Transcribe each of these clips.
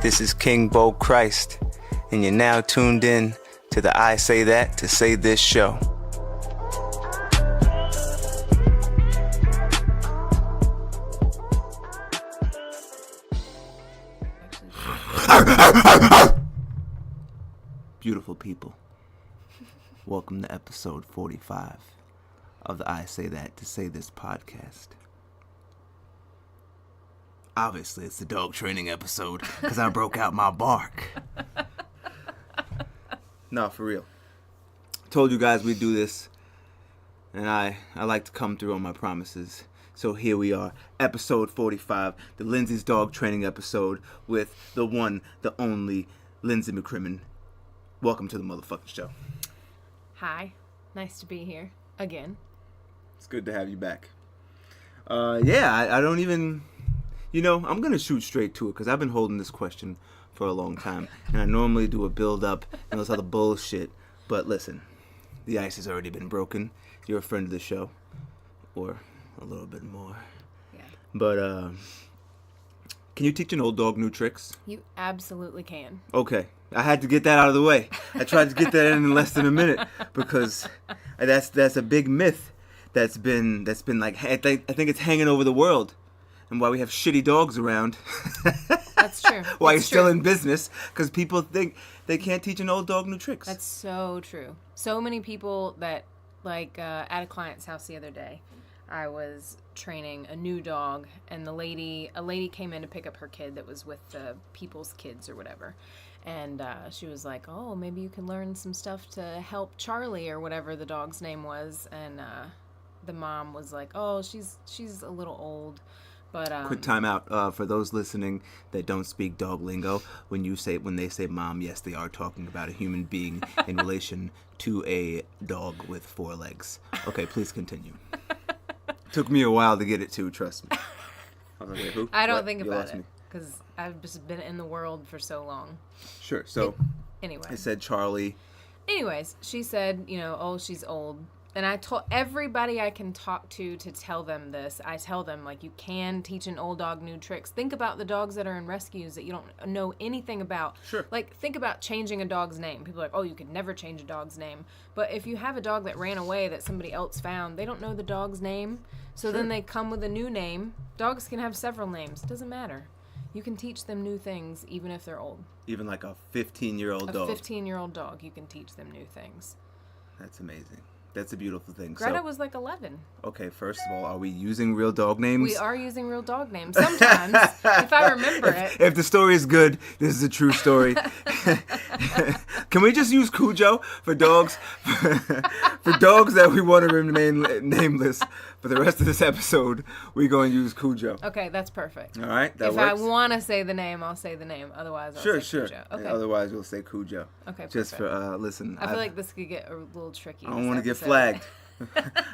This is King Bo Christ, and you're now tuned in to the I Say That to Say This show. Beautiful people, welcome to episode 45 of the I Say That to Say This podcast. Obviously, it's the dog training episode because I broke out my bark. No, for real. Told you guys we'd do this, and I like to come through on my promises. So here we are, episode 45, the Lindsey's dog training episode with the one, the only Lindsey McCrimmon. Welcome to the motherfucking show. Hi, nice to be here again. It's good to have you back. I don't even, I'm going to shoot straight to it because I've been holding this question for a long time. And I normally do a build up and those other bullshit. But listen, the ice has already been broken. You're a friend of the show. Or a little bit more. Yeah. But, can you teach an old dog new tricks? You absolutely can. Okay. I had to get that out of the way. I tried to get that in less than a minute because that's a big myth that's been like, I think it's hanging over the world. And why we have shitty dogs around. That's true. Why you're still in business, because people think they can't teach an old dog new tricks. That's so true. So many people that, at a client's house the other day, I was training a new dog, and a lady came in to pick up her kid that was with the people's kids or whatever. And she was like, oh, maybe you can learn some stuff to help Charlie or whatever the dog's name was. And the mom was like, oh, she's a little old. But, quick time out for those listening that don't speak dog lingo. When they say mom, yes, they are talking about a human being in relation to a dog with 4 legs. Okay, please continue. Took me a while to get it to, trust me. I was like, wait, who? I don't think about it because I've just been in the world for so long. Sure. So anyway, I said Charlie. Anyways, she said, oh, she's old. And I told everybody I can talk to tell them this. I tell them, you can teach an old dog new tricks. Think about the dogs that are in rescues that you don't know anything about. Sure. Think about changing a dog's name. People are like, oh, you could never change a dog's name. But if you have a dog that ran away that somebody else found, they don't know the dog's name. So then they come with a new name. Dogs can have several names. It doesn't matter. You can teach them new things even if they're old. Even like a 15-year-old dog. A 15-year-old dog, you can teach them new things. That's amazing. That's a beautiful thing. Greta was 11. Okay, first of all, are we using real dog names? We are using real dog names. Sometimes, if I remember it. If the story is good, this is a true story. Can we just use Cujo for dogs? For dogs that we want to remain nameless. For the rest of this episode, we're going to use Cujo. Okay, that's perfect. All right, that works. If I want to say the name, I'll say the name. Otherwise, I'll say Cujo. Okay. Otherwise, you'll say Cujo. Okay, just perfect. for, listen. I feel like this could get a little tricky. I don't want to get flagged.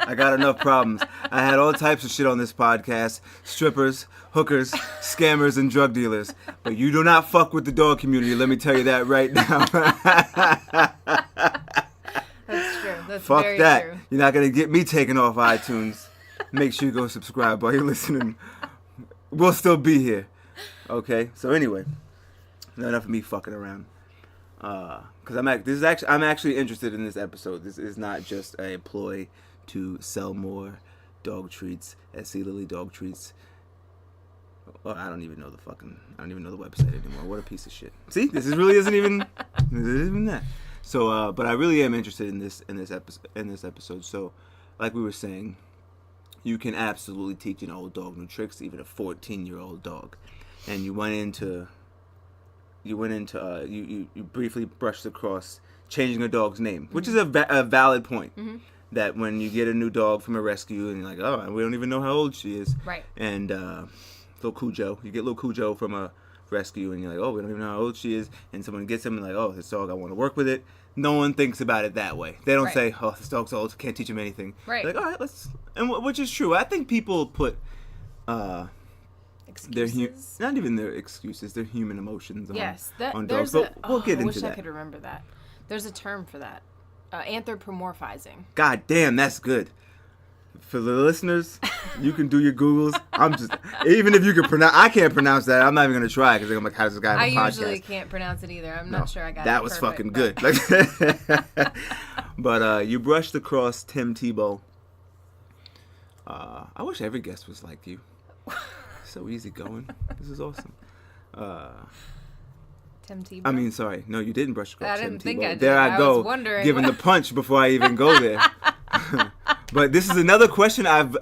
I got enough problems. I had all types of shit on this podcast. Strippers, hookers, scammers, and drug dealers. But you do not fuck with the dog community, let me tell you that right now. That's true. That's fuck very that. True. You're not going to get me taken off iTunes. Make sure you go subscribe while you're listening. We'll still be here. Okay? So anyway, enough of me fucking around. Because I'm actually interested in this episode. This is not just a ploy to sell more dog treats at Sea Lily Dog Treats. Well, I don't even know the website anymore. What a piece of shit. See, this isn't even that. So, but I really am interested in this episode. So, like we were saying, you can absolutely teach an old dog new tricks, even a 14-year-old dog. And you briefly brushed across changing a dog's name, which is a valid point. Mm-hmm. That when you get a new dog from a rescue and you're like, oh, we don't even know how old she is. Right. And little Cujo, you get little Cujo from a rescue and you're like, oh, we don't even know how old she is. And someone gets him and like, oh, this dog, I want to work with it. No one thinks about it that way. They don't say, oh, this dog's old, can't teach him anything. Right. They're like, all right, which is true. I think people put excuses. Not even their excuses, their human emotions on dogs. We'll get into that. I wish I could remember that. There's a term for that. Anthropomorphizing. God damn, that's good. For the listeners, You can do your Googles. Even if you can pronounce, I can't pronounce that. I'm not even gonna try because I'm like, how does this guy have a podcast? I usually can't pronounce it either. I'm not sure I got it. That was fucking good. But you brushed across Tim Tebow. I wish every guest was like you. So easy going. This is awesome. Tim Tebow? I mean, sorry. No, you didn't brush across Tim Tebow. I didn't think I did. There I go, was wondering. giving the punch before I even go there. But this is another question I've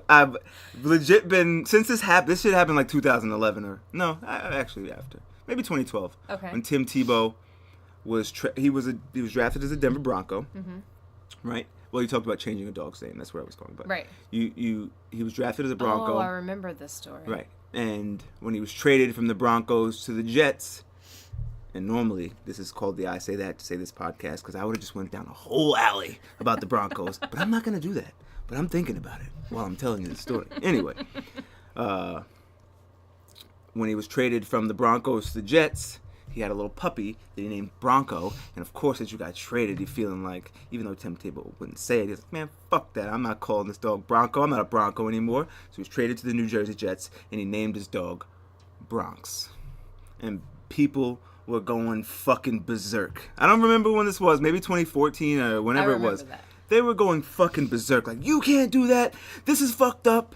legit been, since this happened, this shit happened like 2011 or, no, actually after. Maybe 2012. Okay. When Tim Tebow was, he was drafted as a Denver Bronco. Mm-hmm. Right? Well, you talked about changing a dog's name. That's where I was going. But right. He was drafted as a Bronco. Oh, I remember this story. Right. And when he was traded from the Broncos to the Jets, and normally this is called the I Say That to Say This podcast, because I would have just went down a whole alley about the Broncos, but I'm not going to do that. But I'm thinking about it while I'm telling you the story. Anyway, when he was traded from the Broncos to the Jets, he had a little puppy that he named Bronco. And of course, as you got traded, you're feeling like, even though Tim Tebow wouldn't say it, he's like, man, fuck that. I'm not calling this dog Bronco. I'm not a Bronco anymore. So he was traded to the New Jersey Jets, and he named his dog Bronx. And people were going fucking berserk. I don't remember when this was, maybe 2014 or whenever it was. That. They were going fucking berserk. Like, you can't do that. This is fucked up.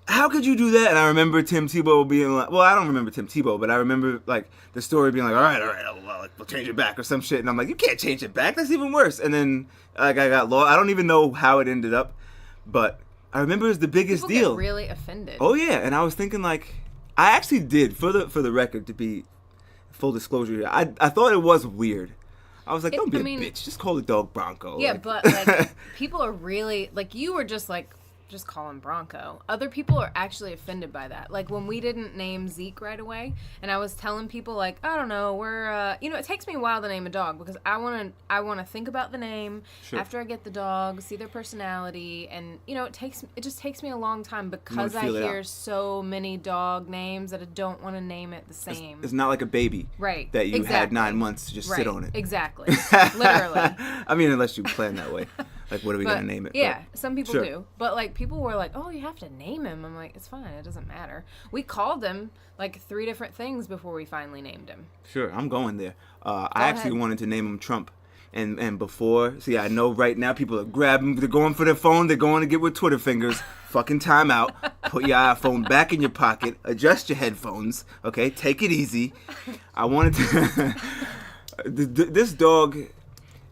How could you do that? And I remember Tim Tebow being like, well, I don't remember Tim Tebow, but I remember like the story being like, all right, we'll change it back or some shit. And I'm like, you can't change it back. That's even worse. And then like I got lost. I don't even know how it ended up, but I remember it was the biggest People deal. Get really offended. Oh yeah, and I was thinking like, I actually did for the record, to be full disclosure here. I thought it was weird. I was like, don't be a bitch. Just call the dog Bronco. Yeah, like, but like people are really like, you were just like, just call him Bronco. Other people are actually offended by that. Like when we didn't name Zeke right away, and I was telling people like, I don't know, we're it takes me a while to name a dog because I want to think about the name after I get the dog, see their personality, and it just takes me a long time because I hear so many dog names that I don't want to name it the same. It's not like a baby, right? That you had 9 months to just sit on it. Exactly, literally. I mean, unless you plan that way. Like, what are we going to name it? Yeah, some people do. But, like, people were like, oh, you have to name him. I'm like, it's fine. It doesn't matter. We called him, like, 3 different things before we finally named him. Sure, I'm going there. I actually wanted to name him Trump. And before, see, I know right now people are grabbing, they're going for their phone, they're going to get with Twitter fingers. Fucking time out. Put your iPhone back in your pocket. Adjust your headphones. Okay, take it easy. I wanted to... This dog...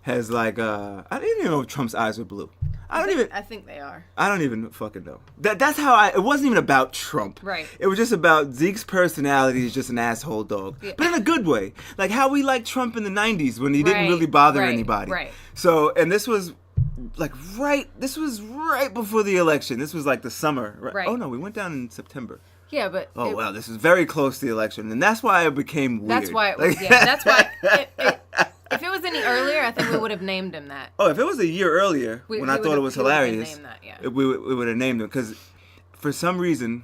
has like I didn't even know if Trump's eyes were blue. I think they are. I don't even fucking know. That's how it wasn't even about Trump. Right. It was just about Zeke's personality is just an asshole dog. Yeah. But in a good way. Like how we liked Trump in the 90s when he didn't really bother anybody. Right. So, and this was like right before the election. This was like the summer. Right. Oh no, we went down in September. Yeah, but wow, this is very close to the election, and that's why it became weird. That's why it was. Yeah, that's why. If it was any earlier, I think we would have named him that. Oh, if it was a year earlier, when I thought it was hilarious, we would have named him because, for some reason,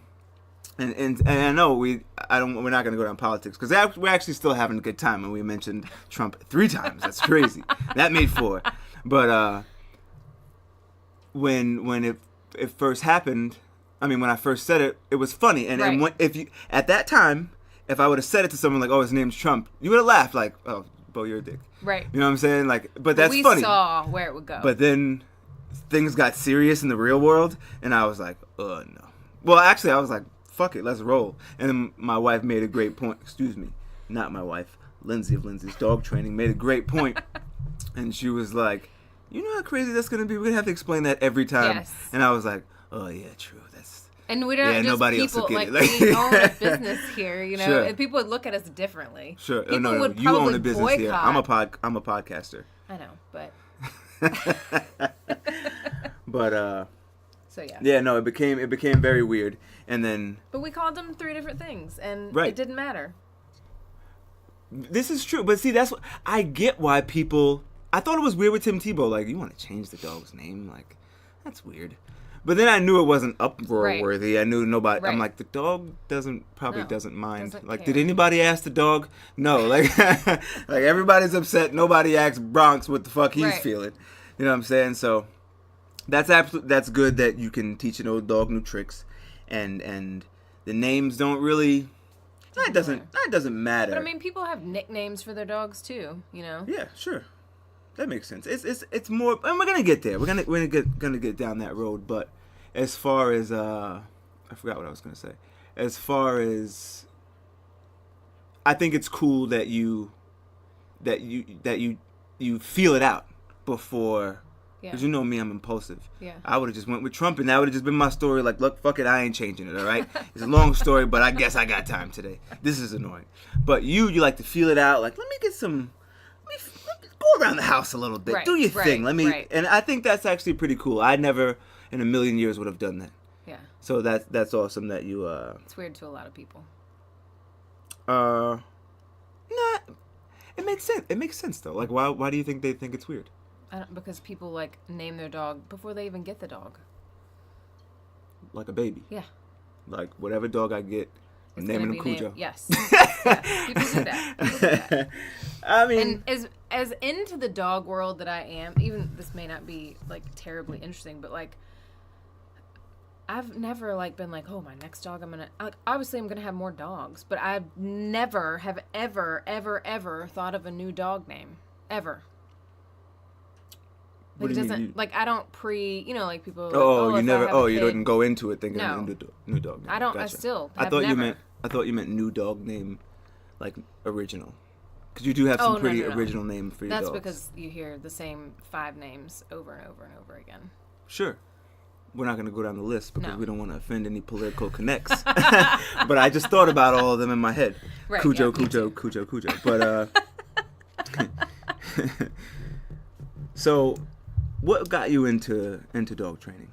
and I know we're not going to go down politics because we're actually still having a good time, and we mentioned Trump 3 times. That's crazy. That made 4, but when it first happened. I mean, when I first said it, it was funny. And if you at that time, if I would have said it to someone like, "Oh, his name's Trump," you would have laughed like, "Oh, Bo, you're a dick." Right. You know what I'm saying? Like, but that's funny. We saw where it would go. But then things got serious in the real world, and I was like, "Oh no." Well, actually, I was like, "Fuck it, let's roll." And then my wife made a great point. Excuse me, not my wife, Lindsey of Lindsey's Dog Training, made a great point, and she was like, "You know how crazy that's gonna be? We're gonna have to explain that every time." Yes. And I was like, "Oh yeah, true." And we don't just nobody people, else will like, get it. we own a business here, Sure. And people would look at us differently. Sure. People no, would you own a business boycott. here. I'm a podcaster. I know, but... But, so, yeah. Yeah, no, it became very weird. And then... But we called them 3 different things, and right. It didn't matter. This is true. But see, that's what... I get why people... I thought it was weird with Tim Tebow. Like, you want to change the dog's name? Like, that's weird. But then I knew it wasn't uproar worthy. I knew nobody. Right. I'm like, the dog doesn't mind. Doesn't like, care. Did anybody ask the dog? No. Like, like everybody's upset. Nobody asked Bronx what the fuck he's feeling. You know what I'm saying? So, That's good that you can teach an old dog new tricks, and the names don't really. That doesn't matter. But I mean, people have nicknames for their dogs too. You know. Yeah, sure. That makes sense. It's more, and we're gonna get there. We're gonna get down that road. But as far as I forgot what I was gonna say. As far as I think it's cool that you feel it out before. Because you know me, I'm impulsive. Yeah. I would have just went with Trump, and that would have just been my story. Like, look, fuck it, I ain't changing it, all right? It's a long story, but I guess I got time today. This is annoying. But you like to feel it out. Like, let me go around the house a little bit. Right, Do your thing. right. And I think that's actually pretty cool. I never in a million years would have done that. Yeah. So that's awesome that you... It's weird to a lot of people. Nah, it makes sense. It makes sense, though. Like, why do you think they think it's weird? Because people like name their dog before they even get the dog. Like a baby. Yeah. Like whatever dog I get, I'm naming him Cujo. Yes. Yeah. People do that. I mean, and as into the dog world that I am, even this may not be like terribly interesting, but like I've never like been like, oh, my next dog, obviously I'm gonna have more dogs, but I never have ever thought of a new dog name ever. Like, it doesn't, like, I don't like people are like, you never, you didn't go into it thinking no. new dog name. I don't, Gotcha. I still I thought you meant new dog name, like, original. Because you do have some pretty original names for your dogs. That's because you hear the same 5 names over and over and over again. Sure. We're not going to go down the list because we don't want to offend any political connects. But I just thought about all of them in my head. Right, Cujo. But, so... What got you into dog training?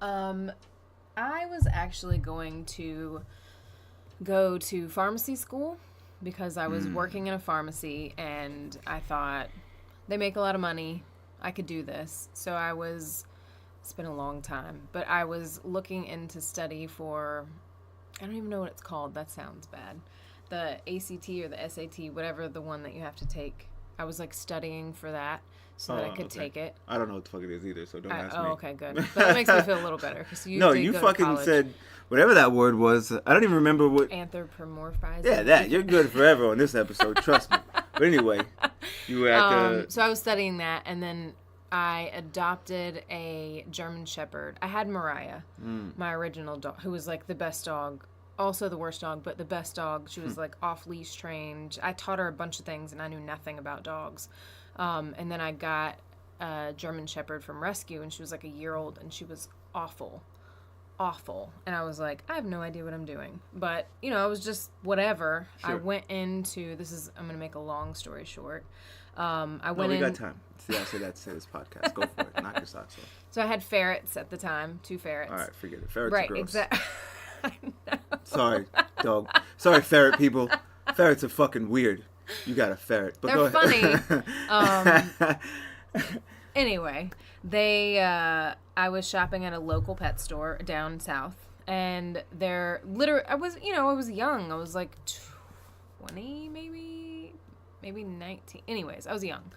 I was actually going to go to pharmacy school because I was working in a pharmacy and I thought they make a lot of money. I could do this. So it's been a long time, but I was looking into study for, I don't even know what it's called. That sounds bad. The ACT or the SAT, whatever the one that you have to take. I was like studying for that so that I could take it. I don't know what the fuck it is either, so don't ask me. Oh, okay, good. But that makes me feel a little better because you fucking said whatever that word was. I don't even remember what. Anthropomorphizing. Yeah, that you're good forever on this episode. Trust me. But anyway, you were at So I was studying that, and then I adopted a German Shepherd. I had Mariah, my original dog, who was like the best dog. Also the worst dog, but the best dog. She was like off-leash trained. I taught her a bunch of things, and I knew nothing about dogs. And then I got a German Shepherd from rescue, and she was like a year old, and she was awful. And I was like, I have no idea what I'm doing. But, it was just whatever. Sure. I went into, I'm going to make a long story short. We got time. See, I say that to this podcast. Go for it. Knock your socks off. So I had ferrets at the time, 2 ferrets. All right, forget it. Ferrets are gross. Exactly. I know. Sorry, dog. Sorry, ferret people. Ferrets are fucking weird. You got a ferret. But they're funny. Anyway, I was shopping at a local pet store down south, and they're literally, I was young. I was like 20, maybe 19. Anyways, I was young.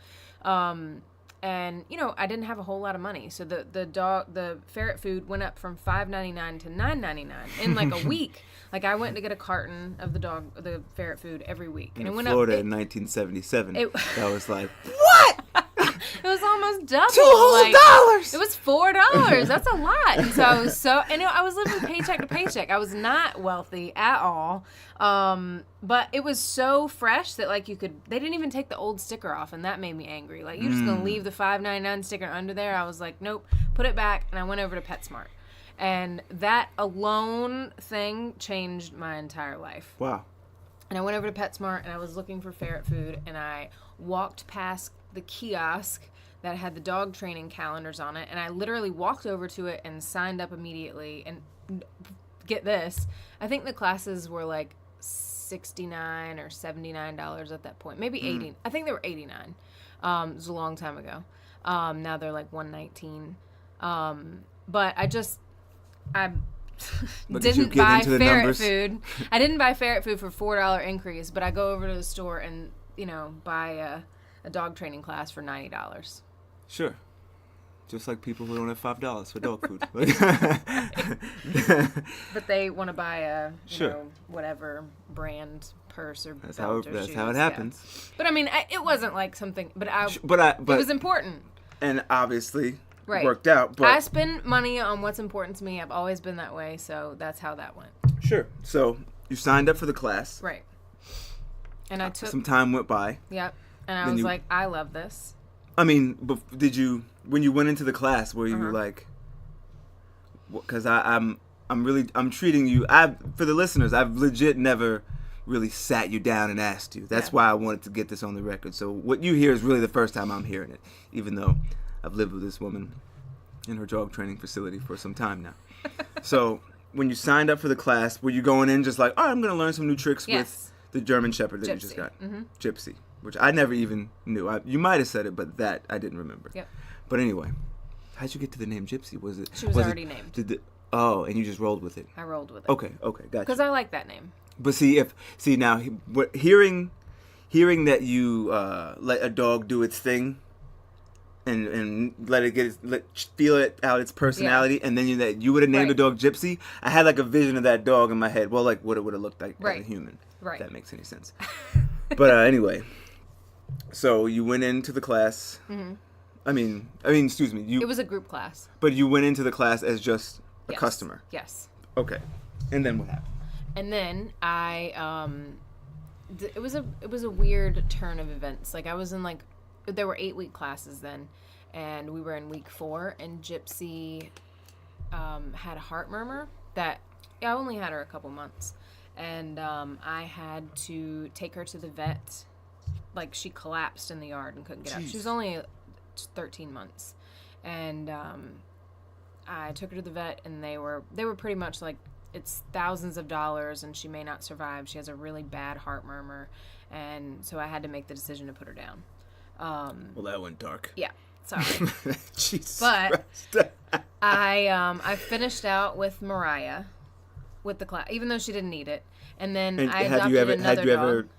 And, I didn't have a whole lot of money. So the ferret food went up from $5.99 to $9.99 in like a week. Like I went to get a carton of the ferret food every week. And it went Florida up. In 1977. That was like, what? It was almost double. $2 whole dollars. It was $4. That's a lot. And so I was living paycheck to paycheck. I was not wealthy at all. But it was so fresh that like they didn't even take the old sticker off, and that made me angry. Like, you're just going to leave the $5.99 sticker under there? I was like, nope, put it back. And I went over to PetSmart. And that alone thing changed my entire life. Wow. And I went over to PetSmart, and I was looking for ferret food, and I walked past the kiosk that had the dog training calendars on it, and I literally walked over to it and signed up immediately. And get this, I think the classes were like $69 or $79 at that point, maybe $80. I think they were $89. It was a long time ago. Now they're like $119. But I didn't buy ferret food. I didn't buy ferret food for $4 increase, but I go over to the store and buy a dog training class for $90. Sure. Just like people who don't have $5 for dog food. But they want to buy a Sure. whatever brand purse or That's belt or how shoes. it happens. Yeah. But I mean, it wasn't like something. But it But was important. And obviously, Right. worked out. But I spend money on what's important to me. I've always been that way, so that's how that went. Sure. So you signed up for the class. Right. And I took some time went by. Yep. And I was like, I love this. I mean, when you went into the class, were you like, because I'm treating you, for the listeners, I've legit never really sat you down and asked you. That's why I wanted to get this on the record. So what you hear is really the first time I'm hearing it, even though I've lived with this woman in her dog training facility for some time now. So when you signed up for the class, were you going in just like, oh, I'm going to learn some new tricks with the German Shepherd that you just got? Mm-hmm. Gypsy. Which I never even knew. You might have said it, but that I didn't remember. Yep. But anyway, how'd you get to the name Gypsy? She was already named. And you just rolled with it. I rolled with it. Okay, gotcha. Because I like that name. But now hearing that you let a dog do its thing, and let it feel it out its personality, and then that you would have named the dog Gypsy. I had like a vision of that dog in my head. Well, like what it would have looked like as a human. Right. If that makes any sense. But anyway. So you went into the class. Mm-hmm. I mean, excuse me. It was a group class. But you went into the class as just a customer. Yes. Okay. And then what happened? And then it was a weird turn of events. Like I was in there were 8-week classes then, and we were in week 4, and Gypsy had a heart murmur that I only had her a couple months, and I had to take her to the vet. Like, she collapsed in the yard and couldn't get up. She was only 13 months. And I took her to the vet, and they were pretty much like, it's thousands of dollars, and she may not survive. She has a really bad heart murmur. And so I had to make the decision to put her down. Well, that went dark. Yeah. Sorry. Jesus but Christ. I finished out with Mariah with the class, even though she didn't need it. And then I adopted another dog.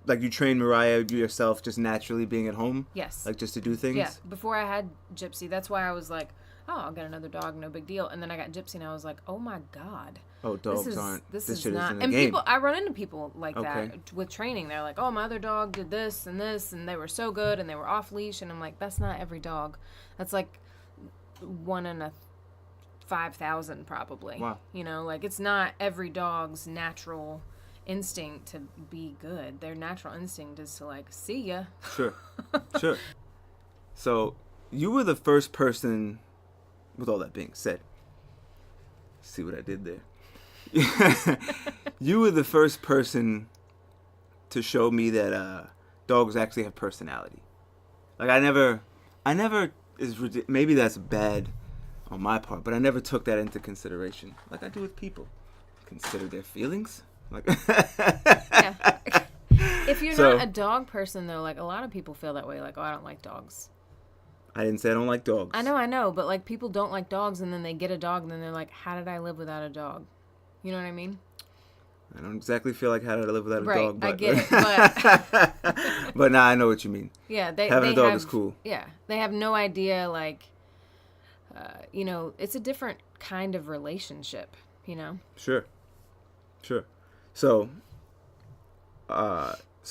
Like, you trained Mariah yourself just naturally being at home? Yes. Like, just to do things? Yeah. Before I had Gypsy, that's why I was like, oh, I'll get another dog, no big deal. And then I got Gypsy, and I was like, oh, my God. Oh, dogs aren't. This shit is not. isn't a and game. I run into people like that with training. They're like, oh, my other dog did this, and they were so good, and they were off leash. And I'm like, that's not every dog. That's like 1 in a 5,000 probably. Wow. You know, like, it's not every dog's natural instinct to be good. Their natural instinct is to like, see ya. Sure. So you were the first person, with all that being said, see what I did there? You were the first person to show me that dogs actually have personality. Like, I never maybe that's bad on my part, but I never took that into consideration like I do with people. Consider their feelings. Like, yeah. If you're not a dog person, though, like, a lot of people feel that way. Like, oh, I don't like dogs. I didn't say I don't like dogs. I know, but like, people don't like dogs, and then they get a dog, and then they're like, how did I live without a dog? You know what I mean? I don't exactly feel like how did I live without a dog. But, I get it, but but now I know what you mean. Yeah, having a dog is cool. Yeah, they have no idea. Like, it's a different kind of relationship. You know. Sure. So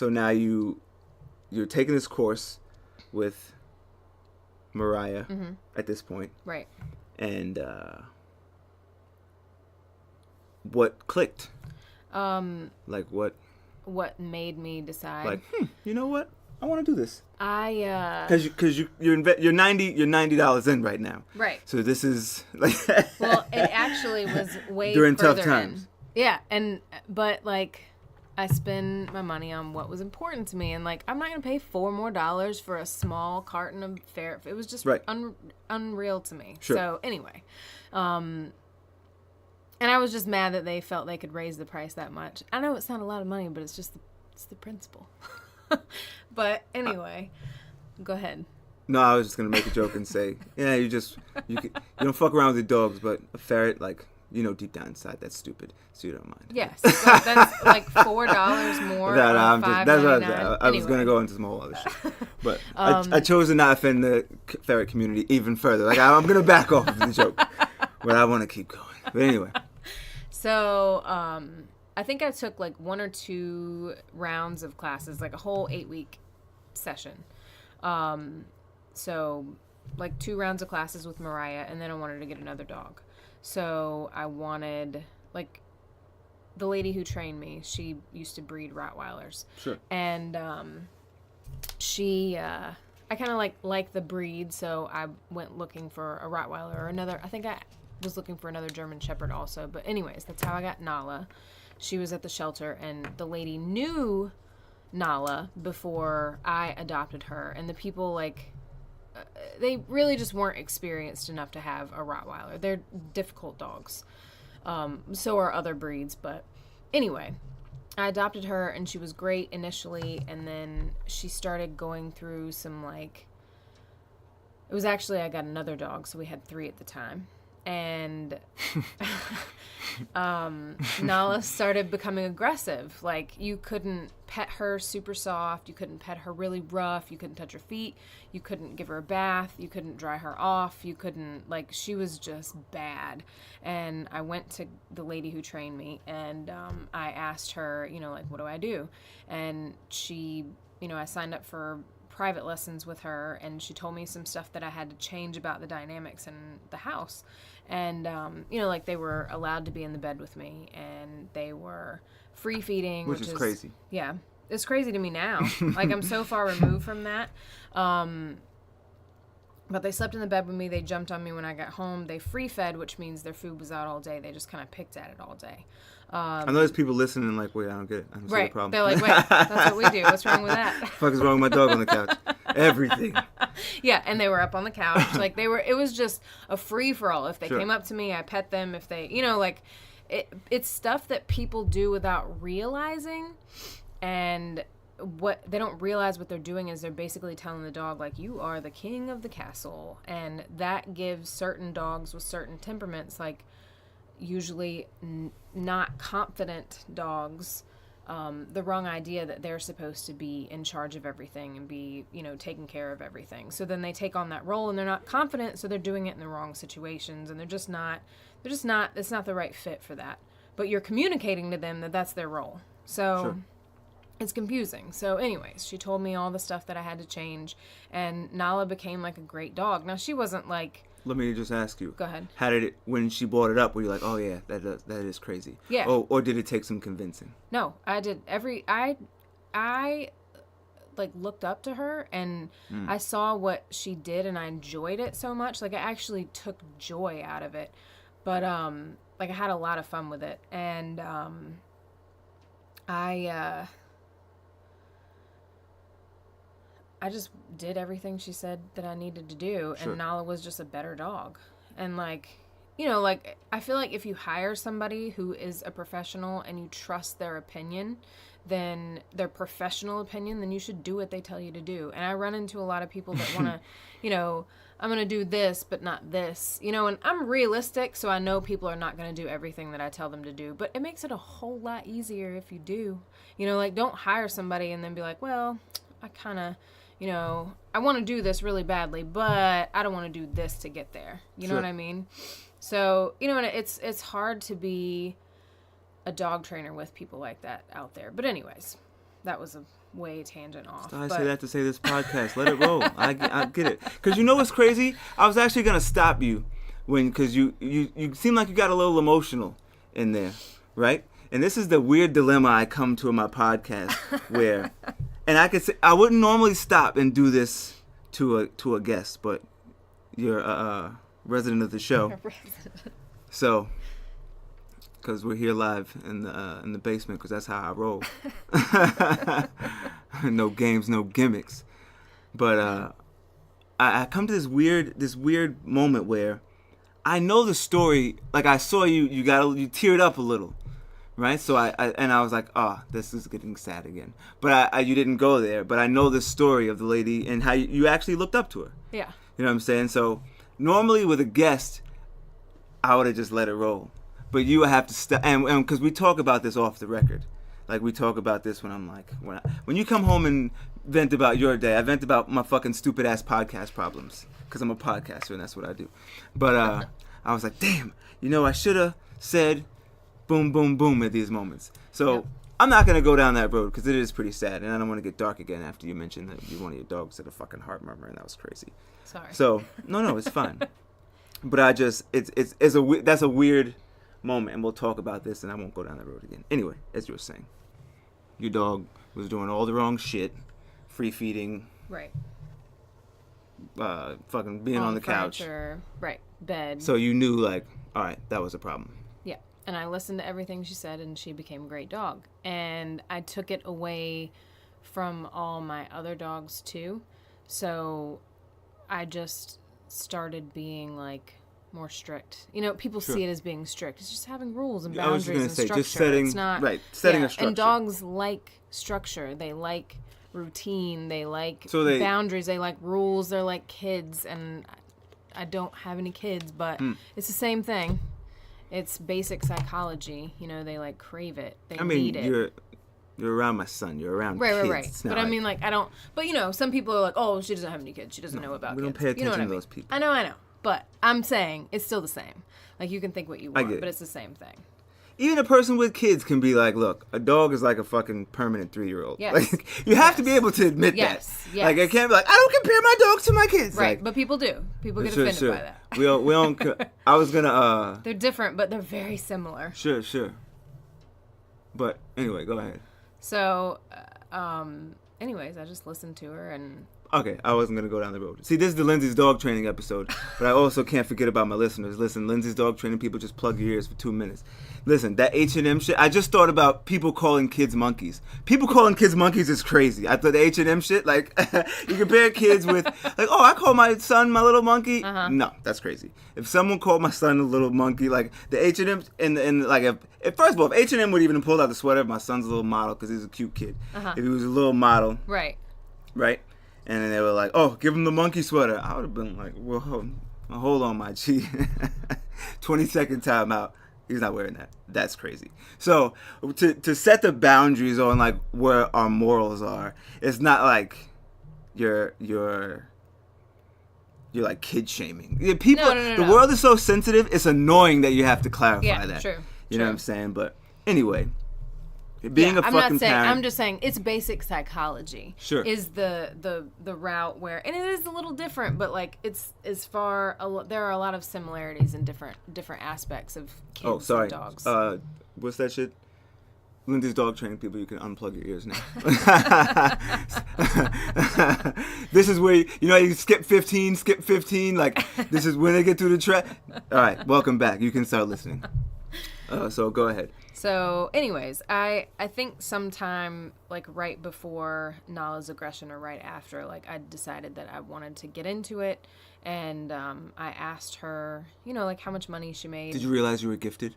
now you're taking this course with Mariah at this point. Right. And what clicked? Like what? What made me decide? Like, you know what? I want to do this. Because you're $90 in right now. Right. So this is like. Well, it actually was way during further tough times. In. Yeah, but like, I spend my money on what was important to me, and like, I'm not gonna pay $4 more for a small carton of Ferret. It was just unreal to me. Sure. So anyway, and I was just mad that they felt they could raise the price that much. I know it's not a lot of money, but it's just the principle. But anyway, go ahead. No, I was just gonna make a joke and say, yeah, you don't fuck around with your dogs, but a ferret, like, you know deep down inside that's stupid, so you don't mind. Yes, but that's like $4 more. That's what I was gonna go into some whole other shit, but I chose to not offend the ferret community even further. Like I'm gonna back off of the joke, but I want to keep going. But anyway, so I think I took like 1 or 2 rounds of classes, like a whole 8-week session. So like 2 rounds of classes with Mariah, and then I wanted to get another dog. So I wanted, like, the lady who trained me, she used to breed Rottweilers. Sure. And I kind of like the breed, so I went looking for a Rottweiler or another. I think I was looking for another German Shepherd also. But anyways, that's how I got Nala. She was at the shelter, and the lady knew Nala before I adopted her. And the people, like, they really just weren't experienced enough to have a Rottweiler. They're difficult dogs. So are other breeds. But anyway, I adopted her, and she was great initially. And then she started going through some, like... It was actually, I got another dog, so we had 3 at the time. And Nala started becoming aggressive. Like, you couldn't pet her super soft. You couldn't pet her really rough. You couldn't touch her feet. You couldn't give her a bath. You couldn't dry her off. You couldn't, like, she was just bad. And I went to the lady who trained me, and I asked her, you know, like, what do I do? And she, you know, I signed up for private lessons with her, and she told me some stuff that I had to change about the dynamics in the house. And, you know, like, they were allowed to be in the bed with me, and they were free feeding. Which is crazy. Yeah. It's crazy to me now. Like, I'm so far removed from that. But they slept in the bed with me. They jumped on me when I got home. They free fed, which means their food was out all day. They just kind of picked at it all day. I know there's people listening like, wait, I don't get it. I don't see the problem. They're like, wait, that's what we do. What's wrong with that? What the fuck is wrong with my dog on the couch? Everything. Yeah, and they were up on the couch. Like, it was just a free-for-all. If they came up to me, I pet them. If they, you know, like, it's stuff that people do without realizing. And what they don't realize what they're doing is they're basically telling the dog, like, you are the king of the castle. And that gives certain dogs with certain temperaments, like, usually not confident dogs, the wrong idea that they're supposed to be in charge of everything and be, you know, taking care of everything. So then they take on that role, and they're not confident, so they're doing it in the wrong situations, and it's not the right fit for that. But you're communicating to them that that's their role. So Sure. It's confusing. So anyways, she told me all the stuff that I had to change, and Nala became like a great dog. Now, she wasn't like... Let me just ask you. Go ahead. How did it, when she brought it up, were you like, oh yeah, that is crazy? Yeah. Or did it take some convincing? No, I did I like looked up to her, and I saw what she did, and I enjoyed it so much. Like, I actually took joy out of it. But like, I had a lot of fun with it. And I just did everything she said that I needed to do, Sure. and Nala was just a better dog. And, like, you know, like, I feel like if you hire somebody who is a professional and you trust their opinion, then their professional opinion, then you should do what they tell you to do. And I run into a lot of people that want to, you know, I'm going to do this, but not this, you know, and I'm realistic, so I know people are not going to do everything that I tell them to do, but it makes it a whole lot easier if you do. You know, like, don't hire somebody and then be like, well, I kind of... You know, I want to do this really badly, but I don't want to do this to get there. You know Sure. what I mean? So, you know, and it's hard to be a dog trainer with people like that out there. But anyways, that was a way tangent off. I say that to say this podcast. Let it roll. I get it. Because you know what's crazy? I was actually going to stop you because you seem like you got a little emotional in there, right? And this is the weird dilemma I come to in my podcast where... And I could say I wouldn't normally stop and do this to a guest, but you're a resident of the show, so because we're here live in the basement, because that's how I roll. No games, no gimmicks. But I come to this weird moment where I know the story. Like, I saw you teared up a little. Right, so I was like, oh, this is getting sad again. But you didn't go there. But I know the story of the lady and how you actually looked up to her. Yeah. You know what I'm saying? So normally with a guest, I would have just let it roll. but you have to and because we talk about this off the record. Like, we talk about this when I'm like, when you come home and vent about your day, I vent about my fucking stupid ass podcast problems because I'm a podcaster and that's what I do. But I was like, damn, I should have said boom, boom, boom at these moments. So yep. I'm not going to go down that road because it is pretty sad. And I don't want to get dark again after you mentioned that one of your dogs had a fucking heart murmur and that was crazy. Sorry. So, no, it's fine. But I just, that's a weird moment, and we'll talk about this, and I won't go down that road again. Anyway, as you were saying, your dog was doing all the wrong shit, free feeding, right? Fucking being on the couch, right? Bed. So you knew, like, all right, that was a problem. Yeah, and I listened to everything she said, and she became a great dog. And I took it away from all my other dogs too, so I just started being like more strict. People see it as being strict. It's just having rules and boundaries and structure. Just setting, it's not, right, setting a structure. And dogs like structure. They like routine. They like boundaries. They like rules. They're like kids. And I don't have any kids, but it's the same thing. It's basic psychology. They like crave it. They need it. You're around my son. You're around kids. Right. But I mean, like, I don't. But some people are like, oh, she doesn't have any kids. She doesn't know about kids. We don't pay attention to those people. I know. But I'm saying it's still the same. Like, you can think what you want, but it's the same thing. Even a person with kids can be like, look, a dog is like a fucking permanent 3-year-old. Yes. Like, you have to be able to admit that. Yes. Like, I can't be like, I don't compare my dogs to my kids. Right, like, but people do. People get offended by that. We don't. I was gonna. They're different, but they're very similar. Sure. But anyway, go ahead. So, anyways, I just listened to her and. Okay, I wasn't going to go down the road. See, this is the Lindsey's dog training episode, but I also can't forget about my listeners. Listen, Lindsey's dog training, people just plug your ears for 2 minutes. Listen, that H&M shit, I just thought about people calling kids monkeys. People calling kids monkeys is crazy. I thought the H&M shit, like, you compare kids with, like, oh, I call my son my little monkey. Uh-huh. No, that's crazy. If someone called my son a little monkey, like, the H&M, and like, if first of all, if H&M would even pull out the sweater of my son's a little model, because he's a cute kid. Uh-huh. If he was a little model. Right? And then they were like, oh, give him the monkey sweater. I would have been like, well, hold on, my G. 20-second timeout. He's not wearing that. That's crazy. So to set the boundaries on, like, where our morals are, it's not like you're like kid shaming. Yeah, people, no. The world is so sensitive, it's annoying that you have to clarify that. True. You know what I'm saying? But anyway. Being a fucking parent. I'm just saying it's basic psychology. Sure. Is the route where, and it is a little different, but like it's there are a lot of similarities in different aspects of kids and dogs. What's that shit? Lindsey's dog training people, you can unplug your ears now. This is where you skip 15. Like, this is when they get through the track. All right, welcome back. You can start listening. So go ahead. So, anyways, I think sometime, like, right before Nala's aggression or right after, like, I decided that I wanted to get into it, and I asked her, like, how much money she made. Did you realize you were gifted?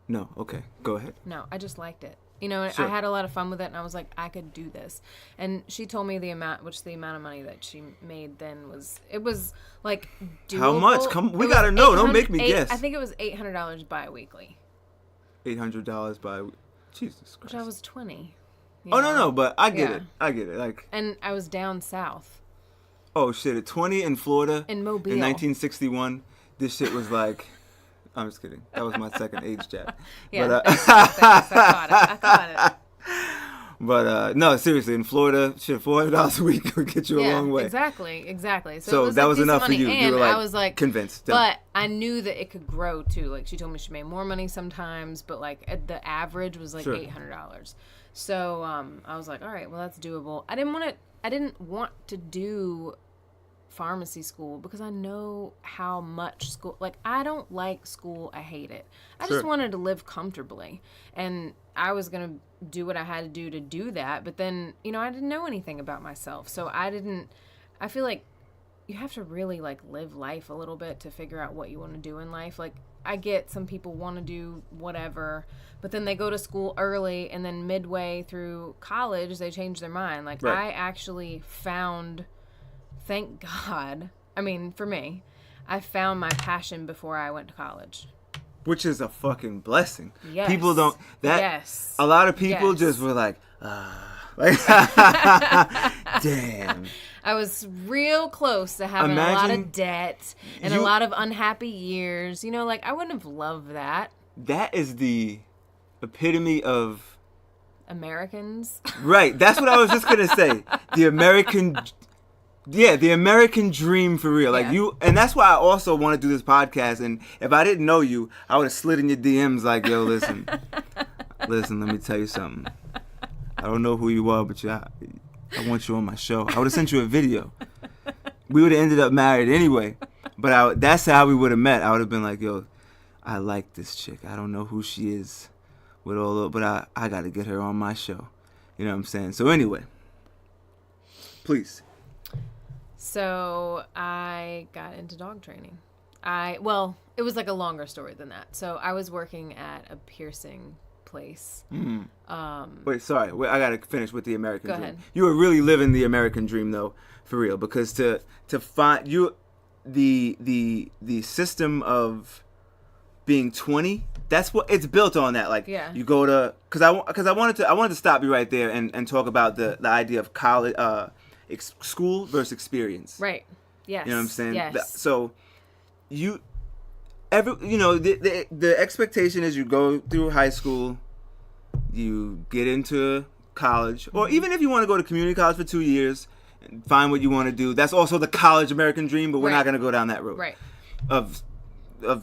No, okay, go ahead. No, I just liked it. Sure. I had a lot of fun with it, and I was like, I could do this. And she told me the amount of money that she made then was like, doable. How much? We gotta know. Don't make me guess. I think it was $800 bi-weekly. $800 by Jesus Christ. Which I was 20. No, but I get it. Like, and I was down south. Oh shit! At 20 in Florida in Mobile in 1961, this shit was like. I'm just kidding. That was my second age jab. Yeah, but, I caught it. But no, seriously, in Florida, shit, $400 a week would get you a long way. Exactly. So that was enough for you. And you were I was like convinced. But I knew that it could grow too. Like, she told me she made more money sometimes, but like the average was like $800. So I was like, all right, well, that's doable. I didn't want to do pharmacy school because I know how much school, like, I don't like school. I hate it. I just wanted to live comfortably, and I was going to do what I had to do that. But then, I didn't know anything about myself. So I feel like you have to really, like, live life a little bit to figure out what you want to do in life. Like, I get some people want to do whatever, but then they go to school early, and then midway through college, they change their mind. Like, I actually found, thank God, I mean, for me, I found my passion before I went to college. which is a fucking blessing. Yes. People don't that. Yes. A lot of people Yes. just were like, damn. I was real close to having a lot Imagine of debt and a lot of unhappy years. You know, like, I wouldn't have loved that. That is the epitome of Americans. Right. That's what I was just gonna say. The American dream for real. Like and that's why I also want to do this podcast. And if I didn't know you, I would have slid in your DMs like, yo, listen, let me tell you something. I don't know who you are, but I want you on my show. I would have sent you a video. We would have ended up married anyway. But that's how we would have met. I would have been like, yo, I like this chick. I don't know who she is, but I got to get her on my show. You know what I'm saying? So anyway, please. So I got into dog training. Well, it was like a longer story than that. So I was working at a piercing place. Wait, sorry. I gotta finish with the American dream. Go ahead. You were really living the American dream though, for real, because to find you, the system of being 20, that's what it's built on. That like you go to because I wanted to stop you right there and talk about the idea of college, school versus experience. Right. Yes. You know what I'm saying? Yes. So the expectation is you go through high school, you get into college, or even if you want to go to community college for 2 years and find what you want to do, that's also the college American dream, but we're not going to go down that road of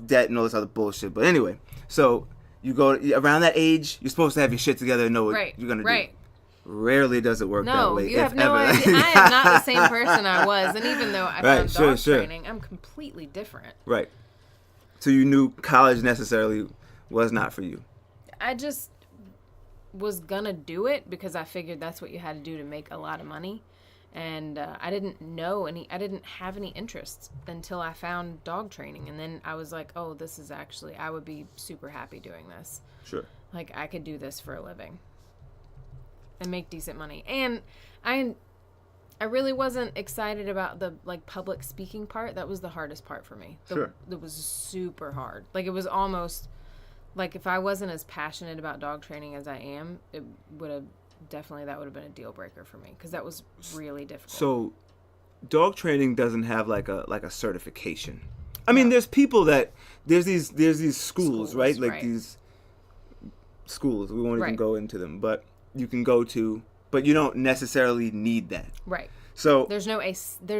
debt and all this other bullshit. But anyway, so you go around that age, you're supposed to have your shit together and know what you're going to do. Rarely does it work that way. No, you have no idea. I am not the same person I was. And even though I found dog training, I'm completely different. Right. So you knew college necessarily was not for you. I just was going to do it because I figured that's what you had to do to make a lot of money. And I didn't have any interests until I found dog training. And then I was like, oh, this is actually, I would be super happy doing this. Sure. Like, I could do this for a living and make decent money. And I really wasn't excited about the like public speaking part. That was the hardest part for me. It was super hard. Like, it was almost like if I wasn't as passionate about dog training as I am, that would have been a deal breaker for me because that was really difficult. So dog training doesn't have like a certification. I mean, there's people that there's these schools, right? Like these schools. We won't even go into them, but you can go to, but you don't necessarily need that. Right. So there's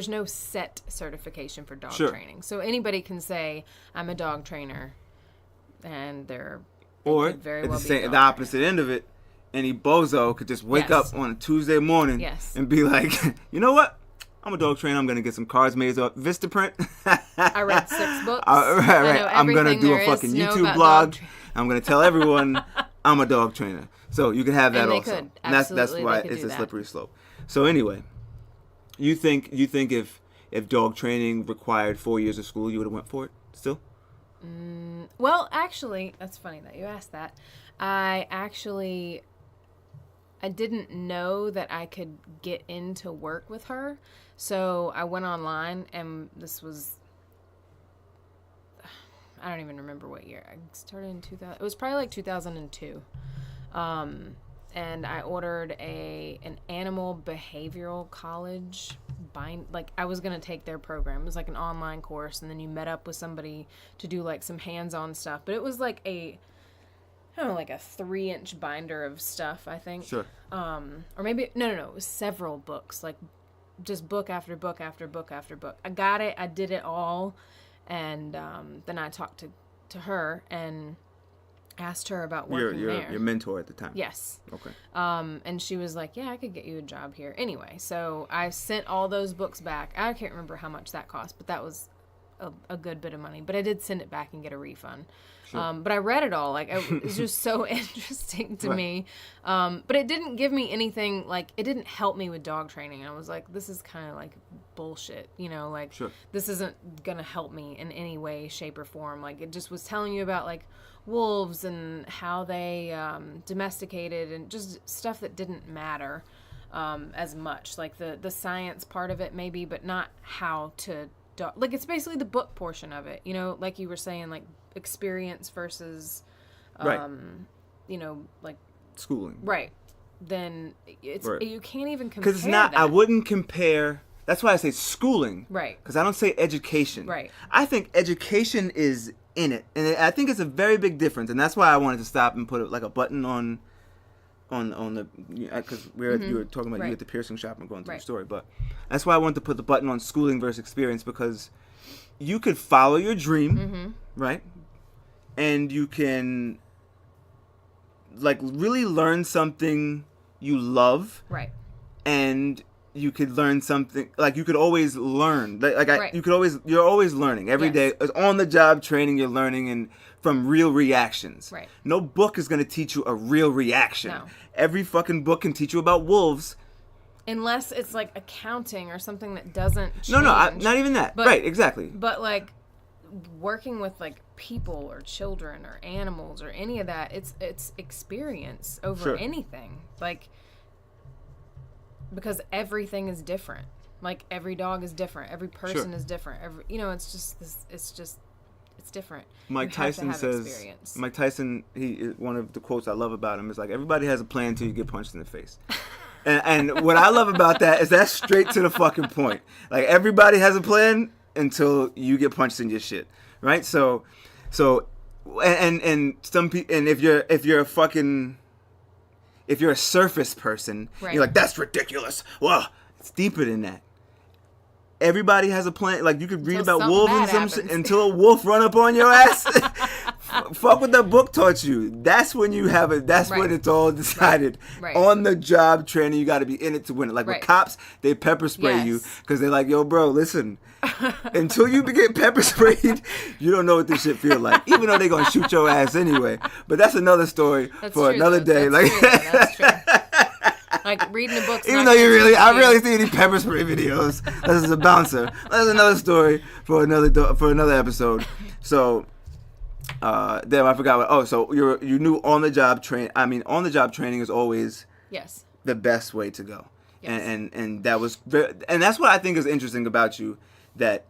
no set certification for dog training. So anybody can say I'm a dog trainer, and they're very well be the opposite end of it. Any bozo could just wake up on a Tuesday morning and be like, you know what? I'm a dog trainer. I'm gonna get some cards made up Vistaprint. I read 6 books. I'm gonna do a fucking YouTube blog. I'm gonna tell everyone I'm a dog trainer. So you can have that also. And that's why it's a slippery slope. So anyway, you think if dog training required 4 years of school, you would have went for it still? Well, actually, that's funny that you asked that. I didn't know that I could get into work with her. So I went online, and this was, I don't even remember what year. I started in 2000. It was probably like 2002. And I ordered an animal behavioral college I was going to take their program. It was like an online course, and then you met up with somebody to do like some hands-on stuff. But it was like I don't know, like a 3-inch binder of stuff, I think. Sure. Or maybe, no, it was several books, like just book after book after book after book. I got it. I did it all. And then I talked to her and asked her about working there. Your mentor at the time. Yes. Okay. And she was like, yeah, I could get you a job here. Anyway, so I sent all those books back. I can't remember how much that cost, but that was a good bit of money. But I did send it back and get a refund. Sure. But I read it all. Like, it was just so interesting to me. But it didn't give me anything, like, it didn't help me with dog training. And I was like, this is kind of like bullshit, you know, like, this isn't going to help me in any way, shape, or form. Like, it just was telling you about, like, wolves and how they domesticated and just stuff that didn't matter as much. Like, the science part of it maybe, but not how to like, it's basically the book portion of it, you know, like you were saying, like experience versus, Right. you know, like Schooling. right, then it's Right. you can't even compare. Because it's not. that. I wouldn't compare. That's why I say schooling. Right. Because I don't say education. Right. I think education is in it, and I think it's a very big difference, and that's why I wanted to stop and put like a button on the, because you were talking about Right. you at the piercing shop and going through Right. the story, but that's why I wanted to put the button on schooling versus experience, because you could follow your dream, right, and you can like really learn something you love, Right. and you could learn something, like you could always learn, Right. you're always learning every Yes. day. It's on the job training, you're learning, and from real reactions. Right. No book is going to teach you a real reaction. No. Every fucking book can teach you about wolves. Unless it's like accounting or something that doesn't change. No, not even that. But- Right, exactly. But like working with like people or children or animals or any of that, it's experience over Sure. anything. Like, because everything is different. Like every dog is different. Every person Sure. is different. It's just this. It's different. Mike You have to Tyson have says. experience. Mike Tyson. One of the quotes I love about him is like, everybody has a plan until you get punched in the face. And what I love about that is that's straight to the fucking point. Like everybody has a plan until you get punched in your shit, right? So, and some people, and if you're a surface person, Right. you're like, that's ridiculous. Well, it's deeper than that. Everybody has a plan. Like you could read Until about something wolves and bad some happens. shit until a wolf run up on your ass. Fuck what the book taught you. That's when you have it. That's when Right. it's all decided. Right. On the job training, you got to be in it to win it. Like Right. with cops, they pepper spray you Yes. because they're like, yo, bro, listen. Until you get pepper sprayed, you don't know what this shit feel like. Even though they're gonna shoot your ass anyway. But that's another story That's for true, another though. day. That's Like, true, though. That's true. Like reading a book. even though I really see any pepper spray videos. This is a bouncer. That's another story for another episode. So, damn, I forgot. So you knew on the job training is always Yes. the best way to go. Yes. And that was and that's what I think is interesting about you. That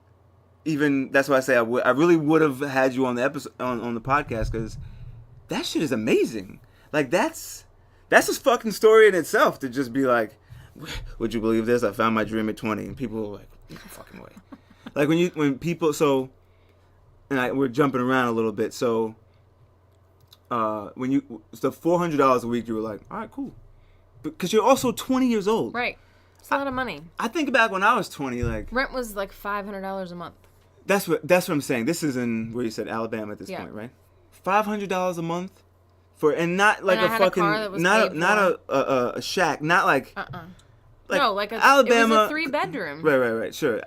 even that's why I say I really would have had you on the episode on the podcast, because that shit is amazing. Like that's a fucking story in itself, to just be like, would you believe this? I found my dream at 20, and people were like, no fucking way. Like when people we're jumping around a little bit. So so $400 a week, you were like, all right, cool, because you're also 20 years old. Right. It's a lot of money. I think back when I was 20, like Rent was like $500 a month. that's what I'm saying. This is in where you said Alabama at this point, right? $500 a month and not like And I a had a fucking car that was not paid a shack, not like No, like Alabama. It was a 3-bedroom. Right, sure.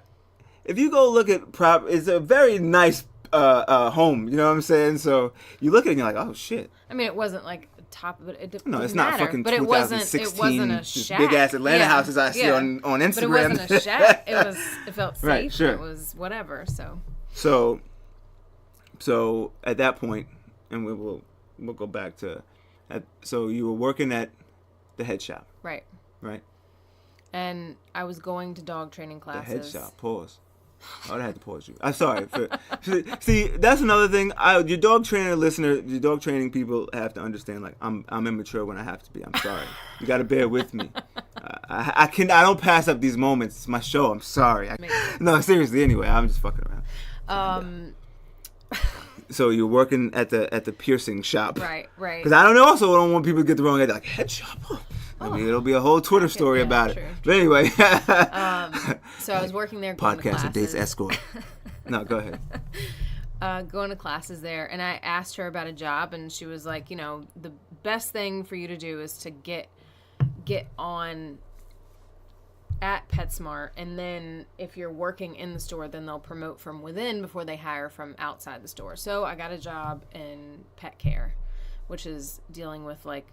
If you go look at it's a very nice home. You know what I'm saying? So you look at it and you're like, oh shit. I mean, it wasn't like top, but it didn't No, it's matter. not fucking but it 2016. wasn't a shack. Big ass Atlanta houses I see on Instagram. But it wasn't a shack. It felt safe. Right, sure. It was whatever. So at that point, and we'll go back to, so you were working at the head shop, Right. right? And I was going to dog training The classes. head shop. Pause. I had to pause you. I'm sorry. See, that's another thing. Your dog training people have to understand. Like, I'm immature when I have to be. I'm sorry. You got to bear with me. I don't pass up these moments. It's my show. I'm sorry. No, seriously. Anyway, I'm just fucking around. So you're working at the piercing shop, Right. Because I don't want people to get the wrong idea. Like, head shop. I mean, it'll be a whole Twitter story about true. it. But anyway. So I was working there. Going Podcast to of Dates classes. Escort. No, go ahead. Going to classes there, and I asked her about a job, and she was like, the best thing for you to do is to get on at PetSmart, and then if you're working in the store, then they'll promote from within before they hire from outside the store. So I got a job in pet care, which is dealing with like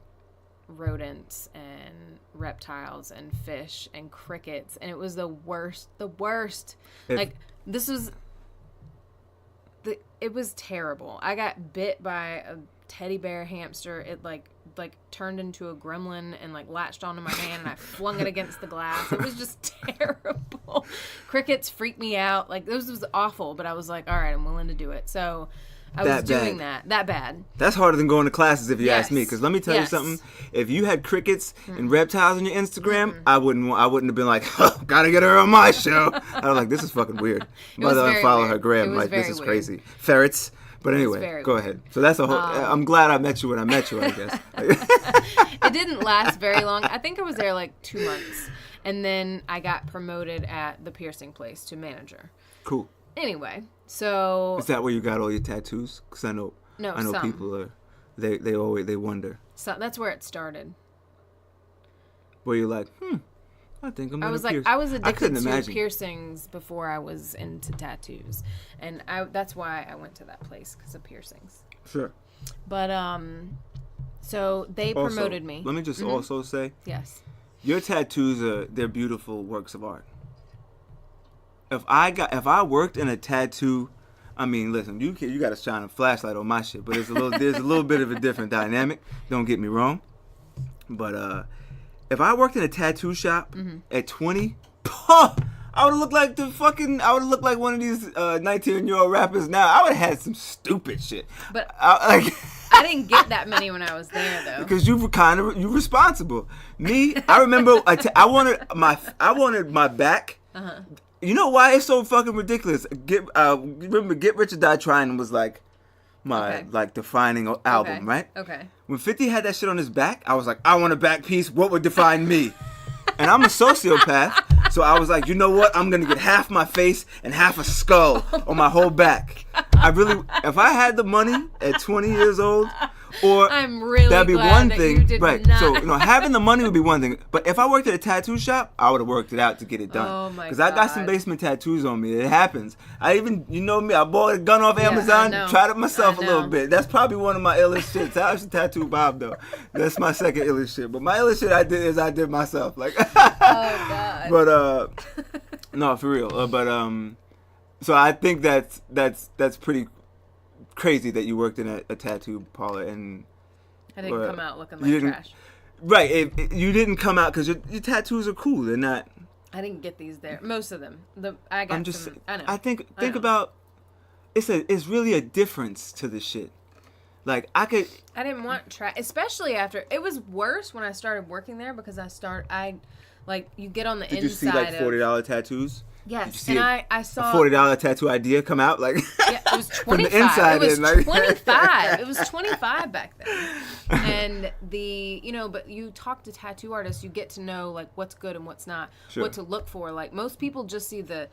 rodents and reptiles and fish and crickets, and it was the worst. It was terrible. I got bit by a teddy bear hamster. It like turned into a gremlin and like latched onto my hand, and I flung it against the glass. It was just terrible. Crickets freaked me out. Like, this was awful, but I was like, all right, I'm willing to do it. So I was doing that bad. That's harder than going to classes if you Yes. ask me. Because let me tell you something. If you had crickets Mm-hmm. and reptiles on your Instagram, I wouldn't have been like, oh, gotta get her on my show. I was like, this is fucking weird. was But very unfollow weird. her gram. It was Like, this very is weird. crazy. Ferrets. But anyway, very go weird. ahead. So that's a whole. I'm glad I met you when I met you, I guess. It didn't last very long. I think I was there like 2 months. And then I got promoted at the piercing place to manager. Cool. Anyway, so Is that where you got all your tattoos? Because I know some. people are. They wonder. So that's where it started. Where you're like, I think I'm gonna I was pierce. I was addicted couldn't to imagine. piercings before I was into tattoos, and that's why I went to that place because of piercings. Sure. But so they Also, promoted me. Let me just also say, Yes. your tattoos they're beautiful works of art. If I worked in a tattoo, I mean, listen, you got to shine a flashlight on my shit, but there's a little bit of a different dynamic. Don't get me wrong, but if I worked in a tattoo shop at 20, I would look like one of these 19-year-old rappers now. I would have had some stupid shit. But I didn't get that many when I was there though. Because you responsible. Me, I remember I wanted my back. Uh-huh. You know why it's so fucking ridiculous? Remember Get Rich or Die Trying was like my defining album, right? Okay. When 50 had that shit on his back, I was like, I want a back piece. What would define me? And I'm a sociopath, so I was like, you know what? I'm gonna get half my face and half a skull on my whole back. If I had the money at 20 years old, or I'm really that'd be glad one that thing, you did right? not. So having the money would be one thing, but if I worked at a tattoo shop, I would have worked it out to get it done. Oh my Because I got some God. basement tattoos on me. It happens. You know me. I bought a gun off Amazon. I know. Tried it myself I a little know. bit. That's probably one of my illest shits. I should tattoo Bob though. That's my second illest shit. But my illest shit I did myself. Like. Oh God. But no, for real. So I think that's pretty crazy that you worked in a tattoo parlor and I didn't come out looking you like didn't- trash. right. You didn't come out because your tattoos are cool. They're not. I didn't get these there. Most of them. I got I'm just. some. I know. I think know. about. It's really a difference to the shit. Like I didn't want trash, especially after it was worse when I started working there because you get on the Did inside you see like of $40 tattoos? yes, Did you see and I saw a $40 tattoo idea come out like yeah, it was 25. from the inside it was in, like 25. It was 25 back then. And but you talk to tattoo artists, you get to know like what's good and what's not, Sure. what to look for. Like most people just see the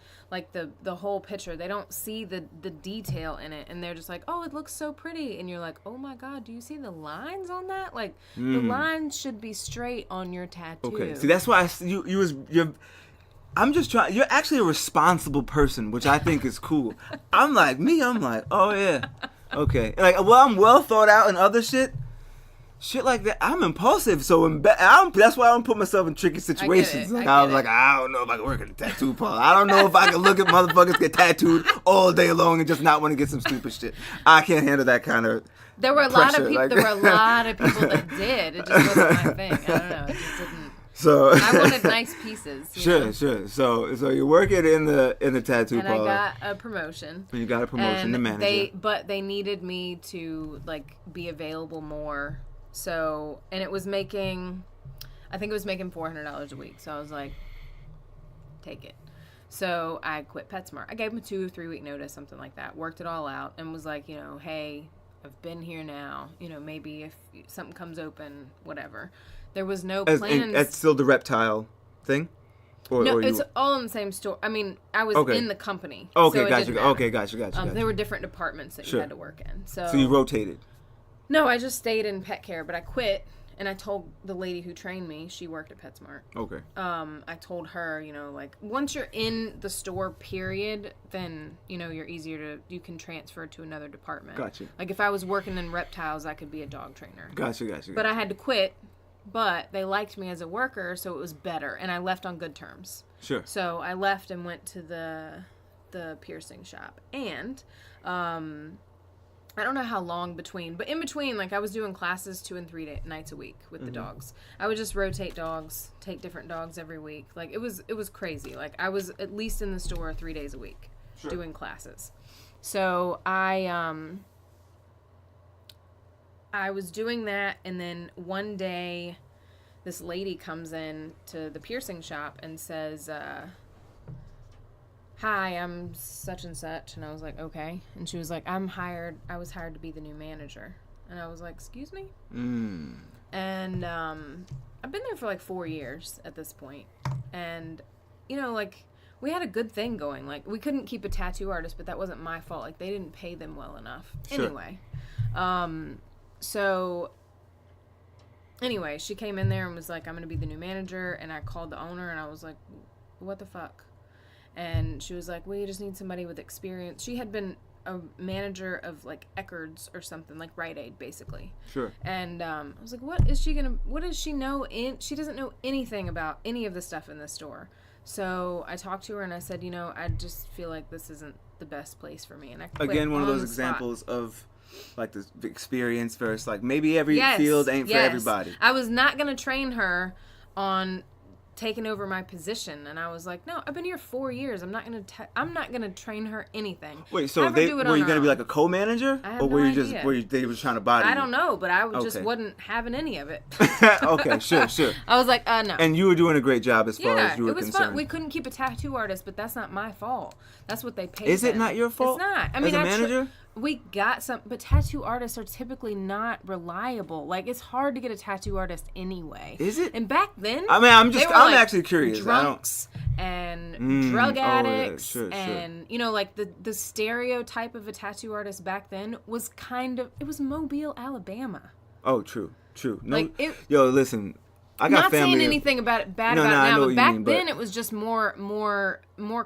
whole picture. They don't see the detail in it, and they're just like, "Oh, it looks so pretty." And you're like, "Oh my God, do you see the lines on that? Like the lines should be straight on your tattoo." Okay, see that's why you're. I'm just trying. You're actually a responsible person, which I think is cool. I'm like, oh yeah, okay. Like, well, I'm well thought out and other shit like that. I'm impulsive, so that's why I don't put myself in tricky situations. Like I was like, I don't know if I can work at a tattoo parlor. I don't know if I can look at motherfuckers get tattooed all day long and just not want to get some stupid shit. I can't handle that kind of. There were a lot of pressure, people. like- There were a lot of people that did. It just wasn't my thing. I don't know. It just didn't. So I wanted nice pieces. you know? Sure. So you're working in the tattoo And parlor. I got a promotion. And you got a promotion to And manager. they needed me to like be available more. So and it was making, I think it was making $400 a week. So I was like, take it. So I quit PetSmart. I gave them a 2 or 3 week notice, something like that. Worked it all out and was like, hey, I've been here now. Maybe if something comes open, whatever. There was no plans. That's still the reptile thing? No, it's all in the same store. I mean, I was in the company. Okay, so it gotcha. didn't matter. Okay, gotcha. There were different departments that you had to work in. So you rotated. No, I just stayed in pet care, but I quit. And I told the lady who trained me, she worked at PetSmart. Okay. I told her, like once you're in the store, period, then you're you can transfer to another department. Gotcha. Like if I was working in reptiles, I could be a dog trainer. Gotcha. But I had to quit. But they liked me as a worker, so it was better, and I left on good terms. Sure. So I left and went to the piercing shop, and I don't know how long between, but in between, like I was doing classes 2 and 3 nights a week with the dogs. I would just rotate dogs, take different dogs every week. Like it was crazy. Like I was at least in the store 3 days a week doing classes. So I I was doing that, and then one day this lady comes in to the piercing shop and says, hi, I'm such and such. And I was like, okay. And she was like, I was hired to be the new manager. And I was like, excuse me? And I've been there for like 4 years at this point. And, you know, like, we had a good thing going. Like, we couldn't keep a tattoo artist, but that wasn't my fault. Like, they didn't pay them well enough. Sure. Anyway, she came in there and was like, I'm going to be the new manager. And I called the owner, and I was like, what the fuck? And she was like, well, you just need somebody with experience. She had been a manager of, like, Eckerd's or something, like Rite Aid, basically. Sure. And I was like, what does she know? She doesn't know anything about any of the stuff in this store. So I talked to her, and I said, you know, I just feel like this isn't the best place for me. And I quit. Again, one of those examples of, like, the experience versus, like, maybe every field ain't for everybody. I was not going to train her on taking over my position, and I was like, no, I've been here 4 years. I'm not gonna train her anything. Wait, so were you gonna be like a co-manager, or were you just they were trying to body you? I don't know, but I just wasn't having any of it. Okay, sure. I was like, no. And you were doing a great job as far as you were concerned. Yeah, it was fun. We couldn't keep a tattoo artist, but that's not my fault. That's what they paid. Is it not your fault? It's not. I mean, as a manager. We got some, but tattoo artists are typically not reliable. Like, it's hard to get a tattoo artist anyway. Is it? And back then, I mean, I'm actually curious. Drunks and drug addicts, and you know, like the stereotype of a tattoo artist back then was it was Mobile, Alabama. Oh, true. No, like listen. I'm not saying anything bad about it now, but back then it was just more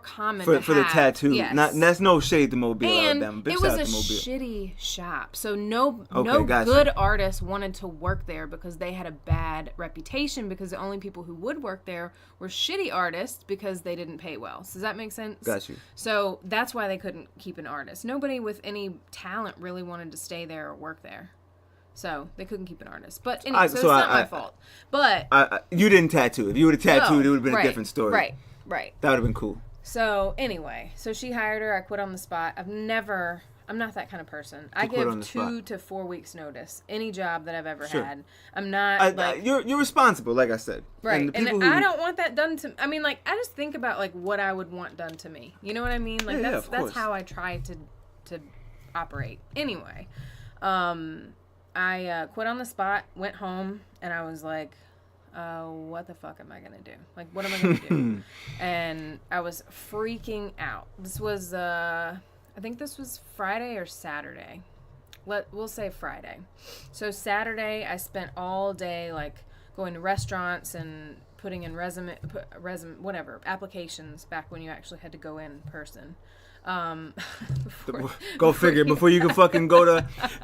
common for the tattoo. Yes. That's no shade to Mobile, Alabama. Big it was a shitty shop, so no good artists wanted to work there because they had a bad reputation. Because the only people who would work there were shitty artists because they didn't pay well. Does that make sense? Got you. So that's why they couldn't keep an artist. Nobody with any talent really wanted to stay there or work there. So they couldn't keep an artist. But anyway, so it's not my fault. But you didn't tattoo. If you would have tattooed, it would have been a different story. Right. That would have been cool. So anyway, so she hired her. I quit on the spot. I'm not that kind of person. I give 2 to 4 weeks notice. Any job that I've ever had. I'm not you're responsible, like I said. Right. And I don't want that done to. I mean, like, I just think about like what I would want done to me. You know what I mean? Like that's how I try to operate. Anyway, I quit on the spot, went home, and I was like, what the fuck am I going to do? Like, what am I going to do? And I was freaking out. This was, I think this was Friday or Saturday. We'll say Friday. So Saturday, I spent all day, like, going to restaurants and putting in resume, applications back when you actually had to go in person. Go figure. Before you can fucking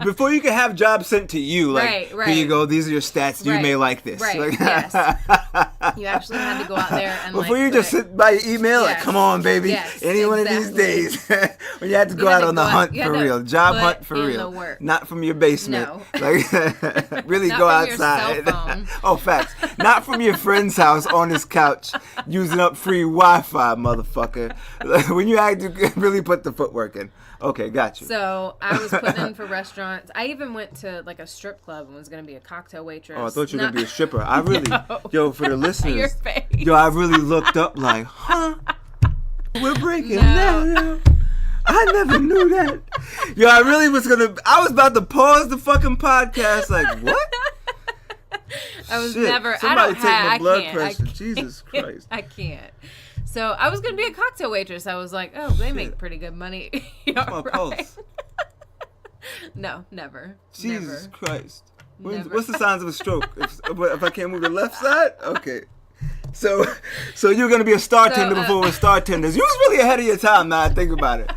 before you can have jobs sent to you, like, right. Here you go. These are your stats. You may like this. Right. Like, yes. You actually had to go out there and before you just sit by your email. Yes. Like, come on, baby. Yes, any one of these days, when you had to go out on the hunt for real, job hunt for real, not from your basement. No. Like, really go outside. Oh, facts. Not from your friend's house on his couch using up free Wi-Fi, motherfucker. When you had to really put the footwork in. Okay, got you. So I was putting in for restaurants. I even went to like a strip club and was going to be a cocktail waitress. Oh, I thought you were going to be a stripper. I really, for the listeners, your face. I really looked up like, huh? We're breaking down. I never knew that. I really was I was about to pause the fucking podcast. Like, what? I was never. Somebody take my blood pressure. Jesus Christ. I can't. So I was going to be a cocktail waitress. I was like, oh, they make pretty good money. My pulse. No, never. Jesus Christ. What's the signs of a stroke? If I can't move the left side? Okay. So you're going to be a bartender before we're bartenders. You was really ahead of your time now I think about it.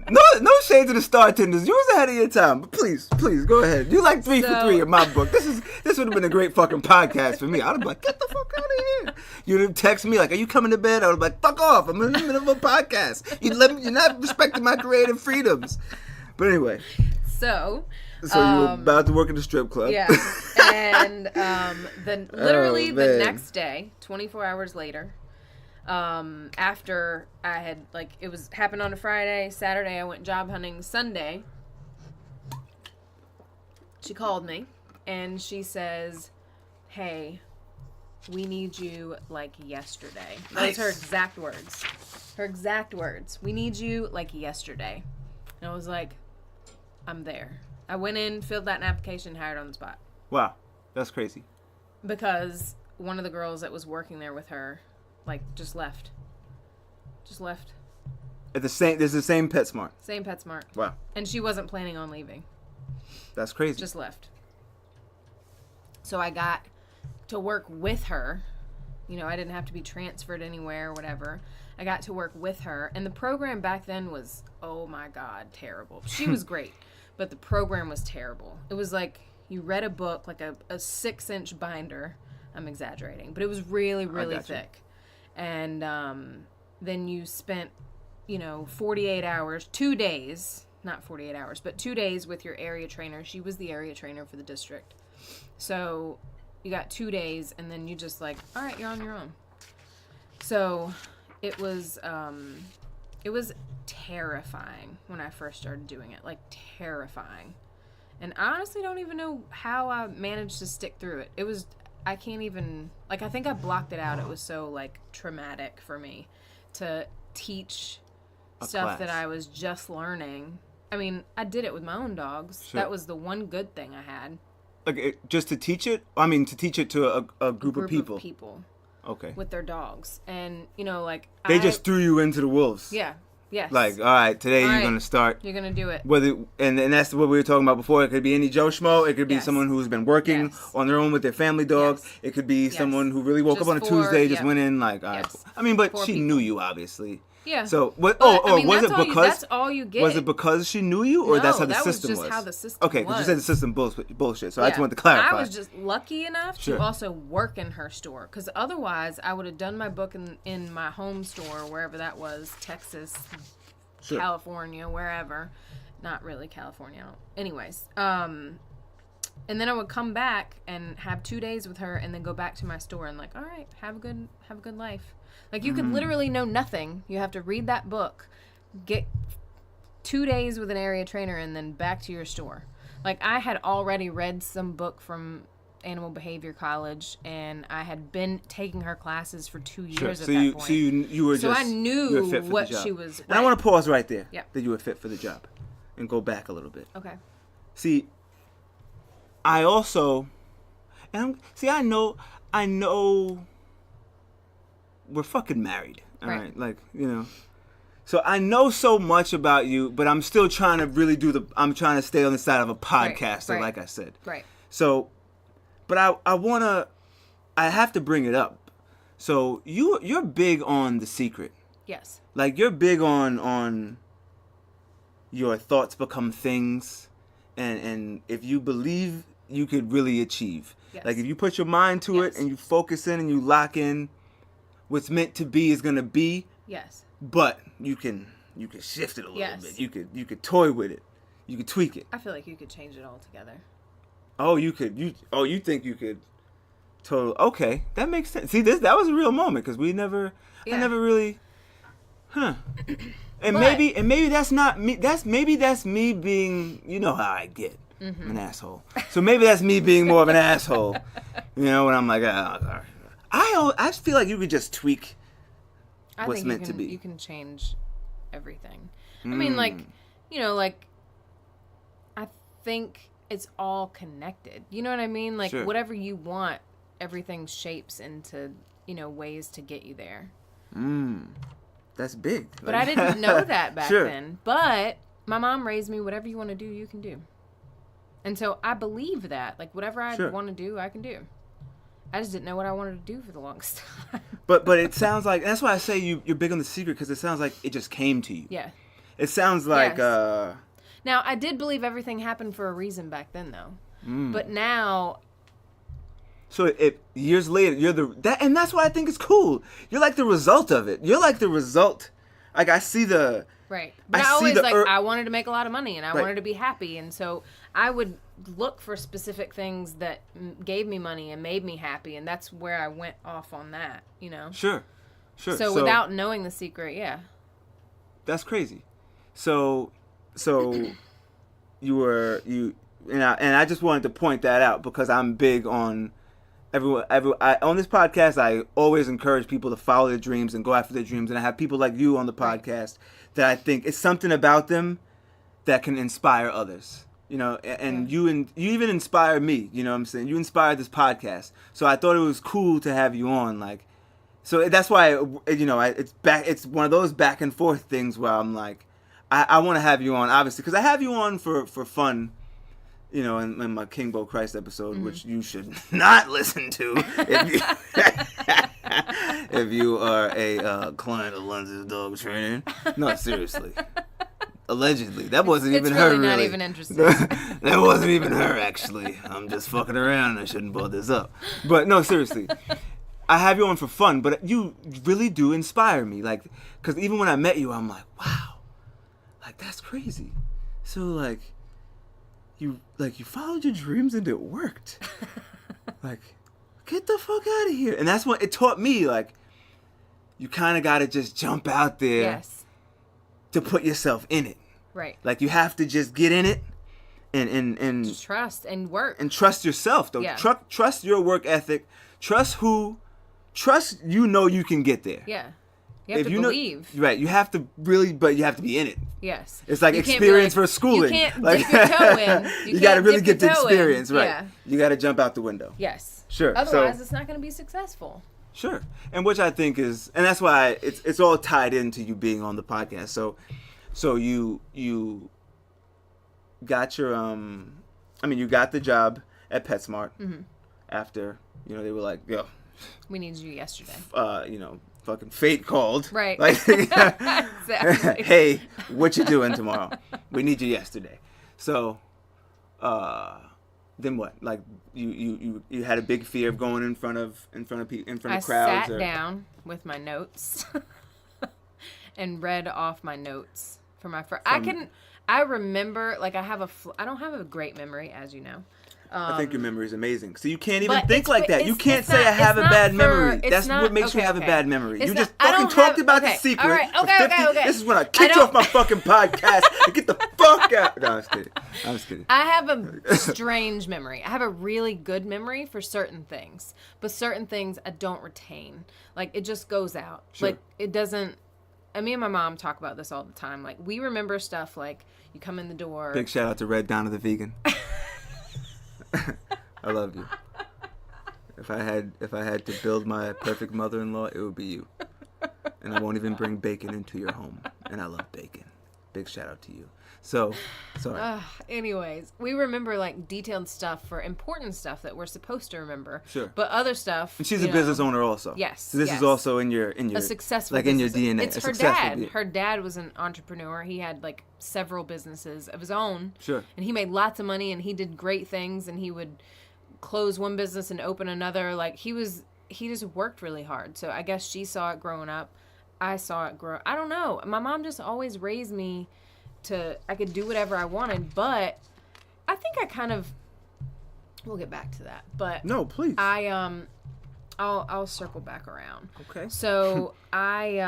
No shade to the bartenders. You was ahead of your time. But please, go ahead. You like 3 for 3 in my book. This would have been a great fucking podcast for me. I'd have been like, get the fuck out of here. You'd have texted me like, are you coming to bed? I would have been like, fuck off. I'm in the middle of a podcast. You're not respecting my creative freedoms. But anyway. So you were about to work at the strip club. Yeah. And literally the next day, 24 hours later, after I had, like, it was happened on a Friday, Saturday I went job hunting, Sunday she called me and she says, hey, we need you like yesterday. Nice. Those are her exact words. Her exact words. We need you like yesterday. And I was like, I'm there. I went in, filled out an application, hired on the spot. Wow. That's crazy. Because one of the girls that was working there with her, like, just left. Just left. There's the same PetSmart. Same PetSmart. Wow. And she wasn't planning on leaving. That's crazy. Just left. So I got to work with her. You know, I didn't have to be transferred anywhere or whatever. I got to work with her. And the program back then was, oh my God, terrible. She was great, but the program was terrible. It was like you read a book, like a 6-inch binder. I'm exaggerating, but it was really, really thick. And then you spent, 48 hours, 2 days, not 48 hours, but 2 days with your area trainer. She was the area trainer for the district. So you got 2 days, and then you just like, all right, you're on your own. So it was terrifying when I first started doing it, like terrifying. And I honestly don't even know how I managed to stick through it. I can't even, I think I blocked it out. It was so, traumatic for me to teach stuff that I was just learning. I mean, I did it with my own dogs. Sure. That was the one good thing I had. Just to teach it? I mean, to teach it to a group of people. Okay. With their dogs. And, they just threw you into the wolves. Yeah. Yes. All right, today you're going to start. You're going to do it. And that's what we were talking about before. It could be any Joe Schmo. It could be someone who's been working on their own with their family dog. Yes. It could be someone who really woke up on a Tuesday, just went in, all right. I mean, but she knew you, obviously. Yeah. So, was it because... That's all you get. Was it because she knew you, or that's how the system was? No, that was just how the system was. Okay, because you said the system bullshit, so I just wanted to clarify. I was just lucky enough to also work in her store, because otherwise I would have done my book in my home store, wherever that was, Texas, California, wherever. Not really California. Anyways, and then I would come back and have 2 days with her, and then go back to my store and all right, have a good life. You could literally know nothing. You have to read that book, get 2 days with an area trainer, and then back to your store. I had already read some book from Animal Behavior College, and I had been taking her classes for 2 years at that point. So you were so I knew what she was. And I want to pause right there. Yep. That you were fit for the job, and go back a little bit. Okay. See, I also, I know. We're fucking married, all right? So I know so much about you, but I'm still trying to really I'm trying to stay on the side of a podcaster, like I said. Right. So, but I have to bring it up. So you're big on The Secret. Yes. You're big on your thoughts become things, and if you believe, you could really achieve. Yes. If you put your mind to it and you focus in and you lock in, what's meant to be is gonna be. Yes. But you can shift it a little bit. You could toy with it. You could tweak it. I feel like you could change it altogether. Oh, you could. You think you could? Totally. Okay, that makes sense. See, that was a real moment because I never really. Huh. And maybe that's not me. That's me being. You know how I get. Mm-hmm. I'm an asshole. So maybe that's me being more of an asshole. When I'm like, I just feel like you could just tweak what's meant to be. You can change everything. I mean, I think it's all connected. You know what I mean? Whatever you want, everything shapes into, ways to get you there. That's big. But I didn't know that back then. But my mom raised me, whatever you want to do, you can do. And so I believe that. Whatever I want to do, I can do. I just didn't know what I wanted to do for the longest time. But it sounds like, that's why I say you're big on The Secret, because it sounds like it just came to you. Yeah. It sounds like... Yes. Now, I did believe everything happened for a reason back then, though. But now... So years later, and that's why I think it's cool. You're like the result of it. You're like the result. I see the... Right. But I always, I wanted to make a lot of money, and I wanted to be happy, and so I would look for specific things that gave me money and made me happy, and that's where I went off on that, Sure. So without knowing The Secret, that's crazy. So you and I just wanted to point that out because I'm big on on this podcast. I always encourage people to follow their dreams and go after their dreams, and I have people like you on the podcast that I think it's something about them that can inspire others. You know, and you even inspire me. You know what I'm saying? You inspired this podcast, so I thought it was cool to have you on. Like, so that's why it's one of those back and forth things where I'm like, I want to have you on, obviously, because I have you on for fun. You know, in my King Bo Christ episode, which you should not listen to if you are a client of Lindsey's dog training. No, seriously. Allegedly. That wasn't even her, really. It's not even interesting. That wasn't even her, actually. I'm just fucking around and I shouldn't brought this up. But no, seriously. I have you on for fun, but you really do inspire me. Like, because even when I met you, I'm like, wow. Like, that's crazy. So, like, you followed your dreams and it worked. Like, get the fuck out of here. And that's what it taught me. Like, you kind of got to just jump out there. Yes. To put yourself in it. Right. Like, you have to just get in it and just trust and work. And trust yourself, though. Yeah. Trust your work ethic. Trust you know you can get there. Yeah. You have to believe. Right. You have to really, but you have to be in it. Yes. It's like experience for schooling. You can't like, dip your toe in. You got to really get the experience, right? Yeah. You got to jump out the window. Yes. Sure. Otherwise, it's not going to be successful. Sure. And which I think is, and that's why it's all tied into you being on the podcast. So you got your, you got the job at PetSmart after, they were like, yo. We needed you yesterday. Fucking fate called. Right. Like, exactly. Hey, what you doing tomorrow? We need you yesterday. So, then what? Like you had a big fear of going in front of crowds. I sat down with my notes and read off my notes for my first. I remember, like, I don't have a great memory, as you know. I think your memory is amazing. So you can't even think like that. You can't say I have a bad memory. That's what makes you have a bad memory. You just fucking talked about the secret. All right. Okay. This is when I kicked you off my fucking podcast and get the fuck out. No, I'm just kidding. I have a strange memory. I have a really good memory for certain things, but certain things I don't retain. Like, it just goes out. Sure. Like, it doesn't. And me and my mom talk about this all the time. Like, we remember stuff like you come in the door. Big shout out to Red Donna the vegan. I love you. If I had to build my perfect mother-in-law, it would be you. And I won't even bring bacon into your home. And I love bacon. Big shout out to you. So, sorry. Anyways, we remember, like, detailed stuff for important stuff that we're supposed to remember. Sure. But other stuff. And she's a business owner also. Yes. So this is also in your a successful like business. in your DNA. It's her dad. Her dad was an entrepreneur. He had, like, several businesses of his own. Sure. And he made lots of money and he did great things and he would close one business and open another. Like, he just worked really hard. So I guess she saw it growing up. I saw it grow. I don't know. My mom just always raised me I could do whatever I wanted, but I think we'll get back to that. But no, please. I'll circle back around. Okay. So I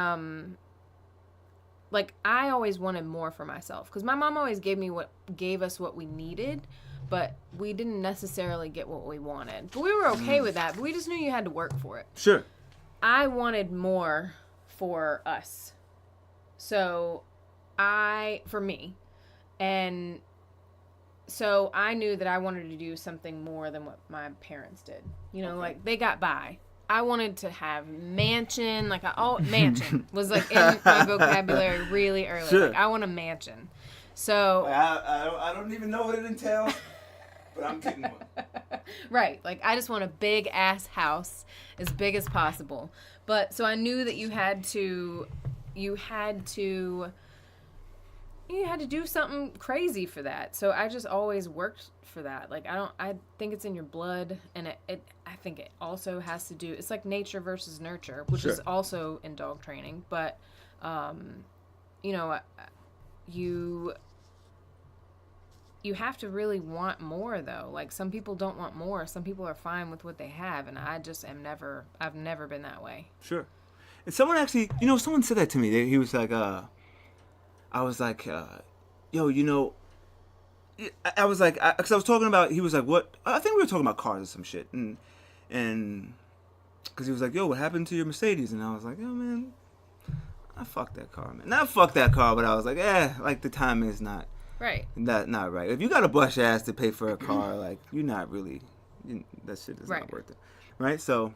always wanted more for myself because my mom always gave us what we needed, but we didn't necessarily get what we wanted. But we were okay with that. But we just knew you had to work for it. Sure. I wanted more for us. So for me. And so I knew that I wanted to do something more than what my parents did. Like, they got by. I wanted to have mansion. Like, mansion was, like, in my vocabulary really early. Sure. Like, I want a mansion. So I don't even know what it entails, but I'm getting one. Right. Like, I just want a big ass house as big as possible. But so I knew that you had to do something crazy for that. So I just always worked for that. Like, I think it's in your blood, and I think it also has to do, it's like nature versus nurture, which Sure. is also in dog training. But, you have to really want more, though. Like, some people don't want more. Some people are fine with what they have, and I just I've never been that way. Sure. And someone actually, someone said that to me. He was like, I was like, yo, I was like, because I was talking about, he was like, what? I think we were talking about cars or some shit. And because he was like, yo, what happened to your Mercedes? And I was like, yo, man, I fucked that car, man. Not fuck that car, but I was like, like the timing is not not right. If you got to bust your ass to pay for a car, like, you're not really, that shit is not worth it. Right? So,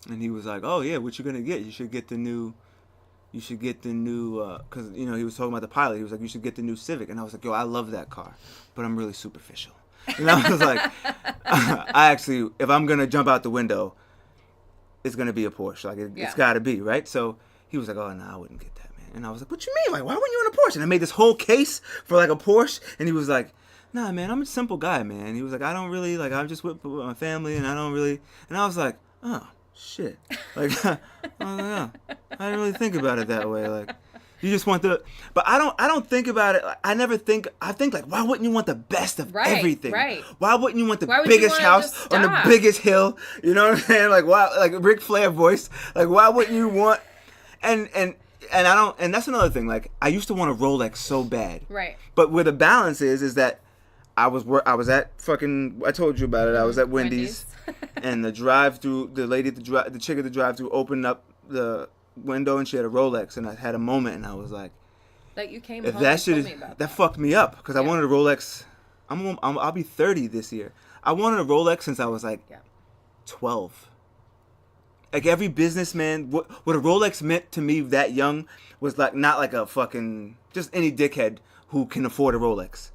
and he was like, oh, yeah, what you going to get? You should get the new, because, he was talking about the Pilot. He was like, you should get the new Civic. And I was like, yo, I love that car, but I'm really superficial. And I was like, I actually, if I'm going to jump out the window, it's going to be a Porsche. Like, it's got to be, right? So he was like, oh, no, I wouldn't get that, man. And I was like, what you mean? Like, why wouldn't you want a Porsche? And I made this whole case for, like, a Porsche. And he was like, nah, man, I'm a simple guy, man. He was like, I don't really, like, I'm just with my family, and I don't really. And I was like, oh, shit. Like, I was like, oh, I didn't really think about it that way. Like, you just want but I don't think about it. I think like, why wouldn't you want the best of everything? Right. Why wouldn't you want the biggest house on the biggest hill? You know what I'm saying? Like, why, like Ric Flair voice. Like, why wouldn't you want, and I don't, and that's another thing. Like, I used to want a Rolex so bad. Right. But where the balance is that I was at fucking, I told you about it. I was at Wendy's. And the drive-through, the lady at the chick at the drive-through opened up the window and she had a Rolex, and I had a moment and I was like, that you came if home that and shit told is, me about that fucked me up because I wanted a Rolex. I'll be 30 this year. I wanted a Rolex since I was like 12. Like, every businessman, what a Rolex meant to me that young was like, not like a fucking, just any dickhead who can afford a Rolex.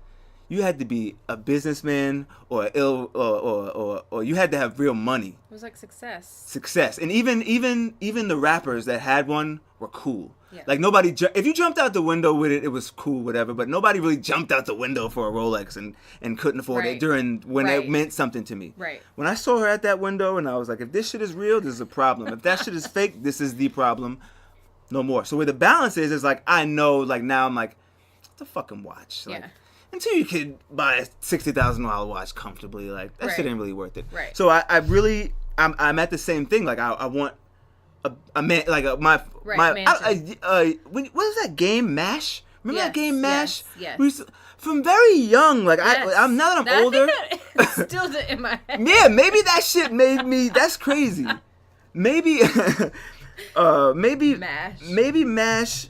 You had to be a businessman or you had to have real money. It was like success. And even the rappers that had one were cool. Yeah. Like, nobody, if you jumped out the window with it, it was cool, whatever. But nobody really jumped out the window for a Rolex and couldn't afford it when it meant something to me. Right. When I saw her at that window, and I was like, if this shit is real, this is a problem. If that shit is fake, this is the problem. No more. So where the balance is like, I know, like, now I'm like, it's a fucking watch. Like, until you could buy a $60,000 watch comfortably, like, that shit ain't really worth it. Right. So I'm at the same thing. Like, I want a man, like what is that game, MASH? Remember that game, MASH? Yes. From very young, like, I'm now that I'm older. I think that still in my head. Yeah, maybe that shit made me. That's crazy. Maybe MASH.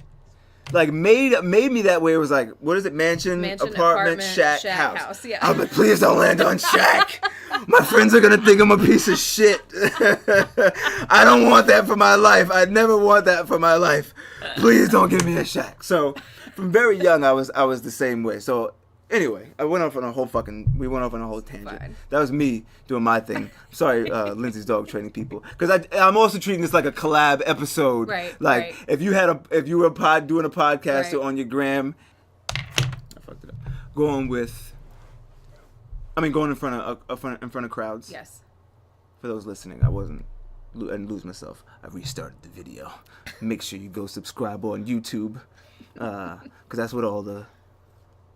Like, made me that way. It was like, what is it? Mansion apartment, shack, house. Yeah. I was like, please don't land on shack. My friends are gonna think I'm a piece of shit. I don't want that for my life. I never want that for my life. Please don't give me a shack. So, from very young, I was the same way. So, anyway, we went off on a whole tangent. Fine. That was me doing my thing. Sorry, Lindsey's dog training people, because I'm also treating this like a collab episode. Right. Like, if you were doing a podcast on your gram, I fucked it up. Going in front of crowds. Yes. For those listening, I didn't lose myself. I restarted the video. Make sure you go subscribe on YouTube, because that's what all the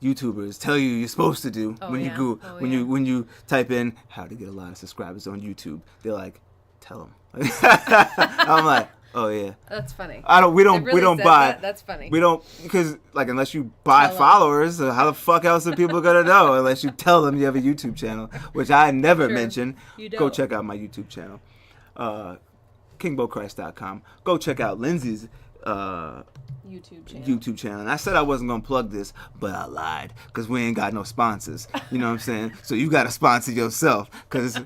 YouTubers tell you you're supposed to do when you type in how to get a lot of subscribers on YouTube. They're like, tell them. I'm like, oh yeah. That's funny. We don't buy. That's funny. We don't, because, like, unless you buy followers, how the fuck else are people gonna know unless you tell them you have a YouTube channel, which I never mention. Go check out my YouTube channel, kingbochrist.com. Go check out Lindsey's YouTube channel. And I said I wasn't gonna plug this, but I lied, because we ain't got no sponsors. You know what I'm saying? So you gotta sponsor yourself, because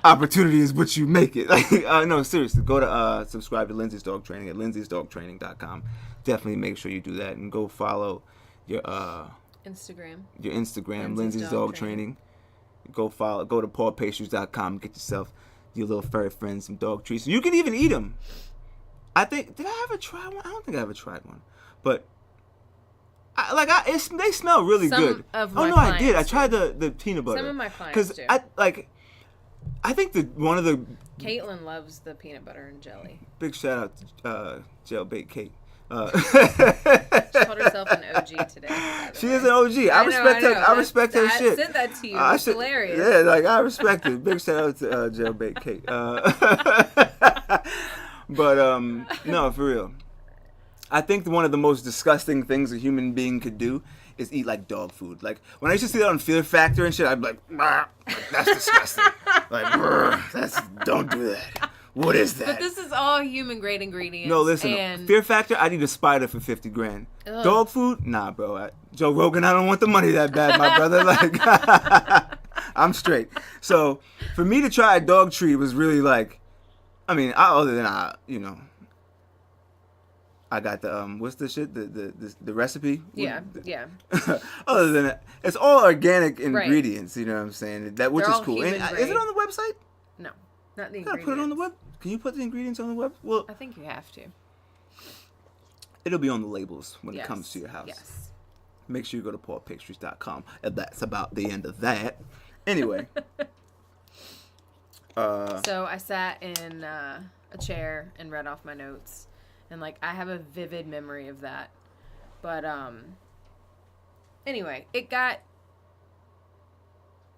opportunity is what you make it. Like, no, seriously, go to subscribe to Lindsey's Dog Training at lindsey'sdogtraining.com. Definitely make sure you do that, and go follow your Instagram, Lindsey's Dog Training. Go to pawpastries.com, get yourself your little furry friends some dog treats. You can even eat them. Did I ever try one? I don't think I ever tried one. But they smell really good. I did. I tried the peanut butter. Some of my clients do. I think one of the Caitlin loves the peanut butter and jelly. Big shout out to Jailbait Kate. She called herself an OG today. She is an OG. I respect her shit. I said that to you. It's hilarious. Yeah, like, I respect it. Big shout out to Jailbait Kate. But no, for real. I think one of the most disgusting things a human being could do is eat like dog food. Like when I used to see that on Fear Factor and shit, I'd be like, that's disgusting. Like, don't do that. What is that? But this is all human grade ingredients. No, listen. And... Fear Factor, I need a spider for $50,000. Ugh. Dog food, nah, bro. Joe Rogan, I don't want the money that bad, my brother. Like, I'm straight. So for me to try a dog treat was really like, I mean, other than I got the what's the shit the recipe? Yeah. Other than that, it's all organic ingredients. Right. You know what I'm saying? That which They're is cool. And is it on the website? No, not the ingredients. Gotta put it on the web. Can you put the ingredients on the web? Well, I think you have to. It'll be on the labels when it comes to your house. Yes. Make sure you go to paulpictures.com. And that's about the end of that. Anyway. So I sat in a chair and read off my notes. And, like, I have a vivid memory of that. But, anyway, it got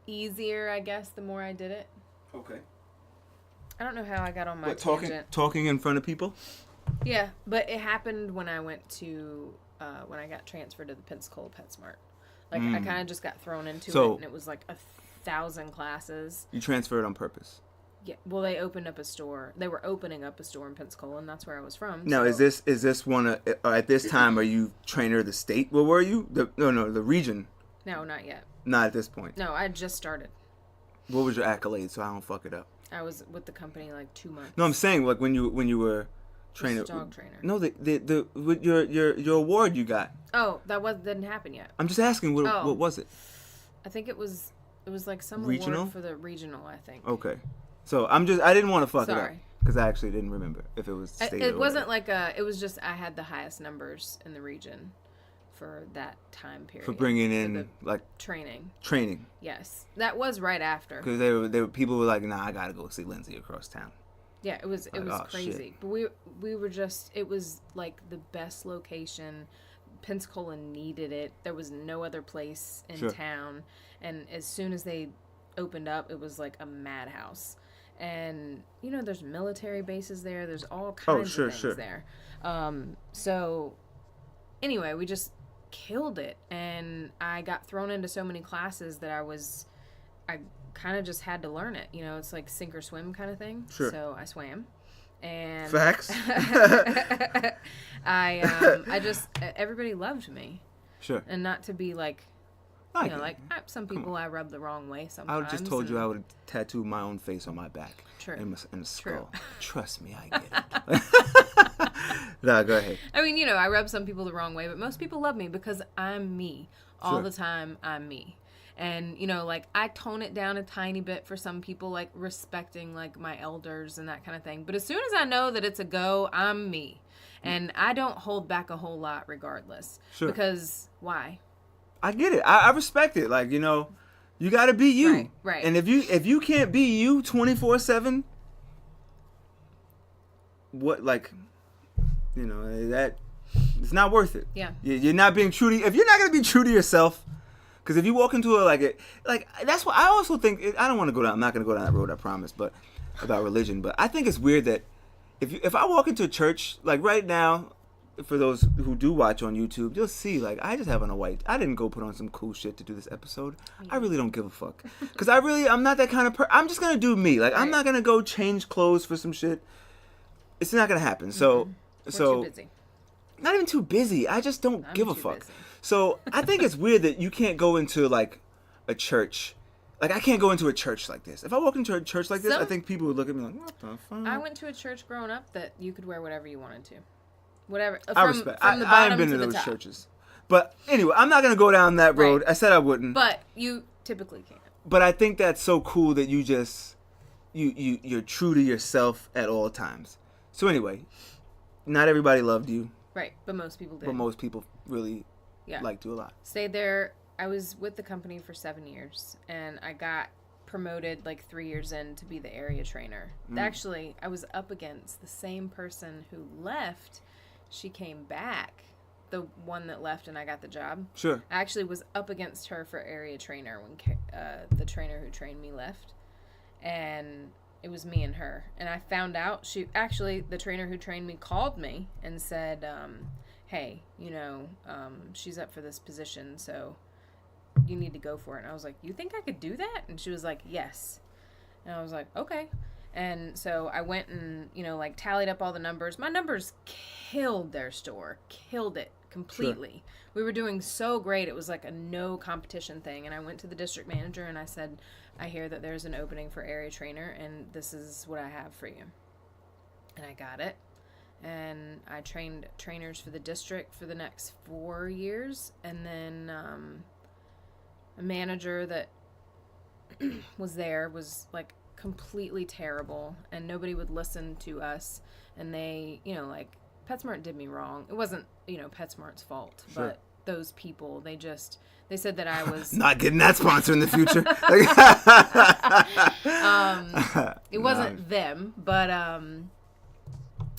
easier, I guess, the more I did it. Okay. I don't know how I got on my tangent. Talking in front of people? Yeah, but it happened when I went to, when I got transferred to the Pensacola PetSmart. Like, I kind of just got thrown into it, and it was, like, 1,000 classes. You transferred on purpose? Yeah, well, they opened up a store. They were opening up a store in Pensacola, and that's where I was from. Now, so. is this one at this time? Are you trainer of the state? Where were you? The region. No, not yet. Not at this point. No, I just started. What was your accolade, so I don't fuck it up? I was with the company like 2 months. No, I'm saying like when you were trainer. Dog trainer. No, the with your award you got. Oh, didn't happen yet. I'm just asking what was it? I think it was like some regional? Award for the regional. I think. Okay. So I didn't want to fuck it up Sorry. because I actually didn't remember if it was state. It wasn't like it was just I had the highest numbers in the region for that time period. For bringing in like training. Yes, that was right after. Because they were people were like, nah, I gotta go see Lindsey across town. Yeah, it was crazy. Shit. But we were just it was like the best location. Pensacola needed it. There was no other place in town, and as soon as they opened up, it was like a madhouse. And there's military bases there. There's all kinds of things there. So anyway, we just killed it, and I got thrown into so many classes that I kind of just had to learn it. It's like sink or swim kind of thing. Sure. So I swam, and facts. I just everybody loved me. Sure. And not to be like. Some people I rub the wrong way sometimes. I just told you I would tattoo my own face on my back. True. In a skull. True. Trust me, I get it. No, go ahead. I mean, I rub some people the wrong way, but most people love me because I'm me. All the time, I'm me. And, I tone it down a tiny bit for some people, like respecting, like, my elders and that kind of thing. But as soon as I know that it's a go, I'm me. And I don't hold back a whole lot regardless. Sure. Because why? I get it. I respect it. Like, you got to be you. Right. And if you can't be you 24/7, what, like, that it's not worth it. Yeah. You're not being true to, if you're not going to be true to yourself, because if you walk into that's what I also think. I don't want to go down. I'm not going to go down that road, I promise. But about religion, but I think it's weird that if I walk into a church like right now. For those who do watch on YouTube, you'll see, like, I just have on a white. I didn't go put on some cool shit to do this episode. I really don't give a fuck. Because I'm not that kind of I'm just going to do me. Like, I'm not going to go change clothes for some shit. It's not going to happen. So, We're too busy. Not even too busy. I just don't give a fuck. Busy. So, I think it's weird that you can't go into, like, a church. Like, I can't go into a church like this. If I walk into a church like this, I think people would look at me like, what the fuck? I went to a church growing up that you could wear whatever you wanted to. Whatever. I respect. From the I bottom haven't been to to the those top. churches. But anyway, I'm not going to go down that road. Right. I said I wouldn't. But you typically can't. But I think that's so cool that you just, you're true to yourself at all times. So anyway, not everybody loved you. Right. But most people did. But most people really liked you a lot. Stayed there. I was with the company for 7 years. And I got promoted like 3 years in to be the area trainer. Actually, I was up against the same person who left. She came back, the one that left and I got the job. Sure. I actually was up against her for area trainer when the trainer who trained me left. And it was me and her. And I found out, the trainer who trained me called me and said, hey, she's up for this position, so you need to go for it. And I was like, you think I could do that? And she was like, yes. And I was like, okay. And so I went and, tallied up all the numbers. My numbers killed their store. Killed it completely. Sure. We were doing so great. It was like a no competition thing. And I went to the district manager and I said, I hear that there's an opening for area trainer and this is what I have for you. And I got it. And I trained trainers for the district for the next 4 years. And then a manager that was there was like completely terrible, and nobody would listen to us. And they, PetSmart did me wrong. It wasn't, PetSmart's fault, sure. But those people, they said that I was not getting that sponsor in the future. It wasn't them, but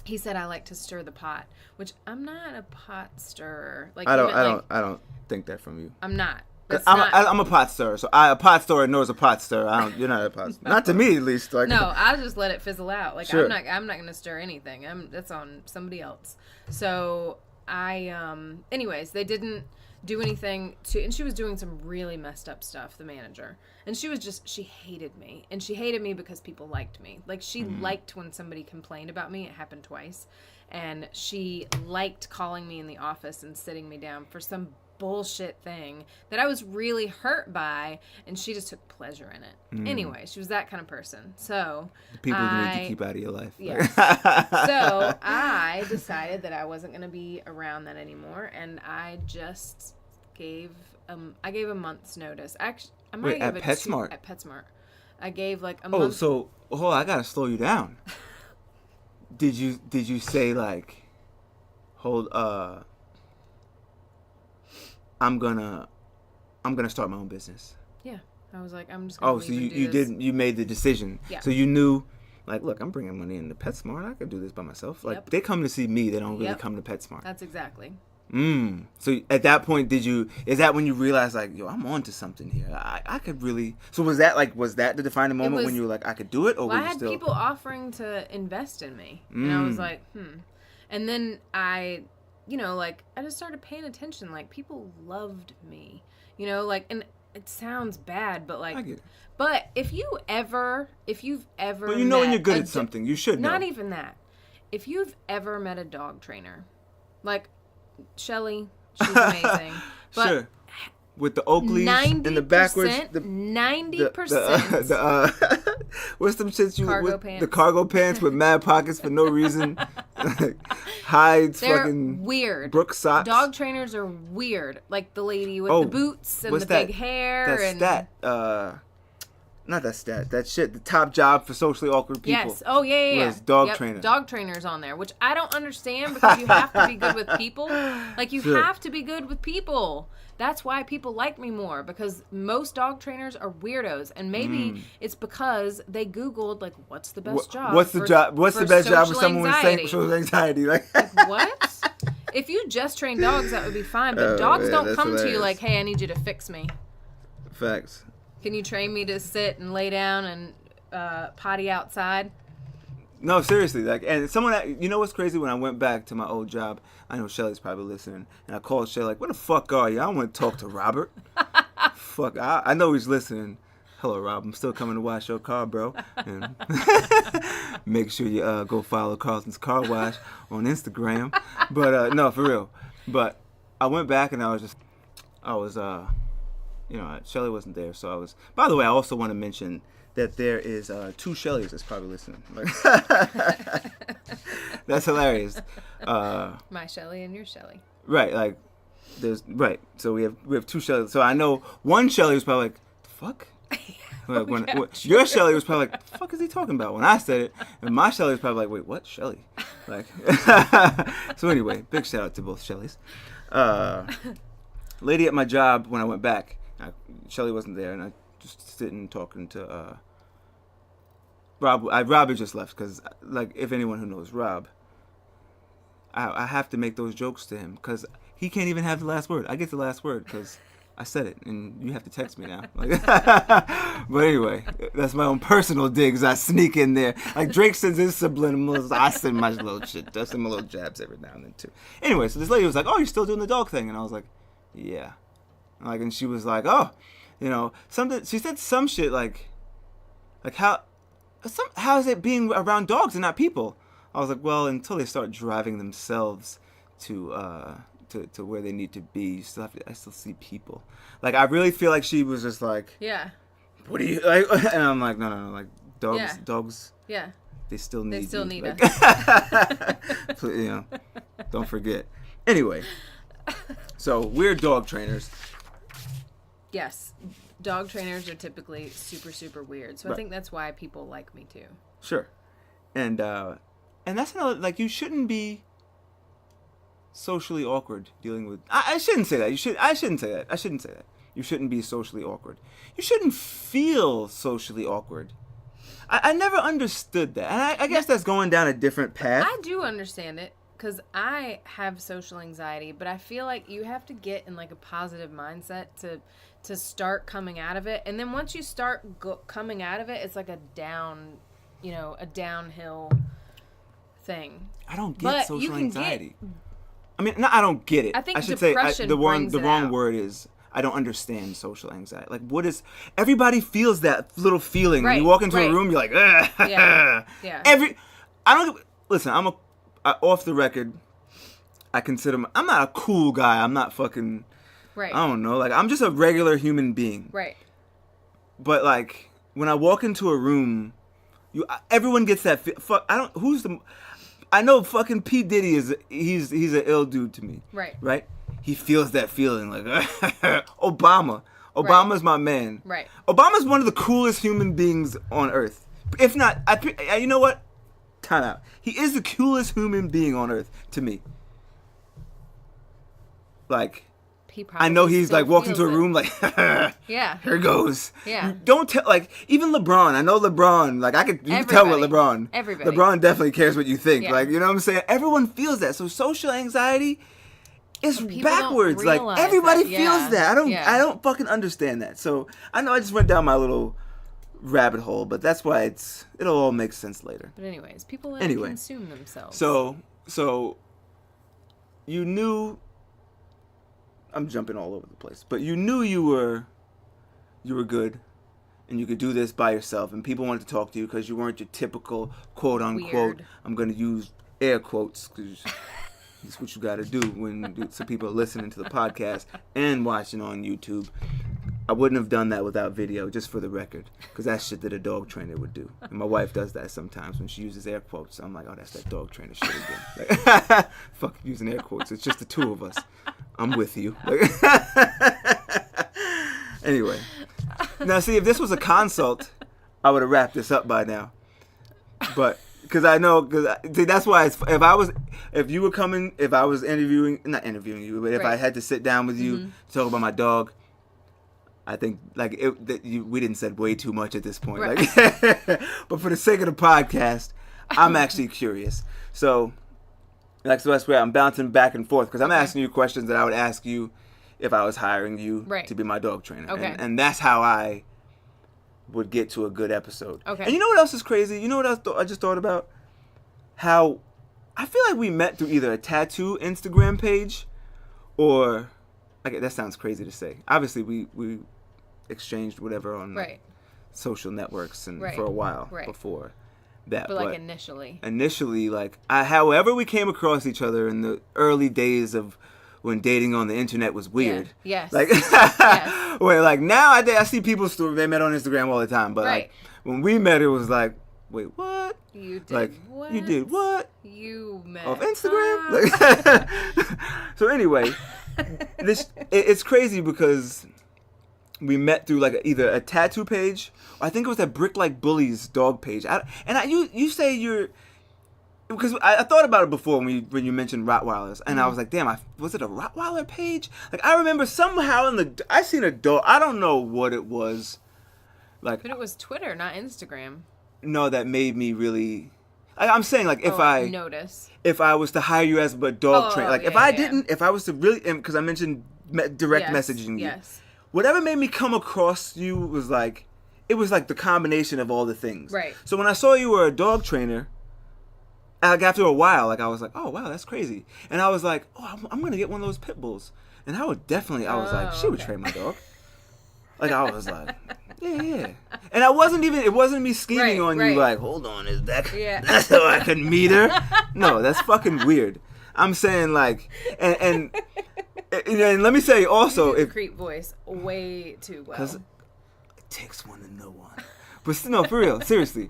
he said I like to stir the pot, which I'm not a pot stirrer. I don't think that from you. I'm not. I'm a pot stirrer, so a pot stirrer knows a pot stirrer. You're not a pot stirrer. Not to me, at least. Like, no, I'll just let it fizzle out. Like, sure. I'm not going to stir anything. That's on somebody else. So anyways, they didn't do anything and she was doing some really messed up stuff, the manager. And she hated me. And she hated me because people liked me. Like, she liked when somebody complained about me. It happened twice. And she liked calling me in the office and sitting me down for some bullshit thing that I was really hurt by, and she just took pleasure in it. Anyway, she was that kind of person. So the people you need to keep out of your life. Yes. So I decided that I wasn't going to be around that anymore, and I just gave a month's notice. Actually, I might give at PetSmart. At PetSmart, I gave like a month. Oh, so hold on, I gotta slow you down. Did you say like, I'm gonna start my own business? Yeah, I was like, I'm just gonna so you made the decision. Yeah. So you knew, like, look, I'm bringing money into PetSmart. I could do this by myself. Like, they come to see me. They don't really come to PetSmart. That's exactly. So at that point, is that when you realized, like, yo, I'm on to something here? I could really. So was that the defining moment when you were like, I could do it, or I had people offering to invest in me, and I was like, and then I just started paying attention. Like, people loved me, and it sounds bad, but like, I get it. But if you've ever, but when you're good at something, you should know. Not even that. If you've ever met a dog trainer, like Shelly, she's amazing. But sure. With the Oakleys in the backwards, 90%. What's them shits cargo pants. The cargo pants with mad pockets for no reason. Hides, they're fucking weird. Brooks socks. Dog trainers are weird, like the lady with the boots and the big hair. Not that stat. That shit. The top job for socially awkward people. Yes. Oh, yeah. Was dog trainer. Dog trainers on there, which I don't understand because you have to be good with people. Like, you have to be good with people. That's why people like me more, because most dog trainers are weirdos, and maybe it's because they Googled, like, what's the best job? What's the best job for someone with social anxiety? Like what? If you just train dogs, that would be fine. But dogs don't come to you like, hey, I need you to fix me. Facts. Can you train me to sit and lay down and potty outside? No, seriously. Like, and someone, you know what's crazy? When I went back to my old job, I know Shelly's probably listening, and I called Shelly like, "Where the fuck are you? I want to talk to Robert." Fuck, I know he's listening. Hello, Rob. I'm still coming to wash your car, bro. And make sure you go follow Carlton's Car Wash on Instagram. But no, for real. But I went back and I was Shelly wasn't there, so I was. By the way, I also want to mention that there is 2 Shellys that's probably listening. That's hilarious. My Shelly and your Shelly. Right, like So we have 2 Shellys. So I know one Shelly was probably like, "The fuck." Like your Shelly was probably like, "The fuck is he talking about?" When I said it, and my Shelly was probably like, "Wait, what, Shelly?" Like. So anyway, big shout out to both Shellys. Lady at my job when I went back. Shelly wasn't there, and I just sitting talking to Rob. Rob had just left because, like, if anyone who knows Rob, I have to make those jokes to him because he can't even have the last word. I get the last word because I said it, and you have to text me now. Like, but anyway, that's my own personal digs. I sneak in there. Like Drake sends his subliminals. I send my little shit. I send my little jabs every now and then too. Anyway, so this lady was like, "Oh, you're still doing the dog thing?" And I was like, "Yeah." Like, and she was like, "Oh, you know, something." She said some shit like how is it being around dogs and not people? I was like, well, until they start driving themselves to where they need to be, I still see people. Like, I really feel like she was just like, yeah, what do you like? And I'm like, no, like dogs, yeah, they still need like, us. So, you know, don't forget. Anyway, so we're dog trainers. Yes, dog trainers are typically super, super weird. So I think that's why people like me too. Sure, and that's another, like, you shouldn't be socially awkward dealing with. I shouldn't say that. I shouldn't say that. You shouldn't be socially awkward. You shouldn't feel socially awkward. I never understood that, and I guess that's going down a different path. I do understand it because I have social anxiety, but I feel like you have to get in like a positive mindset to start coming out of it, and then once you start coming out of it, it's like a downhill thing. I don't get social anxiety. I mean, no, I don't get it. I think I should say the wrong word is I don't understand social anxiety. Like, what is? Everybody feels that little feeling when you walk into a room. You're like, ugh. Yeah. Listen. Off the record. I consider I'm not a cool guy. I'm not fucking. Right. I don't know. Like, I'm just a regular human being. Right. But like when I walk into a room, everyone gets that. I know fucking P. Diddy he's an ill dude to me. Right. Right? He feels that feeling like Obama. Obama's my man. Right. Obama's one of the coolest human beings on earth. If not, you know what? Time out. He is the coolest human being on earth to me. Like, I know he's like walking into a room like, yeah, here goes. Yeah. Don't tell, like, even LeBron. I know LeBron. Like, you can tell what LeBron. Everybody. LeBron definitely cares what you think. Yeah. Like, you know what I'm saying? Everyone feels that. So social anxiety is backwards. Like, everybody feels that. I don't fucking understand that. So I know I just went down my little rabbit hole, but that's why it'll all make sense later. But anyways, people consume themselves. So you knew. I'm jumping all over the place, but you knew you were good, and you could do this by yourself, and people wanted to talk to you because you weren't your typical quote unquote. Weird. I'm gonna use air quotes because that's what you got to do so people are listening to the podcast and watching on YouTube. I wouldn't have done that without video, just for the record, because that's shit that a dog trainer would do. And my wife does that sometimes when she uses air quotes. I'm like, oh, that's that dog trainer shit again. Like, fuck using air quotes. It's just the two of us. I'm with you. Anyway. Now, see, if this was a consult, I would have wrapped this up by now. But, because I know, that's why if I was interviewing, not interviewing you, but if I had to sit down with you to talk about my dog, I think we didn't said way too much at this point. Right. Like, but for the sake of the podcast, I'm actually curious. So that's where I'm bouncing back and forth because I'm asking you questions that I would ask you if I was hiring you to be my dog trainer. Okay. And that's how I would get to a good episode. Okay. And you know what else is crazy? You know what I just thought about? How I feel like we met through either a tattoo Instagram page or... Okay, that sounds crazy to say. Obviously, we exchanged whatever on social networks and for a while before that. But like initially, like however we came across each other in the early days of when dating on the internet was weird. Yeah. Yes. Like, where like now I see people's story they met on Instagram all the time, but like when we met, it was like, wait, what? You did like, what? You did what? You met off Instagram? So anyway. It's crazy because we met through like either a tattoo page or I think it was that Brick Like Bullies dog page. You say you're because I thought about it before when you mentioned Rottweilers and I was like, damn, was it a Rottweiler page? Like I remember somehow I seen a dog. I don't know what it was. Like, but it was Twitter, not Instagram. No, that made me really. I'm saying like if I was to hire you as a dog trainer, like if I was to really, because I mentioned direct messaging you, whatever made me come across you was like, it was like the combination of all the things. Right. So when I saw you were a dog trainer, like after a while, like I was like, oh wow, that's crazy. And I was like, oh, I'm gonna get one of those pit bulls. And I would definitely, I was like, she would train my dog. Like I was like, yeah. And I wasn't even, it wasn't me scheming on you like, hold on, is that, that's how I can meet her? No, that's fucking weird. I'm saying like, and let me say also, if creep voice way too well. Because it takes one to know one. But no, for real, seriously.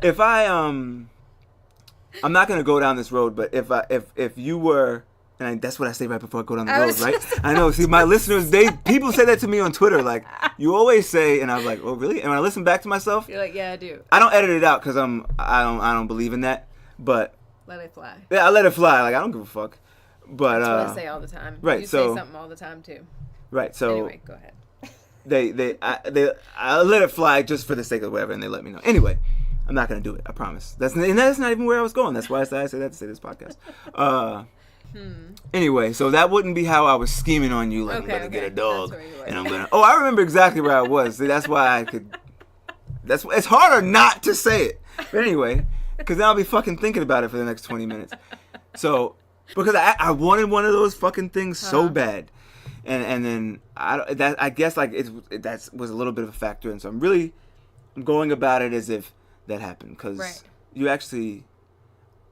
If I'm not gonna go down this road, but if you were, and that's what I say right before I go down the road, right? I know. See, my listeners, people say that to me on Twitter, like, you always say, and I'm like, oh really? And when I listen back to myself, you're like, yeah, I do. I don't edit it out because I don't believe in that, but let it fly. Yeah, I let it fly. Like I don't give a fuck. But that's what I say all the time. Right. You say something all the time too. Right. So anyway, go ahead. I let it fly just for the sake of whatever, and they let me know. Anyway, I'm not gonna do it. I promise. That's not even where I was going. That's why I say that to say this podcast. Anyway, so that wouldn't be how I was scheming on you. Like I'm gonna get a dog, and I'm gonna. Oh, I remember exactly where I was. See, that's why I could. It's harder not to say it. But anyway, because then I'll be fucking thinking about it for the next 20 minutes. So because I wanted one of those fucking things so bad. And then I guess like that was a little bit of a factor, and so I'm going about it as if that happened because you actually,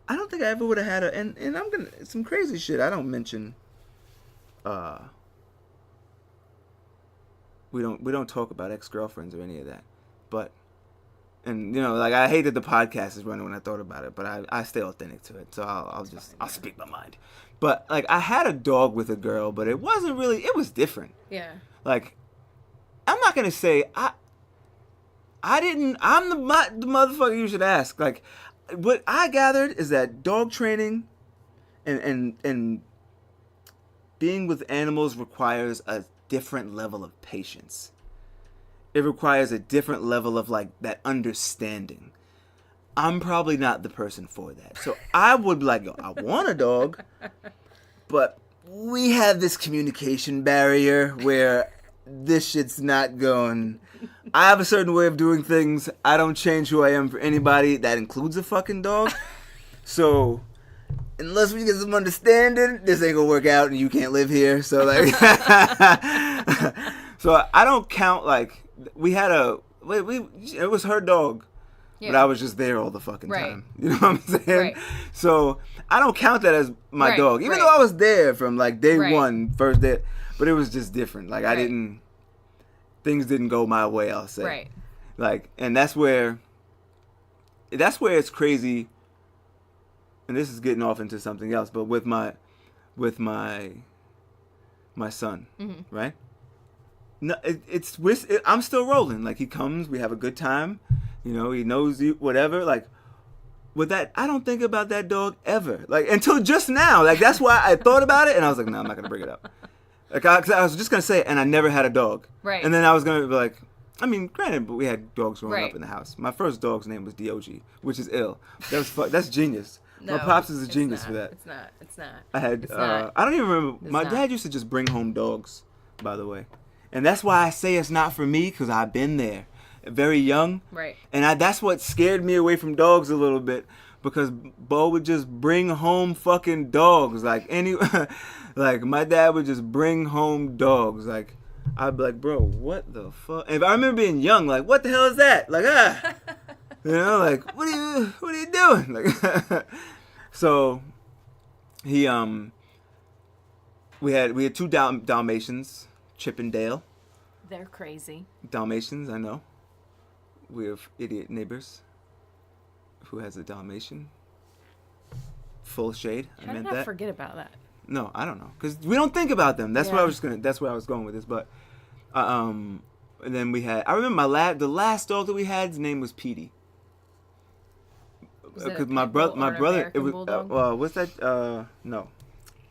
I don't think I ever would have had and I'm gonna some crazy shit I don't mention. We don't talk about ex-girlfriends or any of that, but and like I hate that the podcast is running when I thought about it, but I stay authentic to it, so I'll speak my mind. But, like, I had a dog with a girl, but it wasn't really, it was different. Yeah. Like, I'm not going to say, I'm the motherfucker you should ask. Like, what I gathered is that dog training and being with animals requires a different level of patience. It requires a different level of, like, that understanding. I'm probably not the person for that. So I would be like, I want a dog, but we have this communication barrier where this shit's not going. I have a certain way of doing things. I don't change who I am for anybody. That includes a fucking dog. So unless we get some understanding, this ain't gonna work out and you can't live here. So like, so I don't count like it was her dog. Yeah. But I was just there all the fucking time. You know what I'm saying? Right. So I don't count that as my dog. Even though I was there from like day one, first day. But it was just different. Like things didn't go my way, I'll say. Right. Like, and that's where it's crazy. And this is getting off into something else, but with my son, right? No, I'm still rolling. Like he comes, we have a good time. He knows you, whatever. Like, with that, I don't think about that dog ever. Like, until just now. Like, that's why I thought about it, and I was like, no, I'm not going to bring it up. Like, I was just going to say it, and I never had a dog. Right. And then I was going to be like, I mean, granted, but we had dogs growing up in the house. My first dog's name was DOG, which is ill. That's genius. No, my pops is a genius for that. It's not. I had, I don't even remember. My dad used to just bring home dogs, by the way. And that's why I say it's not for me, because I've been there. Very young, right? And that's what scared me away from dogs a little bit, because Bo would just bring home fucking dogs, like like my dad would just bring home dogs. Like I'd be like, bro, what the fuck? And if I remember being young, like, what the hell is that? Like like what are you doing? Like, so he we had two Dalmatians, Chip and Dale. They're crazy. Dalmatians, I know. We have idiot neighbors who has a Dalmatian. Full shade. How did I forget about that? No, I don't know, because we don't think about them. That's where I was going with this. But and then we had. I remember the last dog that we had. His name was Petey. Because my brother. It was. What's that? No.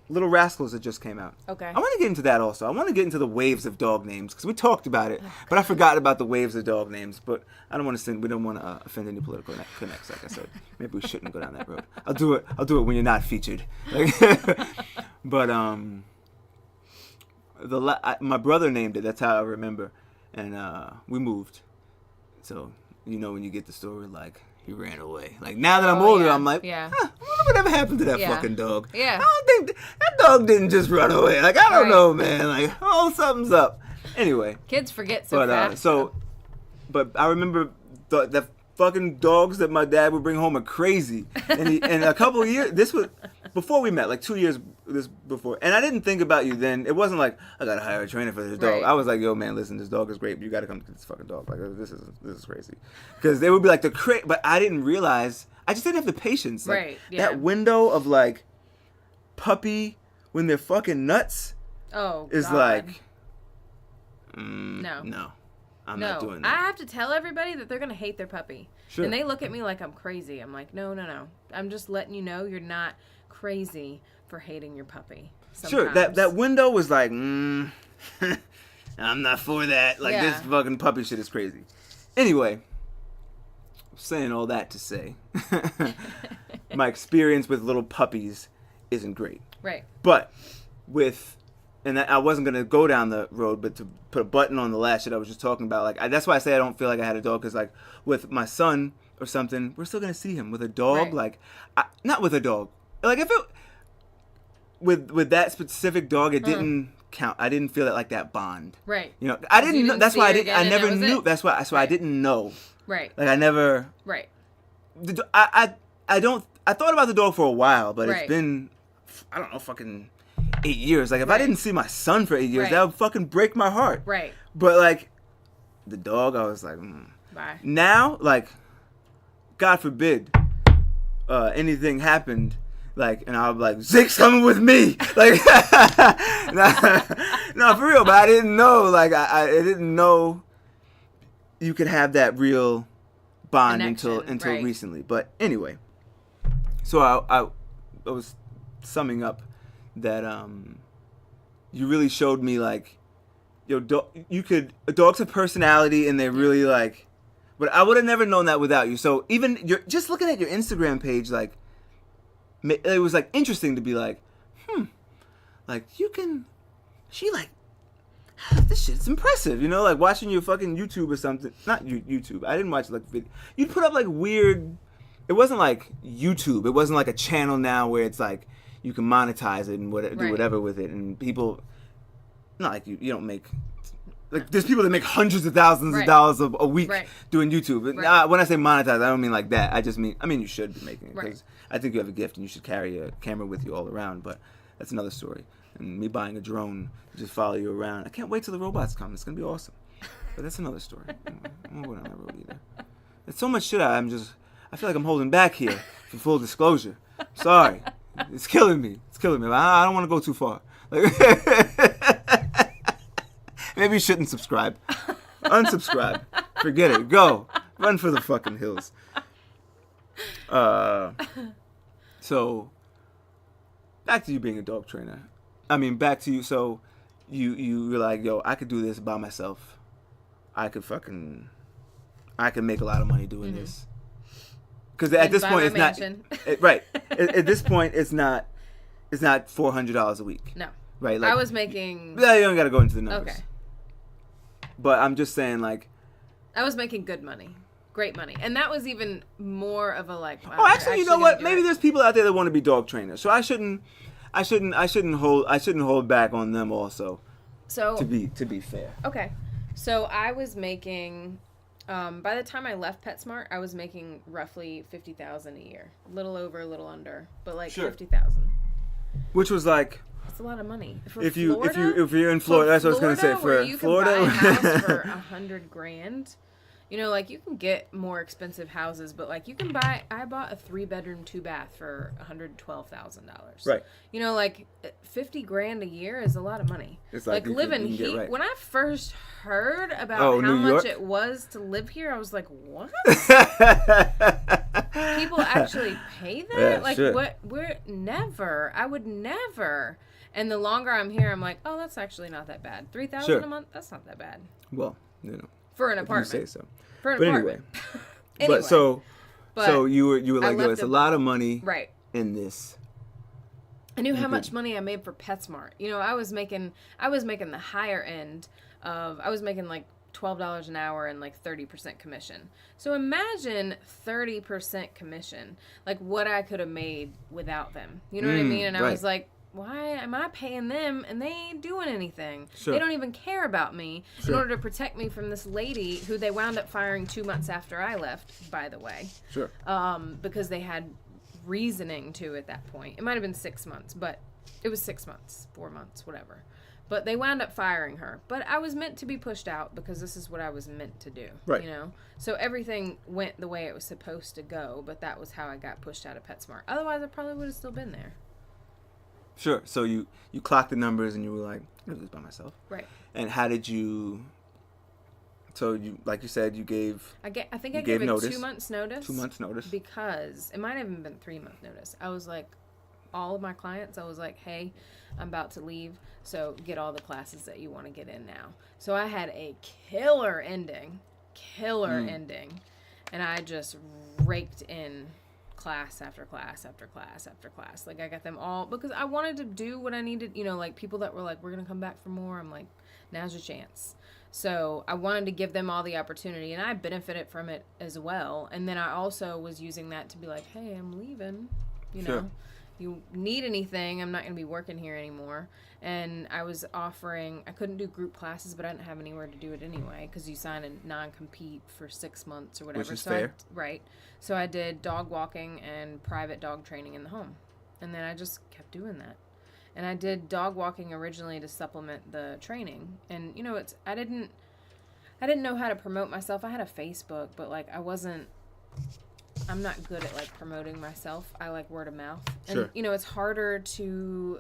Little Rascals that just came out. Okay. I want to get into that also. I want to get into the waves of dog names, because we talked about it, but I forgot about the waves of dog names. But I don't want to we don't want to offend any political connects, like I said. Maybe we shouldn't go down that road. I'll do it when you're not featured. But my brother named it. That's how I remember. And we moved. So, when you get the story, like, he ran away. Like, now that I'm older, I'm like, I wonder whatever happened to that fucking dog. Yeah. I don't think that dog didn't just run away. Like, I don't know, man. Like, something's up. Anyway. Kids forget so fast. But I remember the fucking dogs that my dad would bring home are crazy. And a couple of years, this was before we met, like 2 years before. And I didn't think about you then. It wasn't like, I gotta hire a trainer for this dog. Right. I was like, yo, man, listen, this dog is great, but you gotta come get this fucking dog. Like, this is crazy. Because they would be like but I didn't realize, I just didn't have the patience. Like, right. Yeah. That window of like puppy when they're fucking nuts is God. like, No. I'm not doing that. I have to tell everybody that they're going to hate their puppy. Sure. And they look at me like I'm crazy. I'm like, no. I'm just letting you know you're not crazy for hating your puppy. Sometimes. Sure. That window was like, I'm not for that. Like, this fucking puppy shit is crazy. Anyway, I'm saying all that to say, my experience with little puppies isn't great. Right. But and I wasn't going to go down the road, but to put a button on the last shit I was just talking about. Like, that's why I say I don't feel like I had a dog, because, like, with my son or something, we're still going to see him. With a dog, right. Not with a dog. Like, if it, with that specific dog, it didn't count. I didn't feel that bond. Right. I didn't know. That's why I didn't. I never that knew. That's why. I didn't know. Right. Like, I never. Right. I thought about the dog for a while, but it's been, I don't know, fucking 8 years. Like, if I didn't see my son for 8 years, that would fucking break my heart. Right. But, like, the dog, I was like, Bye. Now, like, God forbid anything happened, like, and I'll be like, Zeke's coming with me. Like, no, for real. But I didn't know, like, I didn't know you could have that real bond until recently. But anyway, so I was summing up that you really showed me, like, dogs have personality, and they really, like, but I would have never known that without you. So even just looking at your Instagram page, like, it was, like, interesting to be like, like, this shit's impressive, like, watching your fucking YouTube or something. Not YouTube. I didn't watch, like, video. You'd put up, like, weird. It wasn't like YouTube. It wasn't like a channel now where it's like you can monetize it and do whatever with it, and people. Not like you don't make. Like, there's people that make hundreds of thousands of dollars a week doing YouTube. When I say monetize, I don't mean like that. I mean you should be making it, because I think you have a gift and you should carry a camera with you all around. But that's another story. And me buying a drone to just follow you around. I can't wait till the robots come. It's gonna be awesome. But that's another story. I won't go down that road either. There's so much shit I feel like I'm holding back here for full disclosure. Sorry. It's killing me. I don't want to go too far. Like, maybe you shouldn't subscribe. Unsubscribe. Forget it. Go. Run for the fucking hills. So, back to you being a dog trainer. I mean, back to you. So, you were like, yo, I could do this by myself. I could make a lot of money doing this. Because at this point, it's not right. At this point, it's not $400 a week. No. Right. Like, I was making. Yeah, you don't got to go into the numbers. Okay. But I'm just saying, like, I was making good money, great money, and that was even more of a like. Wow, actually, you know what? Maybe there's people out there that want to be dog trainers, so I shouldn't hold back on them also. So to be fair. Okay, so I was making. By the time I left PetSmart, I was making roughly $50,000 a year, a little over, a little under, but like $50,000. Which was like. That's a lot of money. If you're in Florida, that's what I was gonna say. For you Florida, can buy a house for $100,000. Like, you can get more expensive houses, but like, you can buy. I bought a 3-bedroom, 2-bath for $112,000. Right. Like $50,000 a year is a lot of money. It's like living here. Right. When I first heard about how much it was to live here, I was like, what? People actually pay that? Yeah, like, sure. what? I would never. And the longer I'm here, I'm like, oh, that's actually not that bad. $3,000 a month, that's not that bad. Well, for an apartment. You say so. For an but apartment. Anyway. So you were like, yo, it's a lot of money right. in this. I knew how much money I made for PetSmart. You know, I was making the higher end of, I was making like $12 an hour and like 30% commission. So imagine 30% commission, like what I could have made without them. You know what I mean? And I was like, why am I paying them and they ain't doing anything? Sure. They don't even care about me in order to protect me from this lady who they wound up firing 2 months after I left, by the way. Sure. Because they had reasoning to at that point. It might have been 6 months, but it was 6 months, 4 months, whatever. But they wound up firing her. But I was meant to be pushed out because this is what I was meant to do. Right. You know? So everything went the way it was supposed to go, but that was how I got pushed out of PetSmart. Otherwise, I probably would have still been there. Sure. So you clocked the numbers and you were like, I'm going to do this by myself. Right. And how did you... So you, like you said, you gave... I think I gave it notice. 2 months notice. 2 months notice. Because it might have even been 3 month notice. I was like, all of my clients, I was like, hey, I'm about to leave, so get all the classes that you want to get in now. So I had a killer ending, and I just raked in class after class after class after class. Like, I got them all, because I wanted to do what I needed, you know, like, people that were like, we're going to come back for more, I'm like, now's your chance. So I wanted to give them all the opportunity, and I benefited from it as well. And then I also was using that to be like, hey, I'm leaving, you know. You need anything, I'm not going to be working here anymore. And I was offering, I couldn't do group classes, but I didn't have anywhere to do it anyway, because you sign a non-compete for 6 months or whatever. Which is fair. Right. So I did dog walking and private dog training in the home. And then I just kept doing that. And I did dog walking originally to supplement the training. And, you know, I didn't know how to promote myself. I had a Facebook, but, like, I'm not good at, like, promoting myself. I like word of mouth. And, sure. You know, it's harder to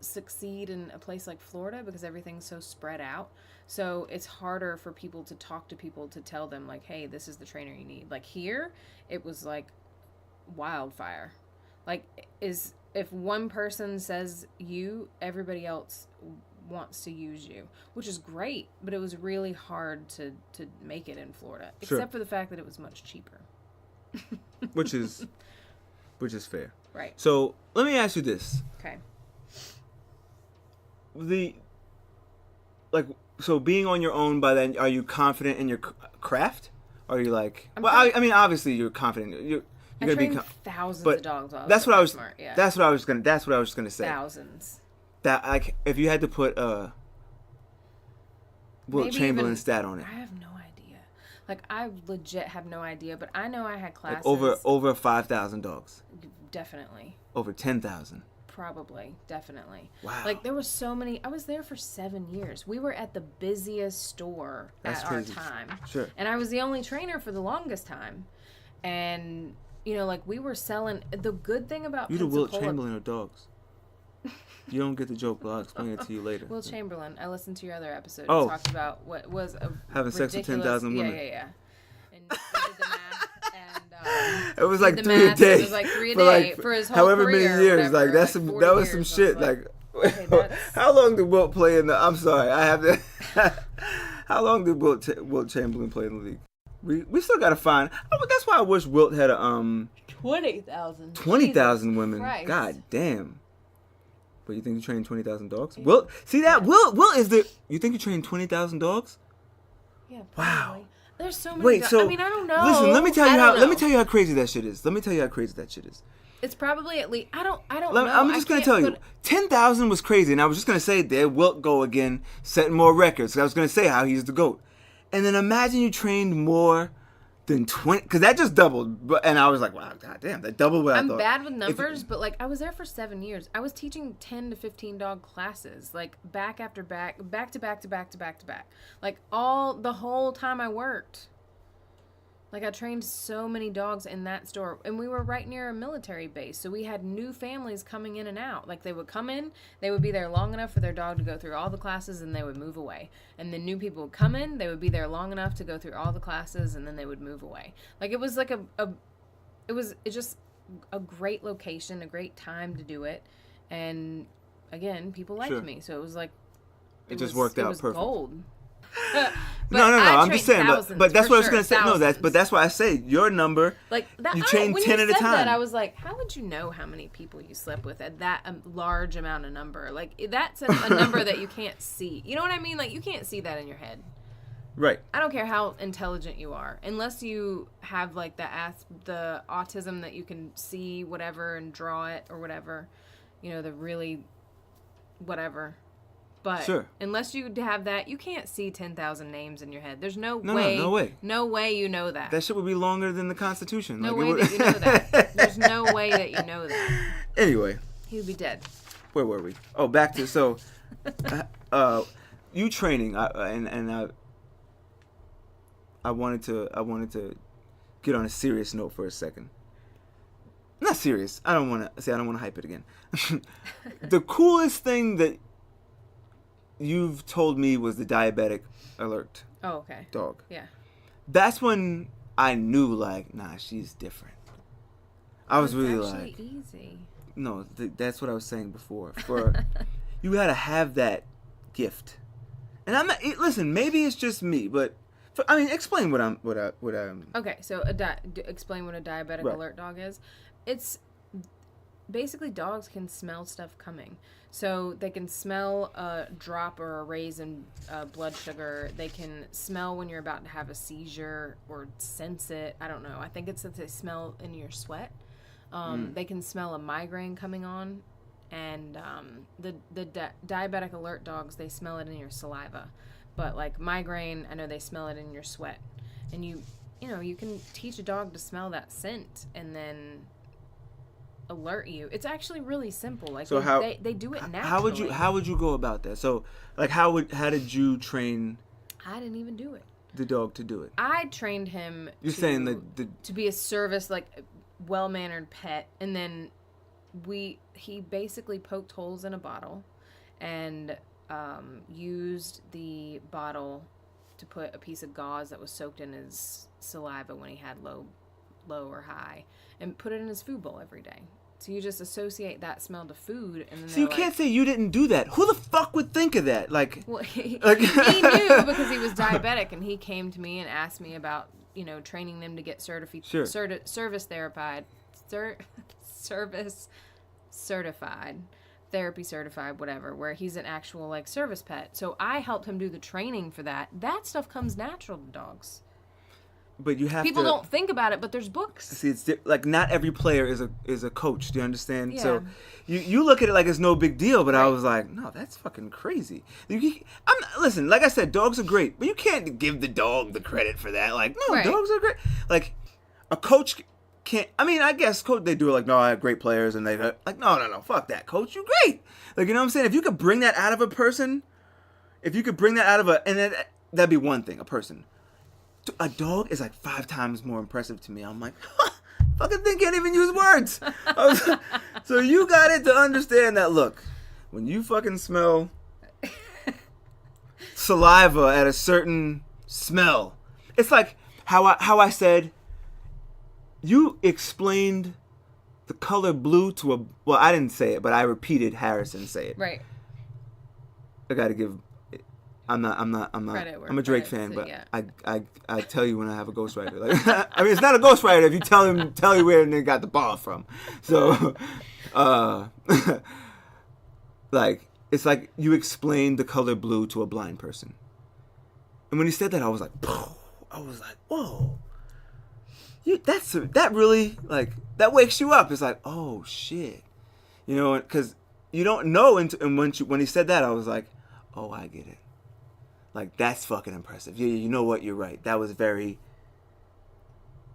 succeed in a place like Florida because everything's so spread out. So it's harder for people to talk to people to tell them, like, hey, this is the trainer you need. Like, here, it was, like, wildfire. Like, if one person says you, everybody else wants to use you, which is great, but it was really hard to make it in Florida, sure. Except for the fact that it was much cheaper. which is fair. Right. So let me ask you this. Okay. So being on your own, by then, are you confident in your craft? Or are you like, I mean, obviously you're confident. You're I trained thousands of dogs. That's what I was. Smart, yeah. That's what I was gonna say. Thousands. That, like, if you had to put Wilt Chamberlain stat on it. I have no idea. Like, I legit have no idea, but I know I had classes. Like over 5,000 dogs. Definitely. Over 10,000. Probably, definitely. Wow. Like, there were so many. I was there for 7 years. We were at the busiest store at our time. Sure. And I was the only trainer for the longest time. And, you know, like, we were selling. The good thing about You're the Wilt Chamberlain of dogs. You don't get the joke, but I'll explain it to you later. Wilt Chamberlain. I listened to your other episode. Oh. You talked about what was a having sex with 10,000 women. Yeah. And we did the math. And, it was like 3 a day. It was like 3 a day for his whole however career. Many years. Whatever, like that was some shit. Like, okay, how long did Wilt play in the? I'm sorry, I have to. How long did Wilt Chamberlain play in the league? We still gotta find. That's why I wish Wilt had a 20,000. 20,000 women. Christ. God damn. But you think you trained 20,000 dogs? Wilt, see that? Wilt is the. You think you trained 20,000 dogs? Yeah. Probably. Wow. There's so many. Wait, so I mean, I don't know. Listen, let me tell you how crazy that shit is. It's probably at least. I don't know. I'm just gonna tell you, 10,000 was crazy, and I was just gonna say there Wilt go again, setting more records. I was gonna say how he's the GOAT, and then imagine you trained more than 20, because that just doubled. But I was like, wow, goddamn, that doubled what I thought. I'm bad with numbers, but like I was there for 7 years. I was teaching 10 to 15 dog classes, like back to back, like the whole time I worked. Like, I trained so many dogs in that store. And we were right near a military base. So we had new families coming in and out. Like, they would come in. They would be there long enough for their dog to go through all the classes. And they would move away. And then new people would come in. They would be there long enough to go through all the classes. And then they would move away. Like, it was like it's just a great location. A great time to do it. And, again, people liked me. So it was like... It just worked out perfect. Gold. No. I'm just saying, but that's what I was gonna say. Thousands. No, that's why I say your number. Like that, you train 10 at a time. That, I was like, how would you know how many people you slept with at that large amount of number? Like that's a number that you can't see. You know what I mean? Like you can't see that in your head. Right. I don't care how intelligent you are, unless you have like the autism that you can see whatever and draw it or whatever. You know, the really whatever. But sure. Unless you have that, you can't see 10,000 names in your head. There's no way. No way you know that. That shit would be longer than the Constitution. No way that you know that. There's no way that you know that. Anyway. He would be dead. Where were we? Oh, back to, so, you training, I wanted to get on a serious note for a second. Not serious. I don't want to hype it again. The coolest thing that you've told me was the diabetic alert. Oh, okay. Dog. Yeah. That's when I knew, like, nah, she's different. I was really like, easy. No, that's what I was saying before. For you gotta have that gift. And I'm not. Listen, maybe it's just me, but explain what I'm. Okay, so explain what a diabetic alert dog is. It's basically dogs can smell stuff coming. So they can smell a drop or a raise in blood sugar. They can smell when you're about to have a seizure or sense it. I don't know. I think it's that they smell in your sweat. They can smell a migraine coming on. And the diabetic alert dogs, they smell it in your saliva. But like migraine, I know they smell it in your sweat. And you can teach a dog to smell that scent and then alert you. It's actually really simple. Like, so they do it naturally. How would you go about that? So like how did you train? I didn't even do it. The dog to do it. I trained him. To be a service, like well-mannered pet, and then he basically poked holes in a bottle and used the bottle to put a piece of gauze that was soaked in his saliva when he had low or high, and put it in his food bowl every day. So you just associate that smell to food, and then so you can't say you didn't do that. Who the fuck would think of that? Like, well, he knew because he was diabetic, and he came to me and asked me about training them to get service certified, therapy certified, whatever, where he's an actual like service pet. So I helped him do the training for that. That stuff comes natural to dogs. But you have people don't think about it, but there's books. See, it's like not every player is a coach. Do you understand? Yeah. So you look at it like it's no big deal, but right. I was like, no, that's fucking crazy. Listen, like I said, dogs are great, but you can't give the dog the credit for that. Like, no, right. Dogs are great. Like, a coach can't. I mean, I guess coach they do it like, no, I have great players, and they like, no, fuck that, coach, you're great. Like, you know what I'm saying? If you could bring that out of a person, and that'd be one thing, a person. A dog is like 5 times more impressive to me. I'm like, fucking thing can't even use words. So you got it to understand that, look, when you fucking smell saliva at a certain smell, it's like how I said, you explained the color blue to well, I didn't say it, but I repeated Harrison say it. Right. I got to give... I'm a Drake fan, but yeah. I tell you when I have a ghostwriter. Like, I mean, it's not a ghostwriter if you tell you where they got the ball from. So, like, it's like you explained the color blue to a blind person. And when he said that, I was like, whoa. That really, like, that wakes you up. It's like, oh shit, because you don't know. And when he said that, I was like, oh, I get it. Like, that's fucking impressive. You know what? You're right. That was very...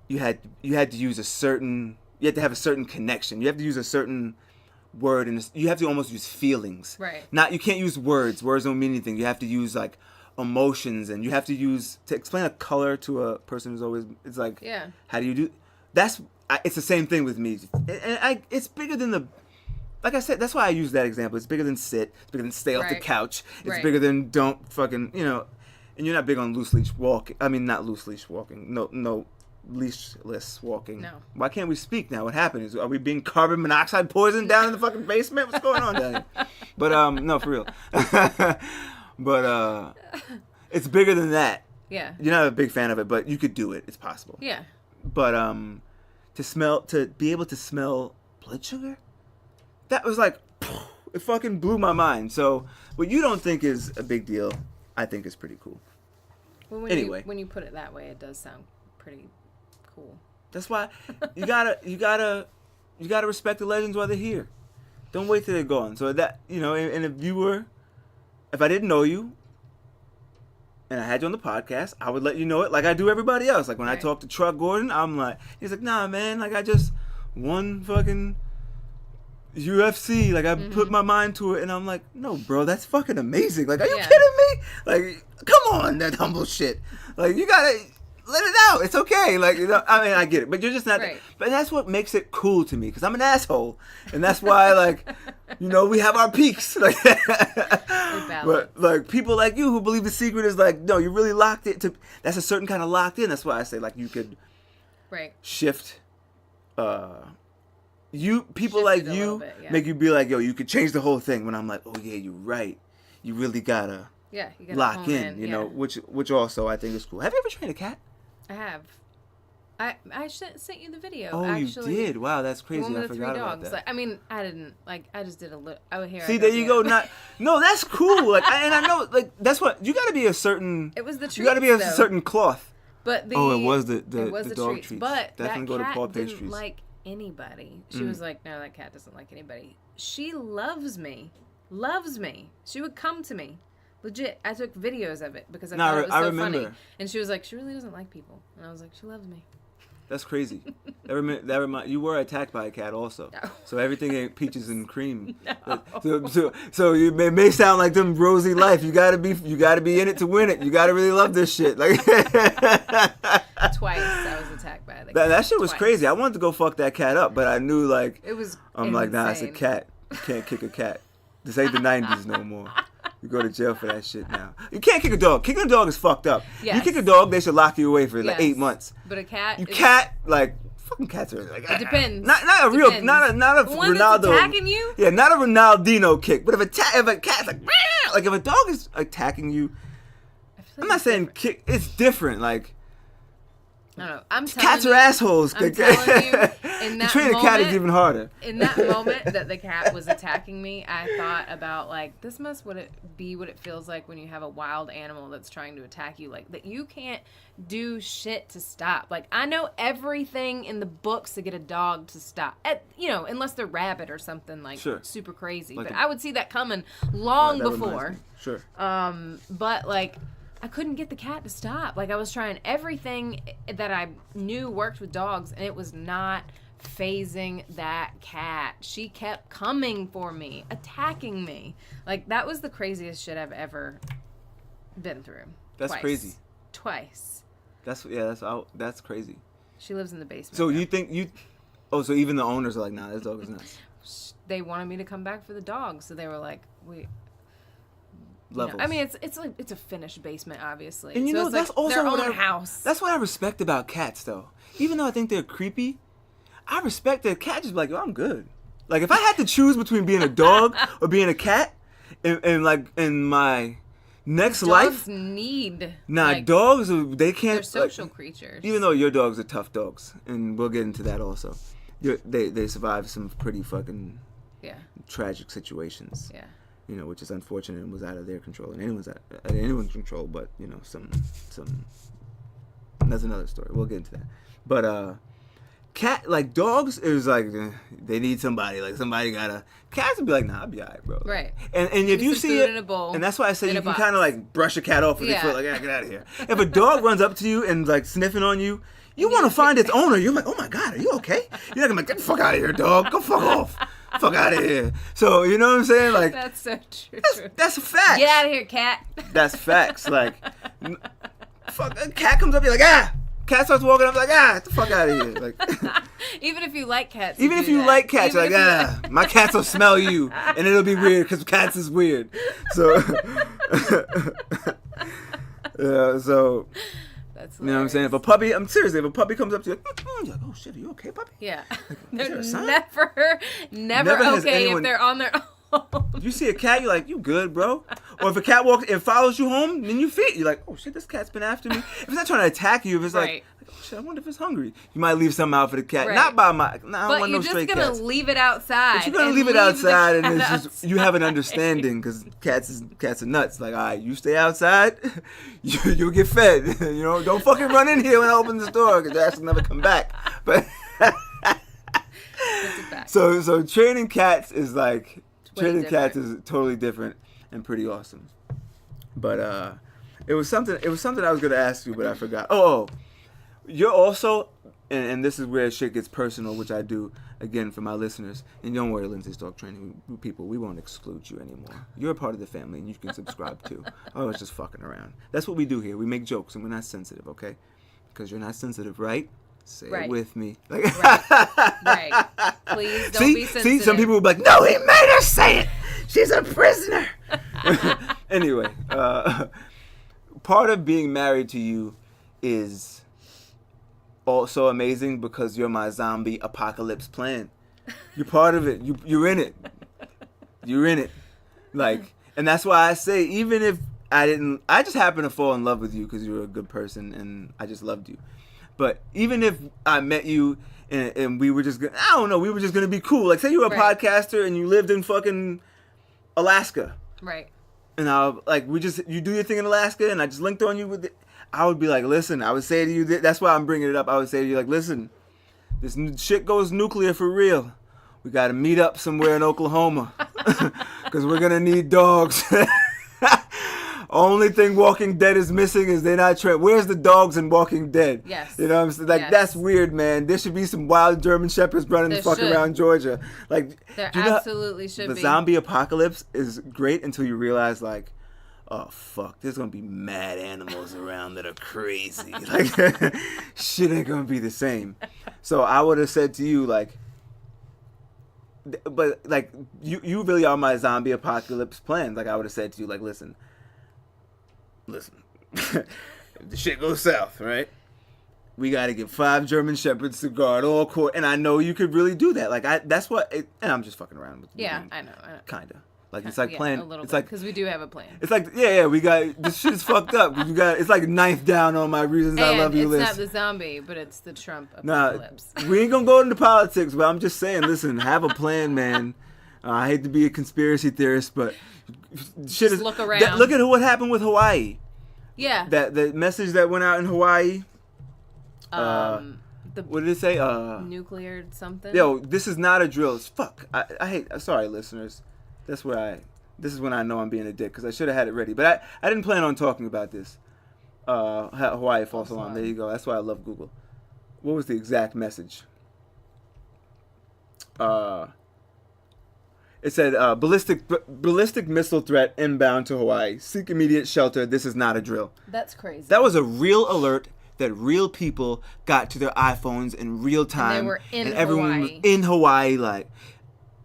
You had to use you had to have a certain connection. You have to use a certain word, and you have to almost use feelings. Right. You can't use words. Words don't mean anything. You have to use, like, emotions, and you have to explain a color to a person who's always... It's like, yeah. How do you do... It's the same thing with me. And it's bigger than the... Like I said, that's why I use that example. It's bigger than sit. It's bigger than stay off the couch. It's bigger than don't fucking, and you're not big on loose leash walking. I mean, not loose leash walking. No leashless walking. No. Why can't we speak now? What happened? Are we being carbon monoxide poisoned down in the fucking basement? What's going on down here? But, no, for real. But, it's bigger than that. Yeah. You're not a big fan of it, but you could do it. It's possible. Yeah. But to be able to smell blood sugar, that was like, it fucking blew my mind. So what you don't think is a big deal, I think is pretty cool. Well, when you put it that way, it does sound pretty cool. That's why you gotta respect the legends while they're here. Don't wait till they're gone. So that, and if I didn't know you, and I had you on the podcast, I would let you know it like I do everybody else. Like when I talk to Truck Gordon, I'm like, he's like, nah, man, like I just won fucking UFC. Like I put my mind to it, and I'm like, no, bro, that's fucking amazing. Like, are you kidding me? Like, come on, that humble shit. Like, you gotta let it out. It's okay. Like, I mean, I get it, but you're just not. Right. But that's what makes it cool to me, because I'm an asshole, and that's why, like, we have our peaks. Like, but like people like you who believe the secret is like, no, you really locked it to. That's a certain kind of locked in. That's why I say like you could, shift. People like you make you be like, yo, you could change the whole thing. When I'm like, oh yeah, you're right. You really gotta. Yeah, you gotta lock in. Which also I think is cool. Have you ever trained a cat? I have. I sent you the video. Oh, actually. You did? Wow, that's crazy. I forgot about that. Like, I mean, I didn't I just did a little. See, there you go. No, that's cool. Like, and I know, like, that's what you got to be a certain. It was the treats, you got to be a certain cloth. But it was the dog treats. But definitely that go to cat pastries. didn't like anybody. She was like, no, that cat doesn't like anybody. She loves me. She would come to me. Legit, I took videos of it because I thought it was so funny. And she was like, she really doesn't like people. And I was like, she loves me. That's crazy. You were attacked by a cat also. No. So everything ain't peaches and cream. No. So it may sound like them rosy life. You gotta be in it to win it. You gotta really love this shit. Like twice I was attacked by the cat. That shit was crazy. I wanted to go fuck that cat up, but I knew like it was. I'm insane. Like, nah, it's a cat. You can't kick a cat. This ain't the 90s no more. You go to jail for that shit now. You can't kick a dog. Kicking a dog is fucked up. Yes. You kick a dog, they should lock you away for like 8 months. But a cat, fucking cats are like. It depends. Not a real, not a one Ronaldo. That's attacking you. Yeah, not a Ronaldinho kick. But if a cat's like if a dog is attacking you, I'm not saying kick. It's different. Like. I don't know. I'm telling cats are assholes. I'm telling you, in that training a cat is even harder. In that moment that the cat was attacking me, I thought about like this must be what it feels like when you have a wild animal that's trying to attack you. Like that you can't do shit to stop. Like I know everything in the books to get a dog to stop. Unless they're rabid or something like super crazy. Like I would see that coming long before. Sure. But like. I couldn't get the cat to stop. Like, I was trying everything that I knew worked with dogs, and it was not phasing that cat. She kept coming for me, attacking me. Like, that was the craziest shit I've ever been through. That's crazy. Twice. That's crazy. She lives in the basement. So so even the owners are like, nah, this dog is nuts. They wanted me to come back for the dog, so they were like, levels. I mean, it's a finished basement, obviously. And so that's also their own house. That's what I respect about cats, though. Even though I think they're creepy, I respect that cat just be like, yo, I'm good. Like if I had to choose between being a dog or being a cat, in my next life, dogs need. Dogs they can't. They're social creatures. Even though your dogs are tough dogs, and we'll get into that also. They survive some pretty fucking tragic situations. Yeah. Which is unfortunate and was out of their control and anyone's control, but some that's another story. We'll get into that. But dogs, it was like they need somebody. Like somebody gotta. Cats would be like, nah, I'll be alright, bro. Right. And if you see it, in a bowl, and that's why I say you can kind of like brush a cat off with your foot, like, get out of here. If a dog runs up to you and like sniffing on you. You want to find its owner. You're like, oh my God, are you okay? You're not gonna get the fuck out of here, dog. Go fuck off. Fuck out of here. So, you know what I'm saying? Like, that's so true. That's a fact. Get out of here, cat. That's facts. Like, fuck, a cat comes up, you're like, ah. Cat starts walking up, like, get the fuck out of here. Like, even if you like cats. Even if you like cats, you're like, my cats will smell you, and it'll be weird because cats is weird. So, so. That's you know what I'm saying? If a puppy, I'm serious. If a puppy comes up to you, you're like, oh shit, are you okay, puppy? Yeah. Like, They're never okay if they're on their own. If you see a cat, you're like, you good, bro? Or if a cat follows you home, then you feed. You're like, oh shit, this cat's been after me. If it's not trying to attack you, if it's like, oh shit, I wonder if it's hungry. You might leave something out for the cat. Right. Not by my. I don't want no stray cats. But you're just gonna leave it outside. But you're gonna leave it outside, and it's just you have an understanding because cats are nuts. Like, all right, you stay outside, you'll get fed. You know, don't fucking run in here when I open the door because your ass will never come back. But so training cats is like. Training cats is totally different and pretty awesome. But it was something I was gonna ask you, but I forgot. Oh, you're also, and this is where shit gets personal, which I do again for my listeners. And don't worry, Lindsey's Dog Training people, we won't exclude you anymore. You're a part of the family, and you can subscribe too. Oh, it's just fucking around. That's what we do here. We make jokes, and we're not sensitive, okay? Because you're not sensitive, right? Say it with me. Like, right. Please don't be sensitive. See, some people will be like, no, he made her say it. She's a prisoner. Anyway, part of being married to you is also amazing because you're my zombie apocalypse plan. You're part of it. You're in it. You're in it. Like, and that's why I say, even if I just happened to fall in love with you because you were a good person and I just loved you. But even if I met you and we were just we were just gonna be cool. Like, say you were a podcaster and you lived in fucking Alaska, right? And you do your thing in Alaska, and I just linked on you with it. I would be like, listen, I would say to you, that's why I'm bringing it up. I would say to you, like, listen, this shit goes nuclear for real. We got to meet up somewhere in Oklahoma because we're gonna need dogs. Only thing Walking Dead is missing is they're not trained. Where's the dogs in Walking Dead? Yes. You know what I'm saying? Like, that's weird, man. There should be some wild German Shepherds running the fuck around Georgia. Like, there absolutely should be. The zombie apocalypse is great until you realize, like, oh, fuck, there's going to be mad animals around that are crazy. Like, shit ain't going to be the same. So I would have said to you, like, but, like, you really are my zombie apocalypse plan. Like, I would have said to you, like, listen, if the shit goes south, right? We got to get 5 German Shepherds to guard all court. And I know you could really do that. Like, that's what, and I'm just fucking around with you. Yeah, I know. Kind of. Like, it's like playing. A little it's bit, like, because we do have a plan. It's like, we got, this shit is fucked up. It's like 9th down on my reasons I love you list. It's not the zombie, but it's the Trump apocalypse. Nah, we ain't gonna go into politics, but I'm just saying, listen, have a plan, man. I hate to be a conspiracy theorist, but shit is. Look around. Look at what happened with Hawaii. Yeah. The message that went out in Hawaii. What did it say? Nuclear something. Yo, this is not a drill. Fuck. I hate. Sorry, listeners. This is when I know I'm being a dick because I should have had it ready. But I didn't plan on talking about this. Hawaii false alarm. There you go. That's why I love Google. What was the exact message? It said ballistic missile threat inbound to Hawaii. Seek immediate shelter. This is not a drill. That's crazy. That was a real alert that real people got to their iPhones in real time. And they were in Hawaii. Everyone was in Hawaii, like,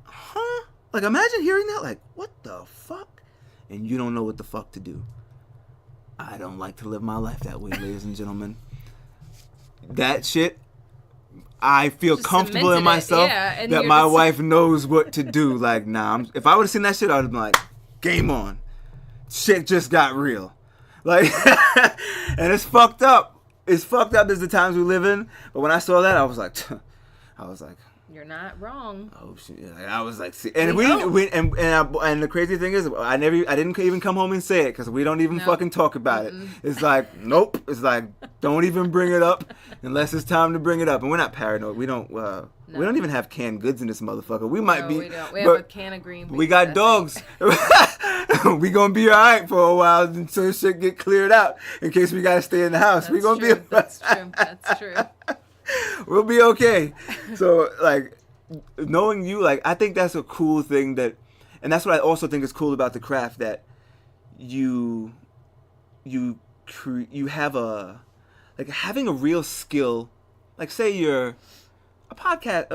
huh? Like, imagine hearing that, like, what the fuck? And you don't know what the fuck to do. I don't like to live my life that way, ladies and gentlemen. That shit, I feel just comfortable in myself that my wife knows what to do. Like, nah, if I would have seen that shit, I would have been like, game on. Shit just got real. Like, and it's fucked up. It's fucked up as the times we live in. But when I saw that, I was like, you're not wrong. Oh shit! I was like, see, and and the crazy thing is, I didn't even come home and say it because we don't even fucking talk about it. It's like, nope. It's like, don't even bring it up unless it's time to bring it up. And we're not paranoid. We don't. We don't even have canned goods in this motherfucker. We might be. We don't. We have a can of green beans. We got dogs. We gonna be all right for a while until shit get cleared out. In case we gotta stay in the house, we gonna be. That's true. That's true. We'll be okay. So, like, knowing you, like, I think that's a cool thing and that's what I also think is cool about the craft, that you have having a real skill. Like, say you're a podcast,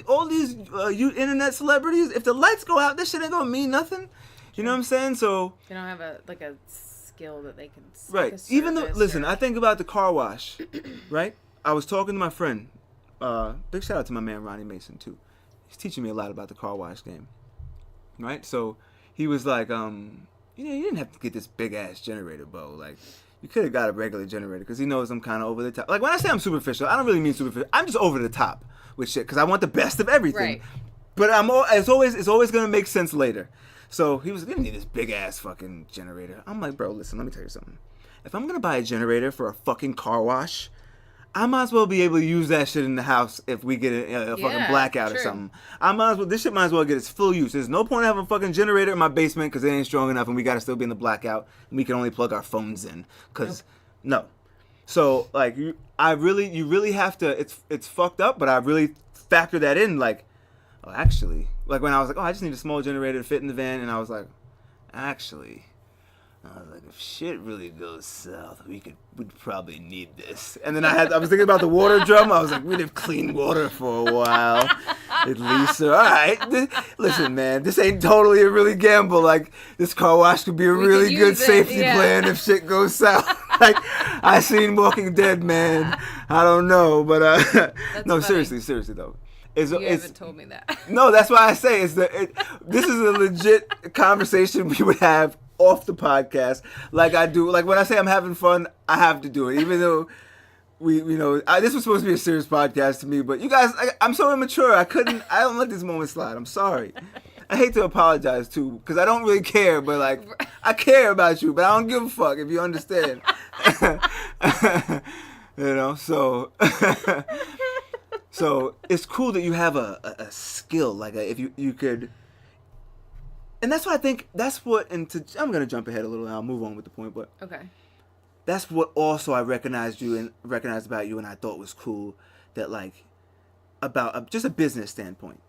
all these you internet celebrities, if the lights go out, this shit ain't gonna mean nothing. You know what I'm saying? So they don't have a skill that they can right. Even though, listen, I think about the car wash, right? I was talking to my friend. Big shout out to my man Ronnie Mason too. he's teaching me a lot about the car wash game, right? So he was like, you didn't have to get this big ass generator, Bo. Like, you could have got a regular generator, because he knows I'm kind of over the top. Like, when I say I'm superficial, I don't really mean superficial. I'm just over the top with shit, because I want the best of everything. Right. But it's always gonna make sense later. So he was like, you didn't need this big ass fucking generator. I'm like, bro, listen, let me tell you something. If I'm gonna buy a generator for a fucking car wash, I might as well be able to use that shit in the house if we get a fucking blackout or something. This shit might as well get its full use. There's no point in having a fucking generator in my basement because it ain't strong enough and we gotta still be in the blackout and we can only plug our phones in. Cause no. So like you really have to. It's fucked up, but I really factor that in. Like, oh, actually, like when I was like, oh, I just need a small generator to fit in the van, and I was like, actually. I was like, if shit really goes south, we'd probably need this. And then I was thinking about the water drum. I was like, we'd have clean water for a while, at least. So, all right, listen, man, this ain't totally a really gamble. Like, this car wash could be a really good safety plan if shit goes south. Like, I seen Walking Dead, man. I don't know, but no, funny. seriously though. You haven't told me that. No, that's why I say this is a legit conversation we would have off the podcast, like I do. Like when I say I'm having fun, I have to do it, even though this was supposed to be a serious podcast to me. But you guys, I'm so immature. I don't let this moment slide. I'm sorry. I hate to apologize too, because I don't really care. But like, I care about you, but I don't give a fuck if you understand. So. So it's cool that you have a skill, like if you could, and that's why I think that's what. I'm gonna jump ahead a little, and I'll move on with the point. But okay, that's what also I recognized about you, and I thought was cool, that like about just a business standpoint,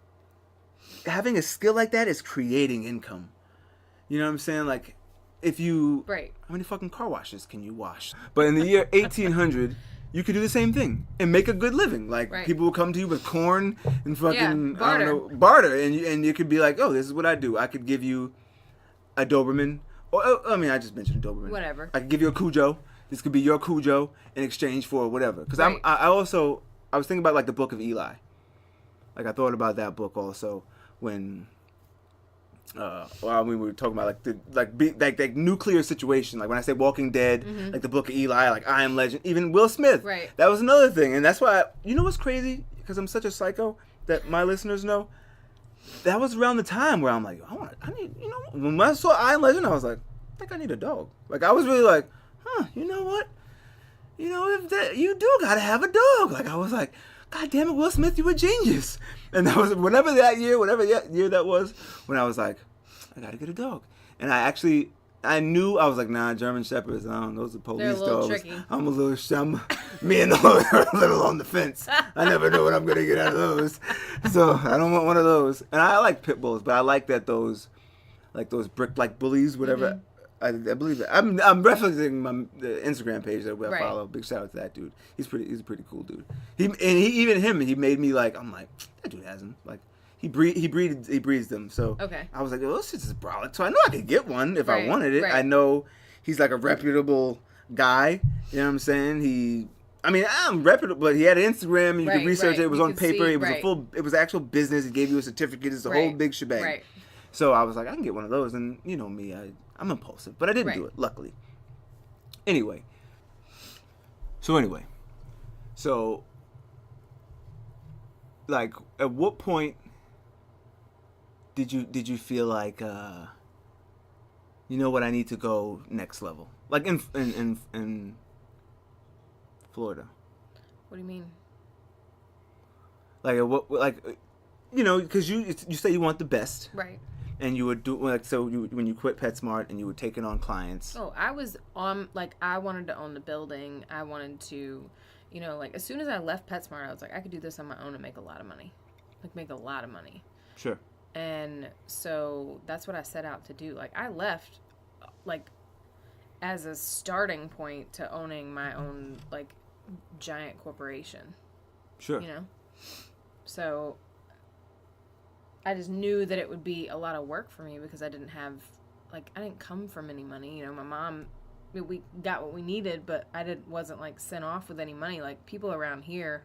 having a skill like that is creating income. You know what I'm saying? Like if you how many fucking car washes can you wash? But in the year 1800. You could do the same thing and make a good living. Like people will come to you with corn and fucking barter, and you could be like, oh, this is what I do. I could give you a Doberman, I just mentioned a Doberman. Whatever. I could give you a Cujo. This could be your Cujo in exchange for whatever. Because I was thinking about like the Book of Eli. Like I thought about that book also when. We were talking about like nuclear situation. Like when I say Walking Dead, like the Book of Eli, like I Am Legend, even Will Smith. Right. That was another thing, and that's why you know what's crazy? Because I'm such a psycho that my listeners know. That was around the time where I'm like, when I saw I Am Legend, I was like, I think I need a dog. Like I was really like, you know what? You do gotta have a dog. Like I was like. God damn it, Will Smith, you a genius. And that was whatever year that was, when I was like, I gotta get a dog. And I knew, I was like, nah, German Shepherds, those are police dogs. Tricky. I'm a little, me and those are a little on the fence. I never know what I'm gonna get out of those. So I don't want one of those. And I like pit bulls, but I like that those brick-like bullies, whatever. Mm-hmm. I believe it. I'm referencing the Instagram page that we follow. Big shout out to that dude. He's a pretty cool dude. He made me like, I'm like, that dude has him. Like he breeds them. So I was like, oh, this is brolic. So I know I could get one if I wanted it. I know he's like a reputable guy. You know what I'm saying? I'm reputable, but he had an Instagram. You could research it. It was on paper. It was actual business. He gave you a certificate. It's a whole big shebang. Right. So I was like, I can get one of those. And you know me, I'm impulsive, but I didn't do it, luckily. Anyway, like, at what point did you feel like, you know what, I need to go next level? Like in Florida. What do you mean? Because you say you want the best, right? And you would do when you quit PetSmart and you were taking on clients. Oh, I was on I wanted to own the building. I wanted to, as soon as I left PetSmart, I was like, I could do this on my own and make a lot of money, Sure. And so that's what I set out to do. Like I left, as a starting point to owning my own giant corporation. Sure. So. I just knew that it would be a lot of work for me because I didn't come from any money. My mom, we got what we needed, but I wasn't sent off with any money. Like people around here,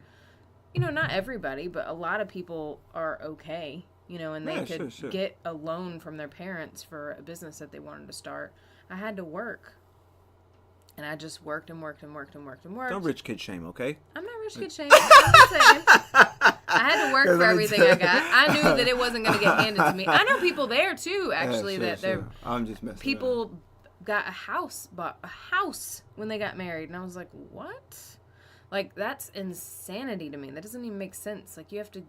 not everybody, but a lot of people are okay, and they could get a loan from their parents for a business that they wanted to start. I had to work. And I just worked and worked and worked and worked and worked. Don't rich kid shame, okay? I'm not rich kid shaming. I'm just saying. I had to work for everything I got. I knew that it wasn't going to get handed to me. I know people there, too, actually, I'm just messing people got bought a house when they got married. And I was like, what? Like, that's insanity to me. That doesn't even make sense. Like, you have to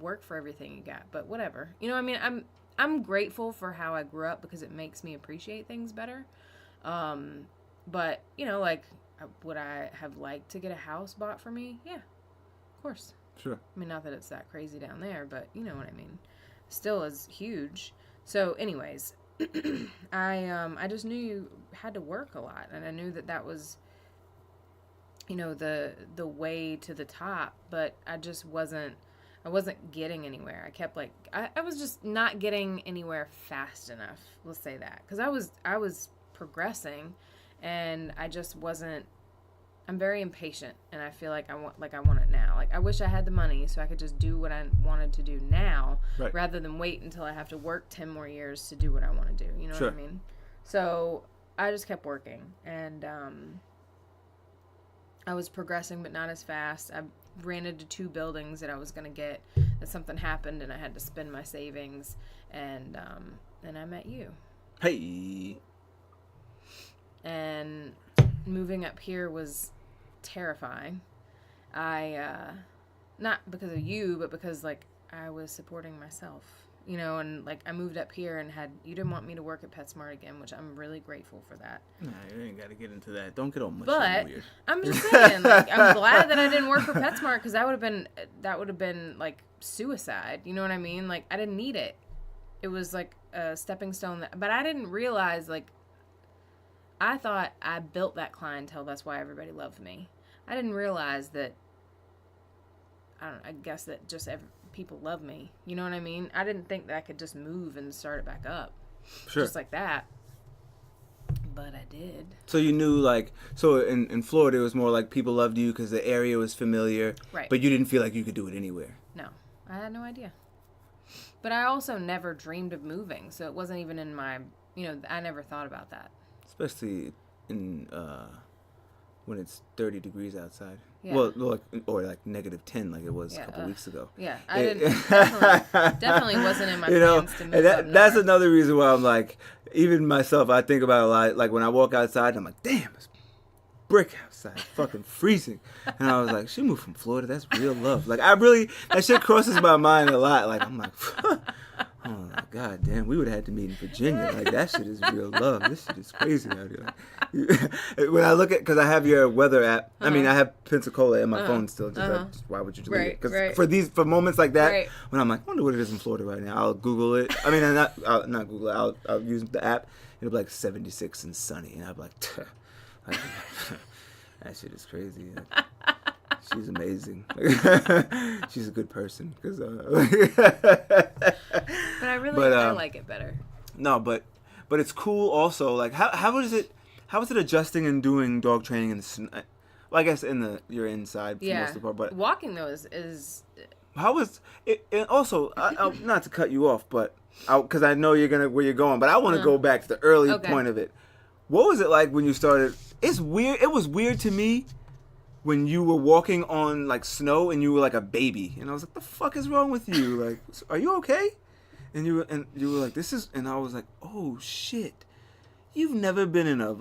work for everything you got. But whatever. I'm grateful for how I grew up because it makes me appreciate things better. But, would I have liked to get a house bought for me? Yeah, of course. Sure. Not that it's that crazy down there, but you know what I mean. Still is huge. So anyways, I just knew you had to work a lot. And I knew that was, the way to the top. But I wasn't getting anywhere. I kept I was just not getting anywhere fast enough. Let's say that. Because I was progressing. And I just wasn't. I'm very impatient, and I feel like I want it now. Like I wish I had the money so I could just do what I wanted to do now, rather than wait until I have to work 10 more years to do what I want to do. You know what I mean? So I just kept working, and I was progressing, but not as fast. I ran into 2 buildings that I was gonna get. That something happened, and I had to spend my savings, and I met you. Hey. And moving up here was terrifying. Not because of you, but because I was supporting myself, and I moved up here and you didn't want me to work at PetSmart again, which I'm really grateful for that. Nah, you ain't got to get into that. Don't get all much weird. I'm just saying, I'm glad that I didn't work for PetSmart because that would have been suicide. You know what I mean? I didn't need it. It was a stepping stone but I didn't realize I thought I built that clientele. That's why everybody loved me. I didn't realize that. I guess that just people love me. You know what I mean? I didn't think that I could just move and start it back up. Sure. Just like that. But I did. So you knew so in Florida it was more people loved you because the area was familiar. Right. But you didn't feel like you could do it anywhere. No, I had no idea. But I also never dreamed of moving, so it wasn't even in my. I never thought about that. Especially in when it's 30 degrees outside. Yeah. Well, or -10 like it was a couple weeks ago. Yeah, I definitely wasn't in my plans to move up that's another reason why I'm even myself, I think about it a lot. When I walk outside, I'm like, damn, it's brick outside, fucking freezing. And I was like, she moved from Florida. That's real love. That shit crosses my mind a lot. I'm like, oh my god damn, we would have had to meet in Virginia. That shit is real love. This shit is crazy out here. When I look at, because I have your weather app. I mean, I have Pensacola in my phone still. Just why would you delete it? Because for moments like that, when I'm like, I wonder what it is in Florida right now, I'll Google it. I mean, I'll not Google it. I'll use the app. It'll be 76 and sunny, and I'll be that shit is crazy. She's amazing. She's a good person. But I like it better. No, but it's cool also. How is it adjusting and doing dog training in the snow? Well, I guess you're inside for most of the part. But walking though is how was it? And also, not to cut you off, but because I know where you're going, but I want to go back to the early point of it. What was it like when you started? It's weird. It was weird to me when you were walking on snow and you were a baby, and I was like, "The fuck is wrong with you? Are you okay?" And you were like, "This is," and I was like, "Oh shit, you've never been in a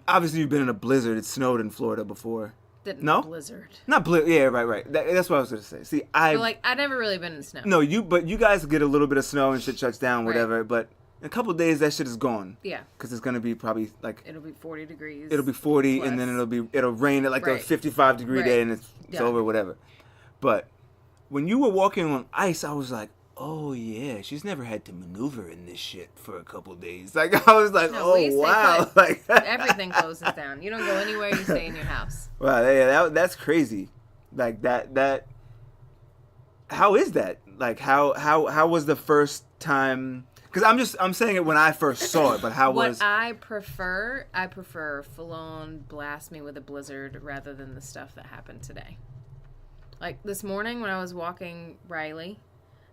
obviously you've been in a blizzard. It snowed in Florida before." No blizzard. Not blizzard. Yeah, right. That's what I was gonna say. See, I never really been in snow. No, but you guys get a little bit of snow and shit shuts down, whatever. Right. But in a couple of days, that shit is gone. Yeah. Because it's gonna be probably it'll be 40 degrees. It'll be 40, plus. And then it'll rain at a 55-degree day, and it's over, whatever. But when you were walking on ice, I was like, oh yeah, she's never had to maneuver in this shit for a couple of days. I was like, wow, everything closes down. You don't go anywhere. You stay in your house. Wow, yeah, that's crazy. That. How is that? How was the first time? Because I'm saying it when I first saw it, but I prefer full on blast me with a blizzard rather than the stuff that happened today. Like this morning when I was walking Riley,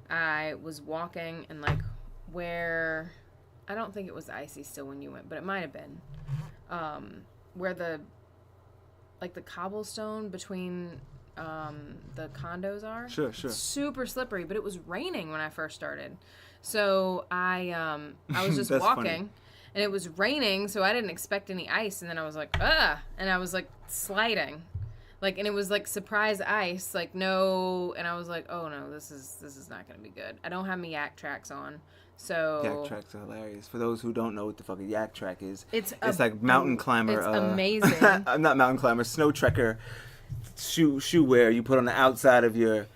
I was walking and like where, I don't think it was icy still when you went, but it might have been, where the cobblestone between the condos are. Sure. Super slippery, but it was raining when I first started. So I was just walking funny. and it was raining, so I didn't expect any ice, and then I was like, and I was like sliding. Like, and it was like surprise ice, like no, and I was like, oh no, this is not gonna be good. I don't have my yak tracks on, so Yak tracks are hilarious. For those who don't know what the fuck a yak track is, it's like mountain climber. It's amazing. Not mountain climber, snow trekker shoe wear you put on the outside of your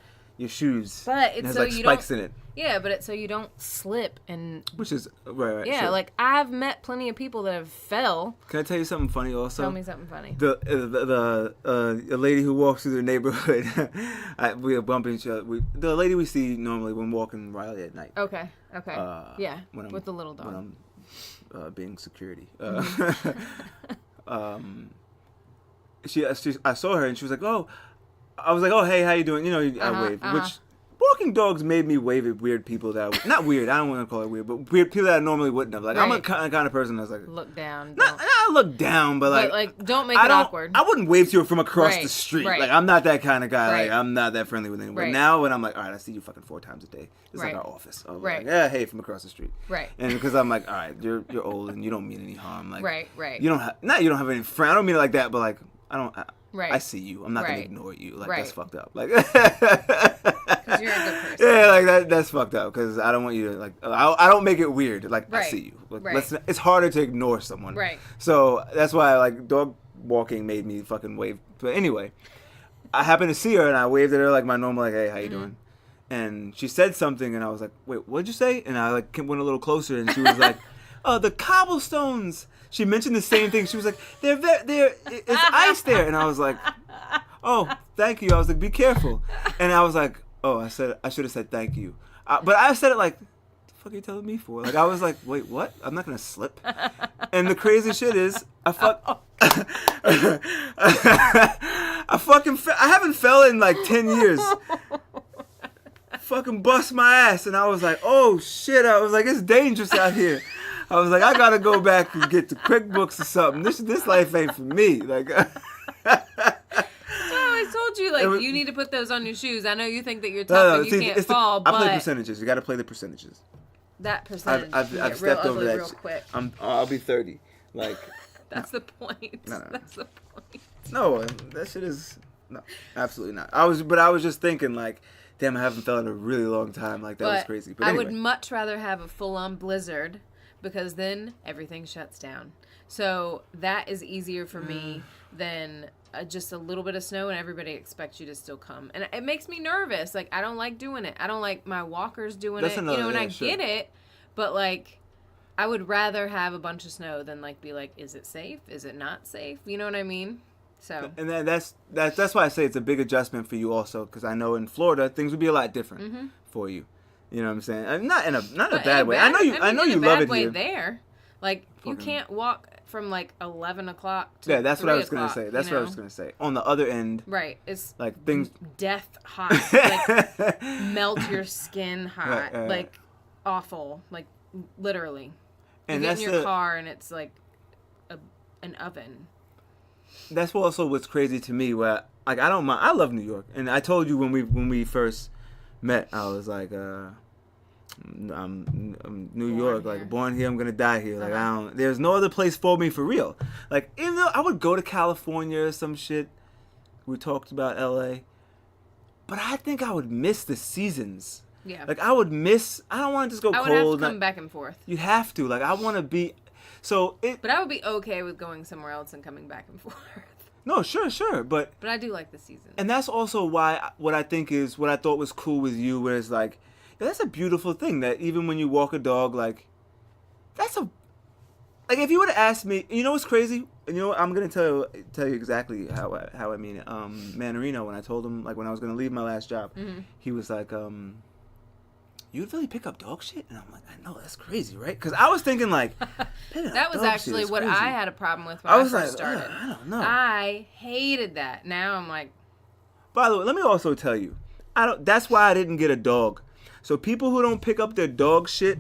shoes. But it's has so like you spikes don't, in it. Yeah, but it's so you don't slip and. Which is right. Yeah, sure. like I've met plenty of people that have fell. Can I tell you something funny? Also, Tell me something funny. The lady who walks through the neighborhood, we bump into each other. The lady we see normally when walking Riley at night. Okay. Yeah, when I'm, with the little dog. When I'm being security. I saw her and she was like, oh, I was like, oh, hey, how you doing? You know, I waved, which walking dogs made me wave at weird people that not weird. I don't want to call it weird, but weird people that I normally wouldn't have. Like right. I'm a kind of person that's like look down. Not look down, but like don't make it awkward. I wouldn't wave to you from across right. the street. Right. Like I'm not that kind of guy. Right. Like I'm not that friendly with anyone. Right. Now when I'm like, all right, I see you fucking 4 times a day. It's right. like our office. I'm right. like, yeah, hey, from across the street. Right. And because I'm like, all right, you're old and you don't mean any harm. Like right. You don't have any friend. I don't mean it like that, but like I don't. Right. I see you. I'm not right. gonna ignore you. Like right. that's fucked up. Like. Because you're a good person. Yeah, like that's fucked up. Because I don't want you to like. I don't make it weird. Like right. I see you. Like, right. It's harder to ignore someone. Right. So that's why like dog walking made me fucking wave. But anyway, I happened to see her and I waved at her like my normal like, hey, how you doing? And she said something and I was like, wait, what'd you say? And I like went a little closer and she was like, oh, the cobblestones. She mentioned the same thing. She was like, it's ice there. And I was like, oh, thank you. I was like, be careful. And I was like, oh, I should have said thank you. But I said it like, the fuck are you telling me for? Like, I was like, wait, what? I'm not going to slip. And the crazy shit is, I haven't fell in like 10 years. Fucking bust my ass. And I was like, oh shit. I was like, it's dangerous out here. I was like, I gotta go back and get the QuickBooks or something. This life ain't for me. Like, I told you, like, you need to put those on your shoes. I know you think that you're tough and you can't fall, but I play percentages. You gotta play the percentages. That percentage, I've stepped over that. Real quick. I'll be 30. Like, that's the point. No. That's the point. No, that shit is no, absolutely not. I was just thinking like, damn, I haven't felt in a really long time. Like that was crazy. But anyway. I would much rather have a full-on blizzard. Because then everything shuts down. So that is easier for me than just a little bit of snow and everybody expects you to still come. And it makes me nervous. Like, I don't like doing it. I don't like my walkers doing it. Another, and I sure. get it. But, like, I would rather have a bunch of snow than, like, be like, is it safe? Is it not safe? You know what I mean? So. And then that's why I say it's a big adjustment for you also. Because I know in Florida, things would be a lot different for you. You know what I'm saying? Not in a bad way. I know you love it here. There, like you can't walk from like 11 o'clock to that's what I was gonna say. That's what I was gonna say. On the other end, right? It's like things death hot, like melt your skin hot, like awful, like literally. And you get in your car and it's like an oven. That's also what's crazy to me. Where like I don't mind. I love New York, and I told you when we first met, I was like, I'm New York, like born here, I'm gonna die here. Like there's no other place for me for real. Like even though I would go to California or some shit, we talked about LA, but I think I would miss the seasons. Yeah. Like I would miss. I don't want to just go cold. I would have to come back and forth. You have to. Like I want to be. But I would be okay with going somewhere else and coming back and forth. No, sure, but I do like the season. And that's also why what I thought was cool with you, where it's like, yeah, that's a beautiful thing that even when you walk a dog, like, if you would have asked me, you know what's crazy? And you know what, I'm gonna tell you exactly how I mean it. Manarino, when I told him like when I was gonna leave my last job, he was like, you'd really pick up dog shit? And I'm like, I know, that's crazy, right? Because I was thinking like, that was actually what I had a problem with when I first started. I don't know. I hated that. Now I'm like, By the way, let me also tell you, that's why I didn't get a dog. So people who don't pick up their dog shit,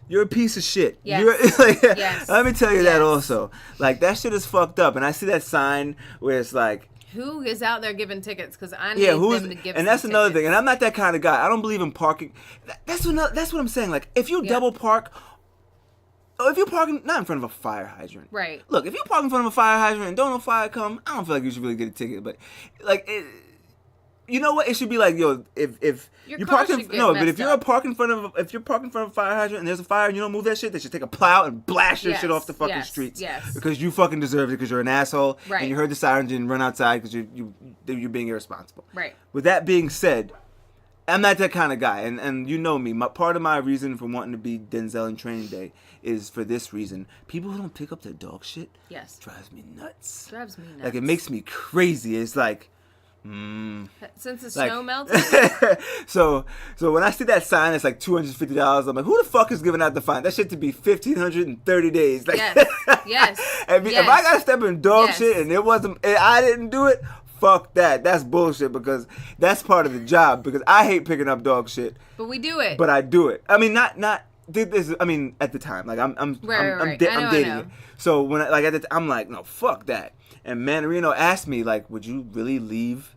you're a piece of shit. Yes. Yes. Let me tell you that also. Like, that shit is fucked up. And I see that sign where it's like, who is out there giving tickets? Because I need them to give and that's another tickets. thing. And I'm not that kind of guy. I don't believe in parking. That's what I'm saying. Like, if you double park, or if you're parking not in front of a fire hydrant. Right. Look, if you're parking in front of a fire hydrant and don't no fire come, I don't feel like you should really get a ticket. But, like, you know what? It should be like, yo, if Your you car park in should get no, but messed if you're up. parking in front of a fire hydrant and there's a fire and you don't move that shit, they should take a plow and blast your shit off the fucking streets. Yes. Because you fucking deserve it because you're an asshole Right. and you heard the sirens and run outside because you're being irresponsible. Right. With that being said, I'm not that kind of guy, and you know me. Part of my reason for wanting to be Denzel in Training Day is for this reason: people who don't pick up their dog shit, drives me nuts. Like, it makes me crazy. It's like, since the snow melted. so when I see that sign, it's like $250. I'm like, who the fuck is giving out the fine? That shit to be 1,530 days. Like, yes. If I gotta step in dog shit and I didn't do it. Fuck that. That's bullshit because that's part of the job. Because I hate picking up dog shit. But we do it. But I do it. I mean, not. I mean, at the time, like I'm dating it. So when I'm like, no, fuck that. And Mandarino asked me, like, would you really leave?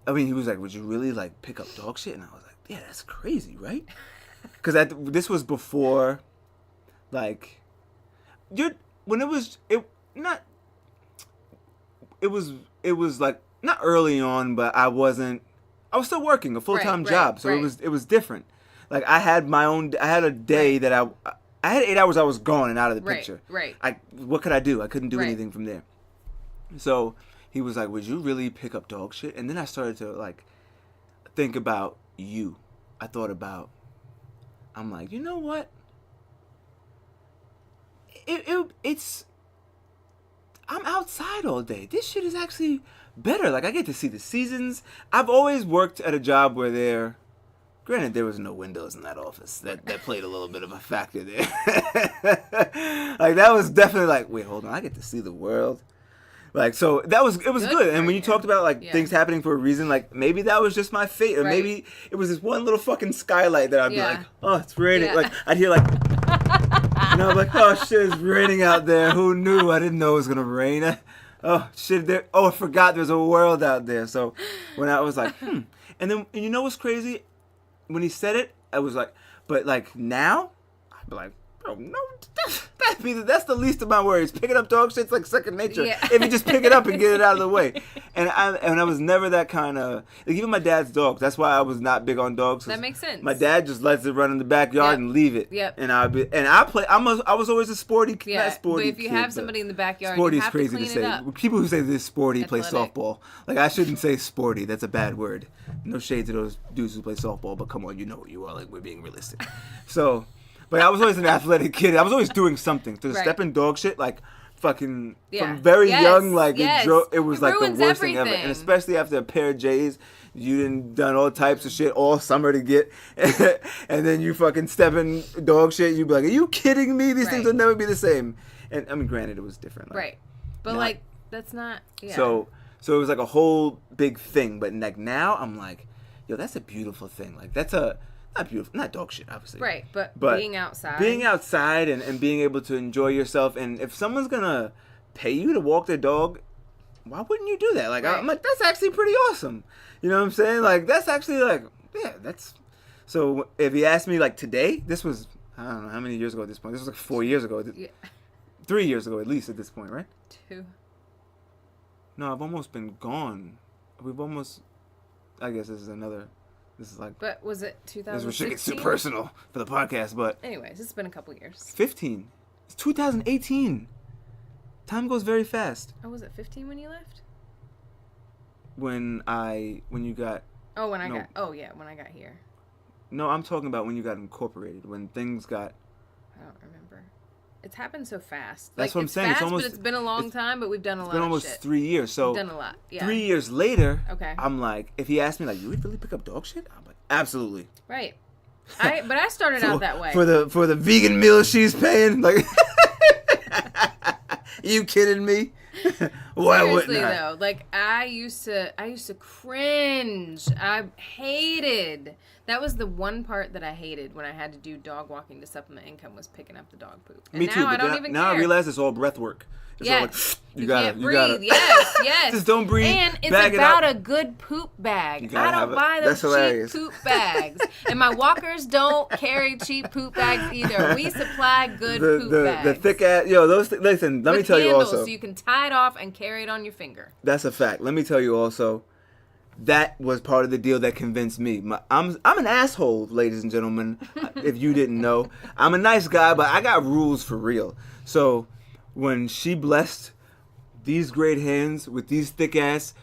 I mean, he was like, would you really like pick up dog shit? And I was like, yeah, that's crazy, right? Because this was before, like, it was like not early on, but I was still working a full-time job, so it was different. Like, I had a day that I had 8 hours I was gone and out of the picture. Right. What could I do? I couldn't do anything from there. So he was like, would you really pick up dog shit? And then I started to like think about you. I'm like, you know what? I'm outside all day. This shit is actually better. Like, I get to see the seasons. I've always worked at a job where granted, there was no windows in that office. That played a little bit of a factor there. Like, that was definitely like, wait, hold on. I get to see the world. Like, so it was good. And when you talked about, like, things happening for a reason, like, maybe that was just my fate. Or maybe it was this one little fucking skylight that I'd be like, oh, it's raining. Like, I'd hear, like, I'm like, oh, shit, it's raining out there. Who knew? I didn't know it was going to rain. Oh, shit. I forgot there's a world out there. So when I was like, And then, and you know what's crazy? When he said it, I was like, but, like, now? I'd be like, bro, no, that's the least of my worries. Picking up dog shit's like second nature. Yeah. If you just pick it up and get it out of the way. And I was never that kind of, like, even my dad's dogs. That's why I was not big on dogs. That makes sense. My dad just lets it run in the backyard and leave it. Yep. And I was always a sporty, not sporty. But if you have somebody in the backyard, sporty you have is crazy to clean to say. it up. People who say this sporty Athletic. play softball. Like, I shouldn't say sporty. That's a bad word. No shade to those dudes who play softball, but come on, you know what you are. Like, we're being realistic. So. But I was always an athletic kid. I was always doing something. To step in dog shit, like, fucking, from very young, like, it was like the worst thing ever. And especially after a pair of J's, you done all types of shit all summer to get. And then you fucking step in dog shit, you be like, are you kidding me? These things will never be the same. And, I mean, granted, it was different. Like, but, like, that's not, So it was like a whole big thing. But, like, now I'm like, yo, that's a beautiful thing. Like, that's not beautiful, not dog shit, obviously. Right, but being outside. Being outside and being able to enjoy yourself. And if someone's going to pay you to walk their dog, why wouldn't you do that? Like, I'm like, that's actually pretty awesome. You know what I'm saying? Like, that's actually like, that's... So if he asked me, like, today, this was, I don't know, how many years ago at this point? This was like 4 years ago. 3 years ago, at least, at this point, right? 2. No, I've almost been gone. I guess this is like... But was it 2016? This should get too personal for the podcast, but... Anyways, it's been a couple years. 15. It's 2018. Time goes very fast. Oh, was it 15 when you left? When you got... Oh, when I got here. No, I'm talking about when you got incorporated. When things got... I don't remember. It's happened so fast. That's what I'm saying. Fast, but it's been a long time, but we've done a lot of shit. It's been almost 3 years. So we've done a lot. Yeah. 3 years later, okay. I'm like, if he asked me, like, you would really pick up dog shit? I'm like, absolutely. Right. But I started out that way. For the vegan meal she's paying? Like, you kidding me? Why Seriously wouldn't I? though, like I used to cringe. I hated. That was the one part that I hated when I had to do dog walking to supplement income, was picking up the dog poop. And Me too. now I But don't even now care. I realize it's all breath work. It's all Yes. like, You gotta can't breathe. Yes. Just don't breathe. And it's bag about it up. a good poop bag. gotta I have don't it. buy That's those hilarious. cheap poop bags. And my walkers don't carry cheap poop bags either. We supply good poop bags. The thick ass, listen, let me tell you handles, also. so you can tie it off and carry it on your finger. That's a fact. Let me tell you also. That was part of the deal that convinced me. I'm an asshole, ladies and gentlemen. If you didn't know, I'm a nice guy, but I got rules for real. So when she blessed these great hands with these thick ass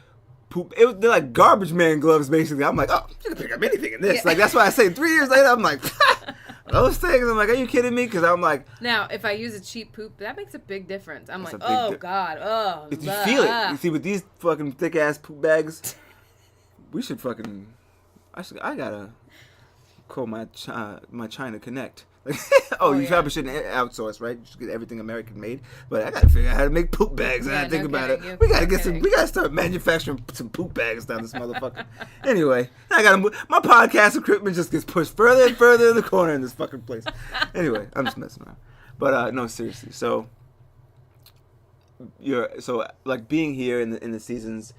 poop, they're like garbage man gloves basically. I'm like, oh, you can pick up anything in this. Yeah. Like that's why I say 3 years later, I'm like, those things. I'm like, are you kidding me? Because I'm like, now if I use a cheap poop, that makes a big difference. I'm That's like, a big oh God, oh. if you feel it, you see with these fucking thick ass poop bags. We should fucking. I gotta call my China Connect. Like, you yeah. probably shouldn't outsource, right? You should get everything American made. But I gotta figure out how to make poop bags. And Yeah, I think no about kidding. it. We gotta No get some. kidding. We gotta start manufacturing some poop bags down this motherfucker. Anyway, I gotta move. My podcast equipment just gets pushed further and further in the corner in this fucking place. Anyway, I'm just messing around. But no, seriously. So like being here in the seasons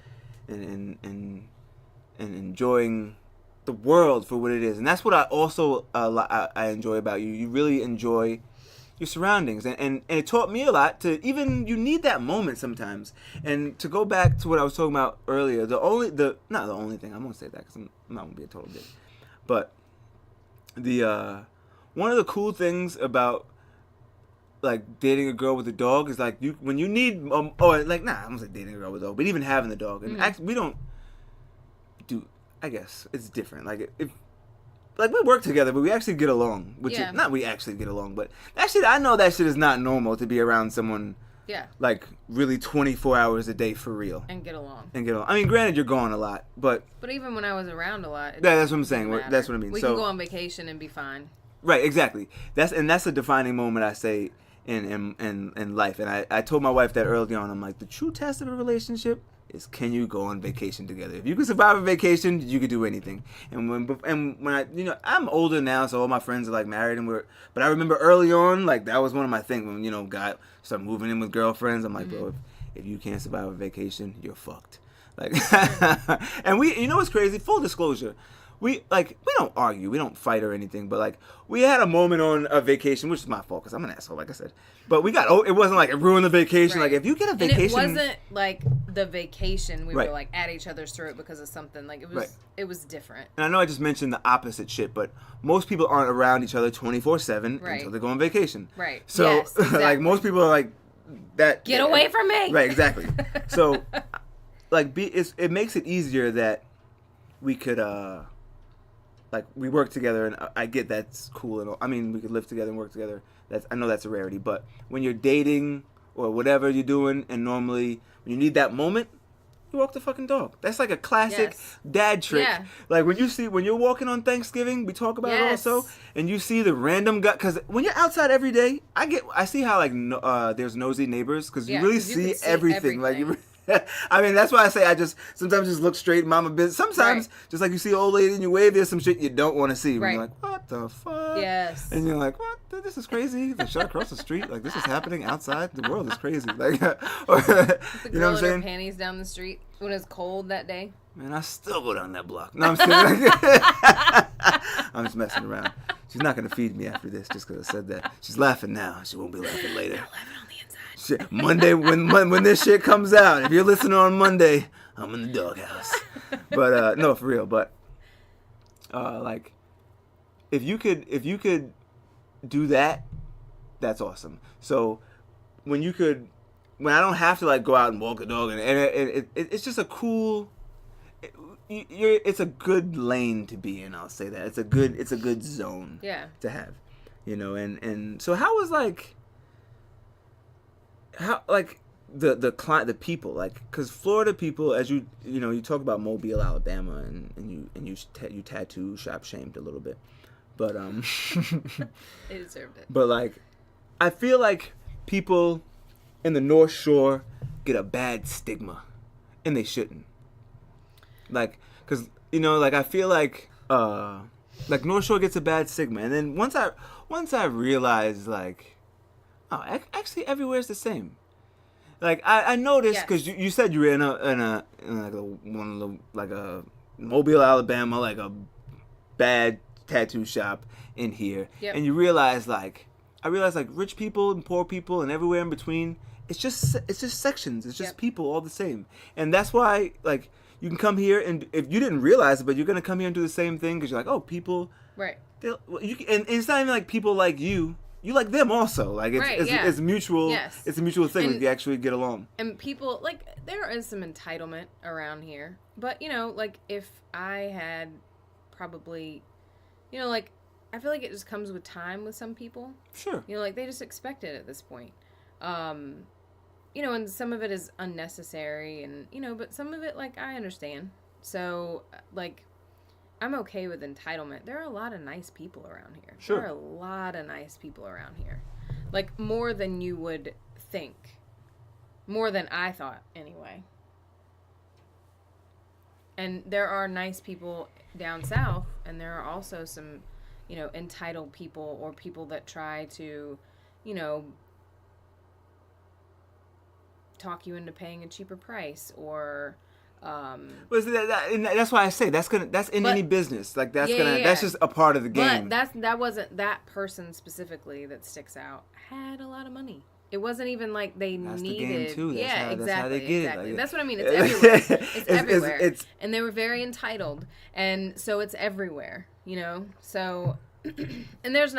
and enjoying the world for what it is, and that's what I also I enjoy about you. You really enjoy your surroundings, and it taught me a lot to even you need that moment sometimes. And to go back to what I was talking about earlier, not the only thing, I won't say that because I'm not gonna be a total dick, but the one of the cool things about like dating a girl with a dog is like when you need I'm gonna say dating a girl with a dog, but even having the dog, and actually we don't do, I guess it's different. Like if we work together, but we actually get along. Which is not we actually get along, but that shit, I know that shit is not normal to be around someone. Yeah. Like really 24 hours a day for real. And get along. I mean, granted, you're gone a lot, but even when I was around a lot, that's what I'm saying. matter. That's what I mean. We can go on vacation and be fine. Right, exactly. That's a defining moment, I say, in life. And I told my wife that early on. I'm like, the true test of a relationship is, can you go on vacation together? If you can survive a vacation, you can do anything. And when I, I'm older now, so all my friends are like married, but I remember early on, like that was one of my things when guy start moving in with girlfriends. I'm like, bro, if you can't survive a vacation, you're fucked. Like, and what's crazy? Full disclosure. We don't argue, we don't fight or anything, but like we had a moment on a vacation, which is my fault because I'm an asshole, like I said. But it wasn't like it ruined the vacation. Right. Like if you get a vacation, and it wasn't like the vacation we right. were like at each other's throat because of something. Like it was different. And I know I just mentioned the opposite shit, but most people aren't around each other 24/7 right. until they go on vacation. Right. So yes, exactly. like most people are like that. Get away from me. Right. Exactly. So like it makes it easier that we could like we work together, and I get that's cool, and I mean we could live together and work together. I know that's a rarity, but when you're dating or whatever you're doing, and normally when you need that moment, you walk the fucking dog. That's like a classic dad trick. Yeah. Like when you're walking on Thanksgiving, we talk about it also, and you see the random guy, because when you're outside every day, I see how like there's nosy neighbors because you really see everything. Like you. I mean, that's why I say I sometimes just look straight in mama business. Sometimes, just like you see an old lady and you wave, there's some shit you don't want to see. When you're like, what the fuck? Yes. And you're like, what? This is crazy. The shot across the street. Like, this is happening outside. The world is crazy. Like, or, the you girl know what I'm saying? in her panties down the street when it's cold that day. Man, I still go down that block. No, I'm kidding. I'm just messing around. She's not going to feed me after this just because I said that. She's laughing now. She won't be laughing later. Shit. Monday, when this shit comes out, if you're listening on Monday, I'm in the doghouse. But no, for real. But like, if you could do that, that's awesome. So when I don't have to like go out and walk a dog, and it's just a cool. It's a good lane to be in. I'll say that it's a good zone. To have, and so how was like. How like the people, like, because Florida people, as you talk about Mobile, Alabama, and you tattoo shop shamed a little bit, but they deserved it. But like, I feel like people in the North Shore get a bad stigma, and they shouldn't. Like, cause I feel like North Shore gets a bad stigma, and then once I realized like, oh, actually everywhere's the same. Like I noticed because you said you were in a Mobile, Alabama, like a bad tattoo shop in here, and you realize like rich people and poor people and everywhere in between, it's just sections, it's just people all the same, and that's why like you can come here and if you didn't realize it, but you're gonna come here and do the same thing because you're like, oh, people, right? And it's not even like people like you. You like them also. Like it's mutual. Yes. It's a mutual thing if you actually get along. And people like there is some entitlement around here, but like if I had probably, like I feel like it just comes with time with some people. Sure. Like they just expect it at this point. And some of it is unnecessary, and but some of it like I understand. So like. I'm okay with entitlement. There are a lot of nice people around here. Sure. There are a lot of nice people around here. Like, more than you would think. More than I thought, anyway. And there are nice people down south, and there are also some, entitled people or people that try to, talk you into paying a cheaper price or... that's why I say that's in any business. Like that's just a part of the game. But that wasn't that person specifically that sticks out. Had a lot of money. It wasn't even like they needed. The game too. Exactly. That's how they get exactly. It. Like, that's what I mean. It's everywhere. It's everywhere. And they were very entitled, and so it's everywhere. So. And there's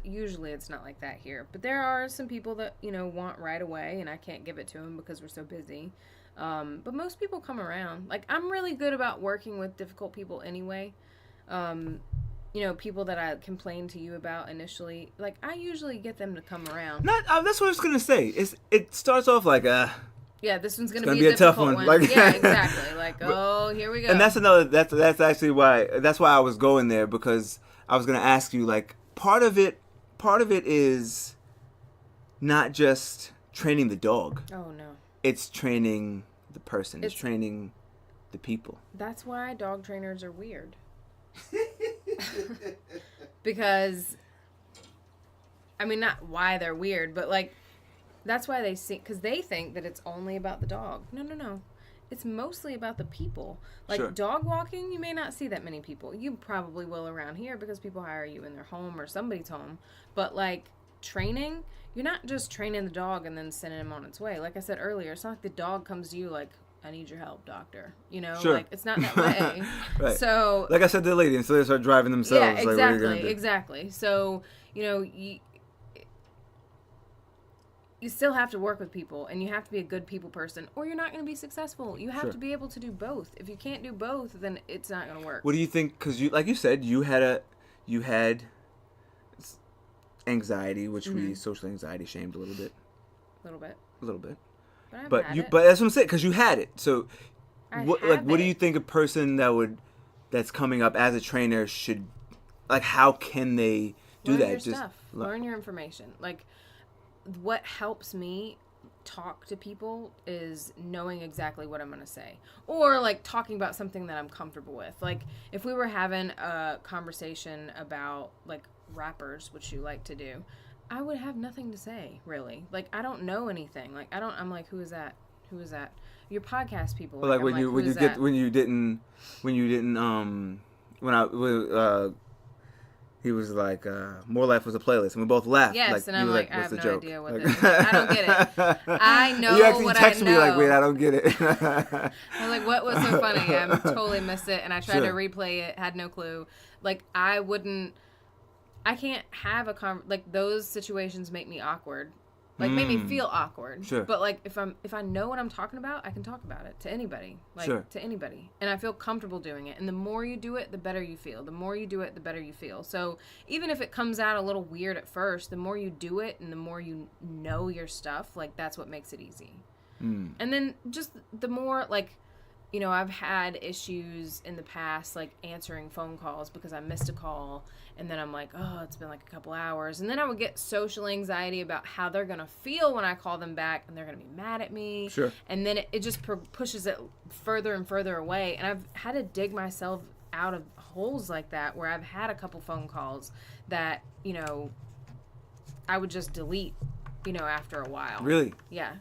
usually it's not like that here, but there are some people that want right away, and I can't give it to them because we're so busy. But most people come around. Like, I'm really good about working with difficult people anyway. People that I complained to you about initially, like, I usually get them to come around. That's what I was going to say. It starts off like yeah, this one's going to be a tough one. Like, yeah, exactly. Like, oh, here we go. And that's actually why I was going there, because I was going to ask you, like, part of it is not just training the dog. Oh, no. It's training the person. It's training the people. That's why dog trainers are weird. Because, I mean, not why they're weird, but, like, that's why because they think that it's only about the dog. No. It's mostly about the people. Like, sure. Dog walking, you may not see that many people. You probably will around here because people hire you in their home or somebody's home. But, like, training, you're not just training the dog and then sending him on its way. Like I said earlier, it's not like the dog comes to you like, I need your help, doctor. Sure. Like, it's not that way. Right. So, like I said to the lady, until they start driving themselves. Yeah, exactly, like, what are you gonna do? Exactly. So, you still have to work with people, and you have to be a good people person, or you're not going to be successful. You have to be able to do both. If you can't do both, then it's not going to work. What do you think? Because like you said, you had anxiety, which we social anxiety shamed a little bit. A little bit. But that's what I'm saying, because you had it. So, what do you think a person that's coming up as a trainer should, like, how can they do Learn that? Your stuff. Learn your information. Like, what helps me talk to people is knowing exactly what I'm going to say, or like talking about something that I'm comfortable with. Like, if we were having a conversation about like rappers, which you like to do, I would have nothing to say, really. Like, I don't know anything. Like, I'm like, who is that? Your podcast people. Like, when you didn't he was like, More Life was a playlist, and we both laughed. Yes, like, and I'm like, I have no joke? idea what this is. I don't get it. I know you actually what texted I know. me like, wait, I don't get it. I was like, what was so funny? I totally missed it, and I tried to replay it, had no clue. Like, I can't have like, those situations make me awkward. Like, make me feel awkward. Sure. But, like, if I know what I'm talking about, I can talk about it to anybody. Like, to anybody. And I feel comfortable doing it. And the more you do it, the better you feel. The more you do it, the better you feel. So, even if it comes out a little weird at first, the more you do it and the more you know your stuff, like, that's what makes it easy. And then just the more, like, you know, I've had issues in the past, like answering phone calls because I missed a call. And then I'm like, oh, it's been like a couple hours. And then I would get social anxiety about how they're going to feel when I call them back. And they're going to be mad at me. Sure. And then it just pushes it further and further away. And I've had to dig myself out of holes like that where I've had a couple phone calls that, you know, I would just delete, you know, after a while. Really? Yeah.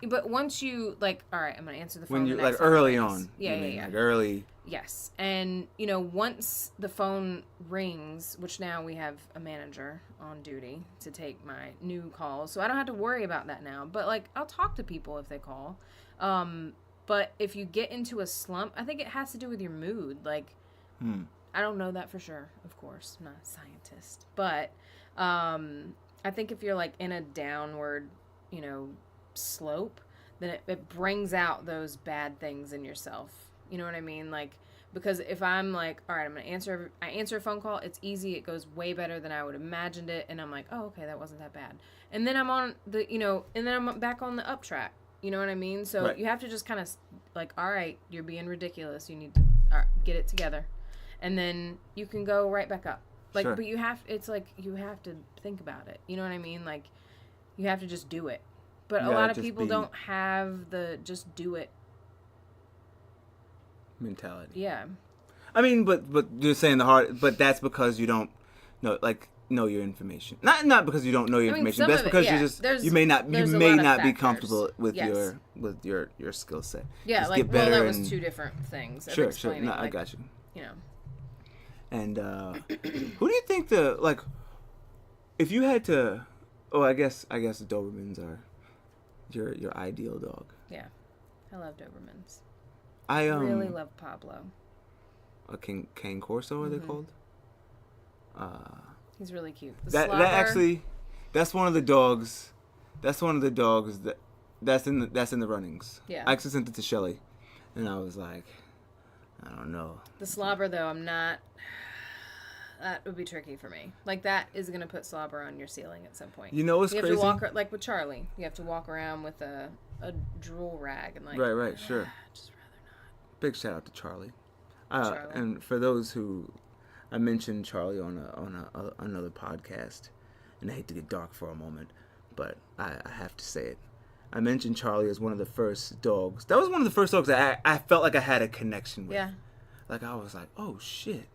But once you, like, all right, I'm going to answer the phone. When you, the like, next time early it on. rings. Yeah. Like, early. Yes. And, you know, once the phone rings, which now we have a manager on duty to take my new calls, so I don't have to worry about that now. But, like, I'll talk to people if they call. But if you get into a slump, I think it has to do with your mood. Like, I don't know that for sure, of course. I'm not a scientist. But I think if you're, like, in a downward, you know, slope, then it brings out those bad things in yourself. You know what I mean? Like, because if I'm like, all right, I'm going to I answer a phone call, it's easy, it goes way better than I would have imagined it, and I'm like, oh, okay, that wasn't that bad. And then I'm on the, you know, and then I'm back on the up track. You know what I mean? So right. You have to just kind of, like, all right, you're being ridiculous. You need to get it together. And then you can go right back up. Like, sure. But it's like, you have to think about it. You know what I mean? Like, you have to just do it. But a lot of people don't have the just do it mentality. Yeah. I mean, but you're saying but that's because you don't know your information. Not because you don't know your information. That's because you may not be comfortable with your skill set. Yeah, just like that was two different things. Sure. No, I got you. You know. And who do you think if you had to? Oh, I guess the Dobermans are your ideal dog. Yeah, I love Dobermans. I really love Pablo. A Cane Corso, are they called? He's really cute. That actually, that's one of the dogs. That's one of the dogs that's in the runnings. Yeah. I actually sent it to Shelly, and I was like, I don't know. The slobber though, I'm not. That would be tricky for me. Like, that is going to put slobber on your ceiling at some point. You know what's crazy? You have to walk, like with Charlie, you have to walk around with a drool rag and like. Right, sure. Just rather not. Big shout out to Charlie. Charlie. And for those who, I mentioned Charlie on another podcast, and I hate to get dark for a moment, but I have to say it. I mentioned Charlie as one of the first dogs. That was one of the first dogs that I felt like I had a connection with. Yeah. Like, I was like, oh shit,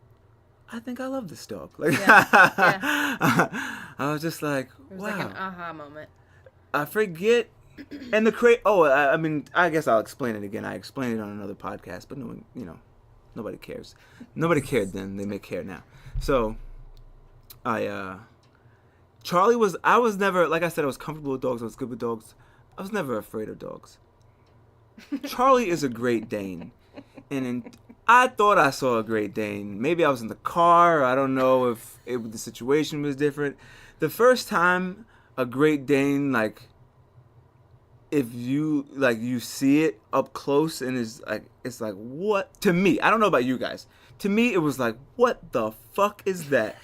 I think I love this dog. Like, yeah. I was just like, it was wow. like an aha moment. I forget. And I mean, I guess I'll explain it again. I explained it on another podcast, but no one, nobody cares. Nobody cared then. They may care now. So, Charlie I was never, like I said, I was comfortable with dogs. I was good with dogs. I was never afraid of dogs. Charlie is a Great Dane. And I thought I saw a Great Dane. Maybe I was in the car. I don't know if the situation was different. The first time a Great Dane, like, if you see it up close and it's like, what? To me, I don't know about you guys. To me, it was like, what the fuck is that?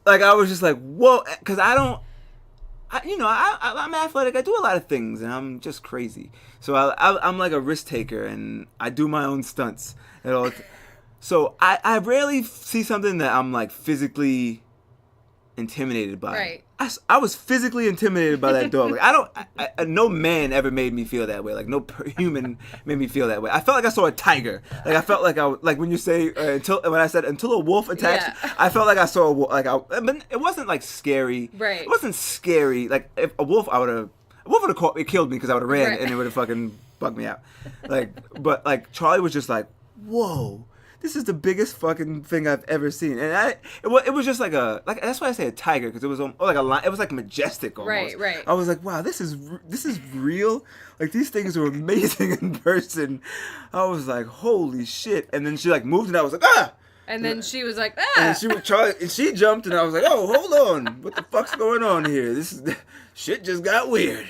Like, I was just like, whoa, because I'm athletic. I do a lot of things, and I'm just crazy. So I'm like a risk taker, and I do my own stunts and all. So I rarely see something that I'm like physically intimidated by. Right. I was physically intimidated by that dog. Like, no man ever made me feel that way. Like, no human made me feel that way. I felt like I saw a tiger. Like, I felt like when you say until a wolf attacks, yeah. I felt like I saw a wolf. Like, but it wasn't like scary. Right. It wasn't scary. Like, if a wolf would have killed me because I would have ran and it would have fucking bugged me out. Like, but like Charlie was just like, whoa. This is the biggest fucking thing I've ever seen, and it was just like that's why I say a tiger, because it was like a lion. It was like majestic almost. Right. I was like, wow, this is real. Like, these things are amazing in person. I was like, holy shit! And then she like moved, and I was like, ah. And then she was like, ah. And she jumped, and I was like, oh, hold on, what the fuck's going on here? Shit just got weird.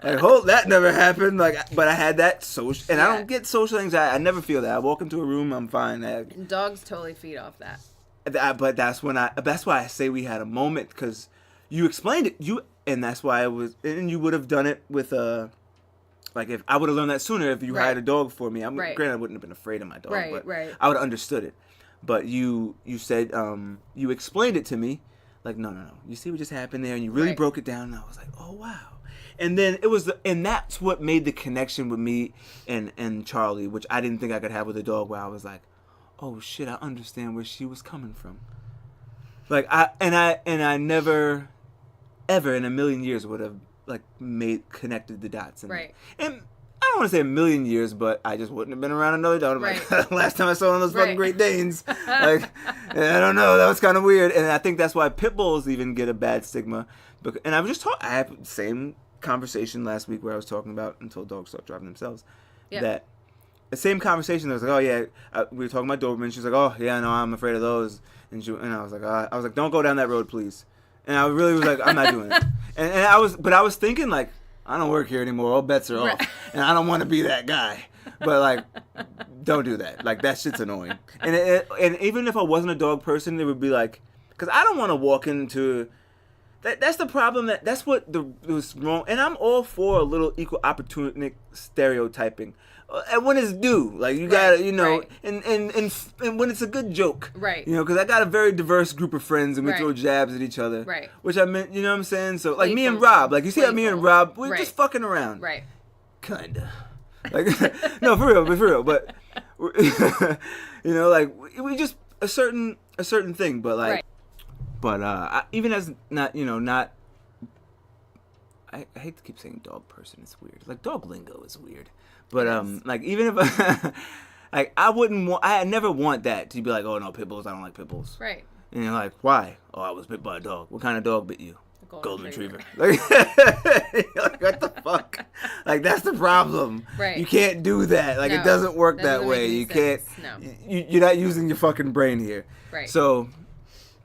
Like, that never happened. Like, but I had that social, and I don't get social anxiety. I never feel that. I walk into a room, I'm fine. And dogs totally feed off that. But that's why I say we had a moment, because you explained it. And that's why and you would have done it with a if I would have learned that sooner, if you Right. hired a dog for me, Right. granted I wouldn't have been afraid of my dog, Right, but right. I would have understood it. But you said you explained it to me, like no. You see what just happened there, and you really Right. broke it down, and I was like, oh wow. And then and that's what made the connection with me and Charlie, which I didn't think I could have with a dog, where I was like, oh shit, I understand where she was coming from. Like I never, ever in a million years would have like connected the dots. Right. And I don't want to say a million years, but I just wouldn't have been around another dog. Right. Like, last time I saw one of those fucking Right. Great Danes, like I don't know, that was kind of weird. And I think that's why pit bulls even get a bad stigma. And I was just I had the same conversation last week where I was talking about until dogs start driving themselves. Yeah. That the same conversation. I was like, oh yeah, we were talking about Doberman. She's like, oh yeah, no, I'm afraid of those. And I was like, don't go down that road, please. And I really was like, I'm not doing it. And I was thinking like, I don't work here anymore. All bets are off, and I don't want to be that guy. But like, don't do that. Like that shit's annoying. And even if I wasn't a dog person, it would be like, because I don't want to walk into. That's the problem. That's what was wrong. And I'm all for a little equal opportunistic stereotyping, and when it's due, like you gotta, right. and when it's a good joke, Right. Because I got a very diverse group of friends, and we Right. throw jabs at each other, Right. Which I meant, you know what I'm saying. So like me and Playful. Rob, like you see how me and Playful. Rob, we're Right. just fucking around, Right. Kinda, like no, for real, but like we just a certain thing, but like. Right. But even as not, I hate to keep saying dog person. It's weird. Like dog lingo is weird. But like even if like I never want that to be like, oh no, pit bulls. I don't like pit bulls. Right. And you're like, why? Oh, I was bit by a dog. What kind of dog bit you? Golden retriever. Like what the fuck? Like that's the problem. Right. You can't do that. Like No, it doesn't work that that doesn't way. make any You can't. sense. No. You're not using your fucking brain here. Right. So.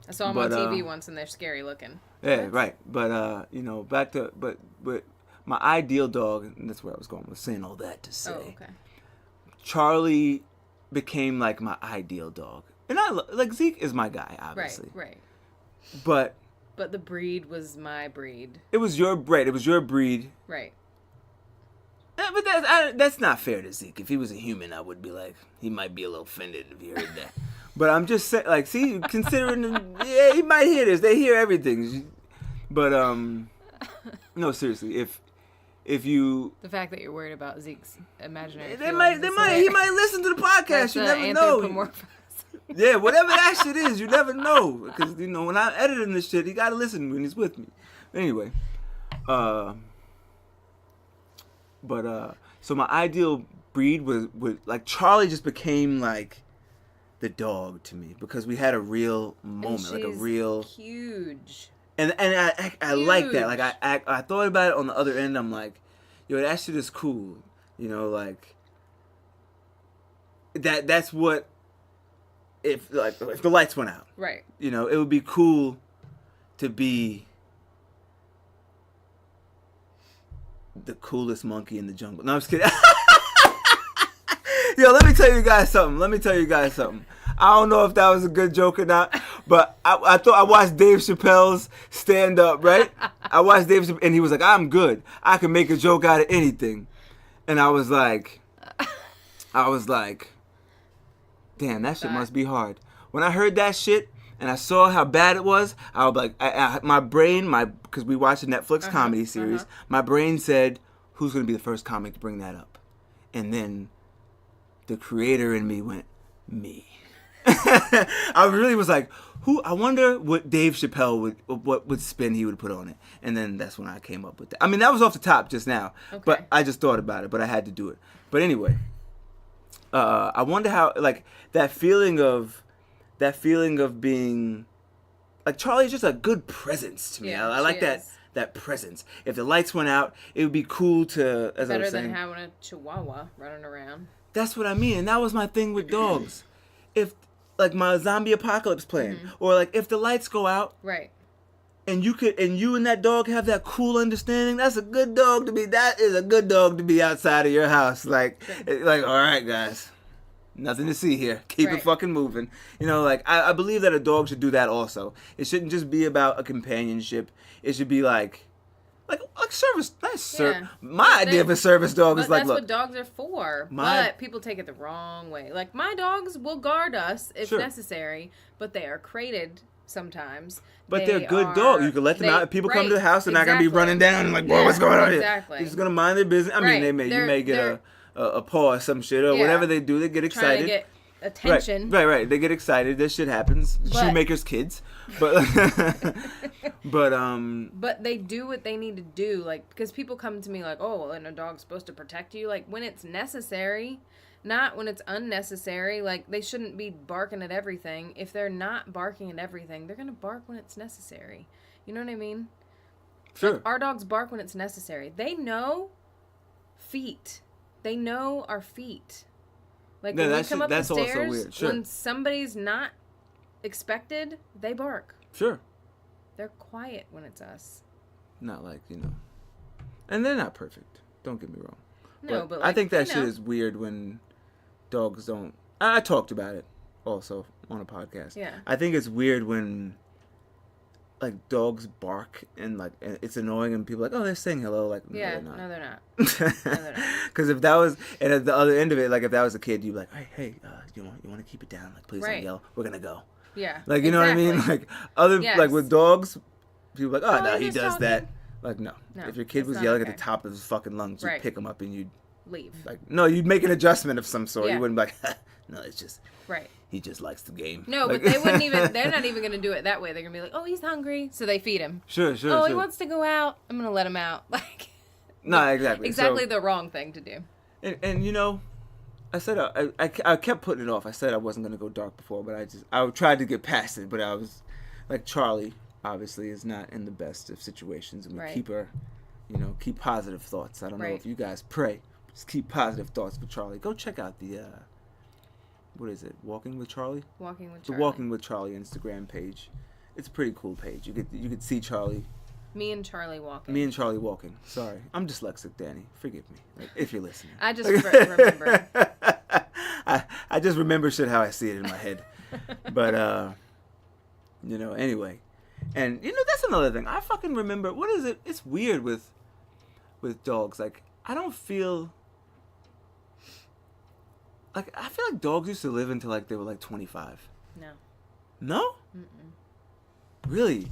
I saw them on TV once, and they're scary looking. Yeah, right. But back to but my ideal dog, and that's where I was going with saying all that to say. Oh, okay. Charlie became like my ideal dog, and like Zeke is my guy, obviously. Right. But the breed was my breed. it was your breed. It was your breed. Right. Yeah, but that's not fair to Zeke. If he was a human, I would be like, he might be a little offended if he heard that. But I'm just saying, like, see, considering, yeah, he might hear this. They hear everything. But, no, seriously, if you... The fact that you're worried about Zeke's imaginary he might listen to the podcast. You never know. Yeah, whatever that shit is, you never know. Because, when I'm editing this shit, he got to listen when he's with me. Anyway, so my ideal breed was like, Charlie just became, like, the dog to me because we had a real moment, like a real huge, and I like that. Like I thought about it on the other end. I'm like, yo, that shit is cool. Like that's what if the lights went out, right? It would be cool to be the coolest monkey in the jungle. No, I'm just kidding. Yo, let me tell you guys something. I don't know if that was a good joke or not, but I thought I watched Dave Chappelle's stand up, right? I watched Dave Chappelle, and he was like, I'm good. I can make a joke out of anything. And I was like, damn, that shit must be hard. When I heard that shit and I saw how bad it was, I was like, my brain, because we watched a Netflix comedy series, my brain said, who's going to be the first comic to bring that up? And then the creator in me went, me. I really was like, I wonder what Dave Chappelle what spin he would put on it. And then that's when I came up with that. I mean, that was off the top just now, but I just thought about it, but I had to do it. But anyway, I wonder how, like, that feeling of being, like, Charlie's just a good presence to me. Yeah, I like that presence. If the lights went out, it would be cool to, as I was saying. Better than having a chihuahua running around. That's what I mean, and that was my thing with dogs. If, like, my zombie apocalypse plan, or like if the lights go out, right, and you and that dog have that cool understanding, that's a good dog to be. That is a good dog to be outside of your house. Like all right, guys, nothing to see here. Keep it fucking moving. Like I believe that a dog should do that also. It shouldn't just be about a companionship. It should be like, Like service. That's Yeah. my idea of a service dog is But like, that's look, what dogs are for. But people take it the wrong way. Like, my dogs will guard us if necessary, but they are crated sometimes. But they're good dogs. You can let them out. If people come to the house, they're not going to be running down and like, boy, what's going on here? Exactly. They're just going to mind their business. I mean, you may get a paw or some shit or whatever they do. They get excited. Trying to get attention. Right. They get excited. This shit happens. Shoemakers' kids. But but they do what they need to do. Like, because people come to me like, oh, well, and a dog's supposed to protect you. Like, when it's necessary, not when it's unnecessary. Like, they shouldn't be barking at everything. If they're not barking at everything, they're going to bark when it's necessary. You know what I mean? Sure. Like, our dogs bark when it's necessary. They know feet. They know our feet. Like, when we come up the stairs, when somebody's not expected, they bark. Sure. They're quiet when it's us. Not like, and they're not perfect. Don't get me wrong. No, but I think that shit is weird when dogs don't. I talked about it also on a podcast. Yeah. I think it's weird when like dogs bark and like it's annoying and people are like, oh, they're saying hello. Like, no, they're not. No, they're not. Because if that was, and at the other end of it, like if that was a kid, you'd be like, hey, you want to keep it down? Like, please don't yell. We're gonna go. Yeah. Like, you know what I mean? Like like with dogs, people are like, oh no, he does that. Like, no. If your kid was yelling at the top of his fucking lungs, you'd pick him up and you'd leave. Like, no, you'd make an adjustment of some sort. You wouldn't be like, no, it's just he just likes the game. No, but they wouldn't even. They're not even going to do it that way. They're going to be like, oh, he's hungry, so they feed him. Sure. Oh, he wants to go out. I'm going to let him out. Like, no, exactly. Exactly the wrong thing to do. And I said I kept putting it off. I said I wasn't going to go dark before, but I tried to get past it. But I was like, Charlie obviously is not in the best of situations, and we keep her, keep positive thoughts. I don't know if you guys pray. Just keep positive thoughts for Charlie. Go check out the what is it? Walking with Charlie? Walking with the Charlie. Walking with Charlie Instagram page. It's a pretty cool page. You could see Charlie. Me and Charlie walking. Sorry, I'm dyslexic, Danny. Forgive me, if you're listening. I just remember. I just remember shit how I see it in my head. But anyway, and that's another thing. I fucking remember. What is it? It's weird with dogs. Like, I don't feel. Like, I feel like dogs used to live until like they were like 25. No? Mm-mm. Really?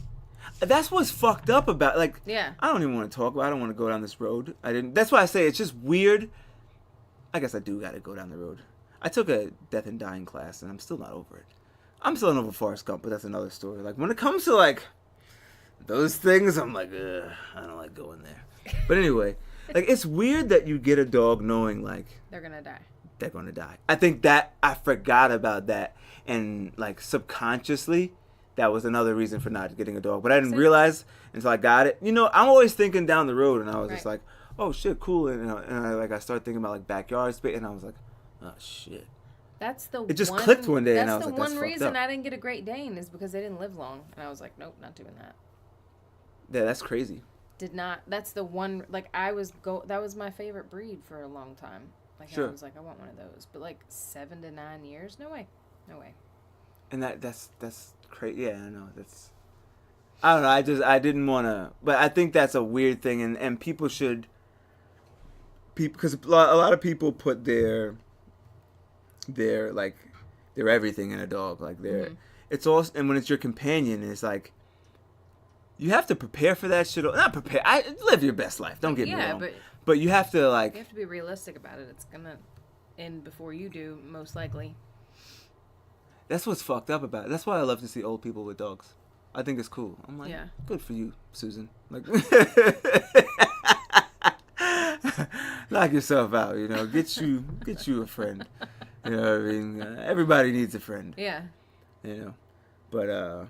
That's what's fucked up about, like, yeah. I don't even want to talk about, I don't want to go down this road. That's why I say it's just weird. I guess I do got to go down the road. I took a death and dying class and I'm still not over it. I'm still not over Forrest Gump, but that's another story. Like, when it comes to like those things, I'm like, I don't like going there. But anyway, like, it's weird that you get a dog knowing like they're going to die. I think that I forgot about that, and like subconsciously that was another reason for not getting a dog, but I didn't realize until I got it. I'm always thinking down the road, and I was just like, oh shit, cool, and I started thinking about like backyard space, and I was like, oh shit. It just clicked one day, and I was like, that's the one reason I didn't get a Great Dane is because they didn't live long, and I was like, nope, not doing that. Yeah, that's crazy. That's the one, like, that was my favorite breed for a long time. Like, sure. I was like, I want one of those. But, like, 7 to 9 years? No way. And that's crazy. Yeah, I know. I don't know. I didn't want to. But I think that's a weird thing. And people should. Because a lot of people put their everything in a dog. Like, it's also. And when it's your companion, it's like. You have to prepare for that shit. Not prepare. Live your best life. Don't get me wrong. But you have to, like... You have to be realistic about it. It's going to end before you do, most likely. That's what's fucked up about it. That's why I love to see old people with dogs. I think it's cool. I'm like, good for you, Susan. Like, knock yourself out, Get you a friend. You know what I mean? Everybody needs a friend. Yeah. But,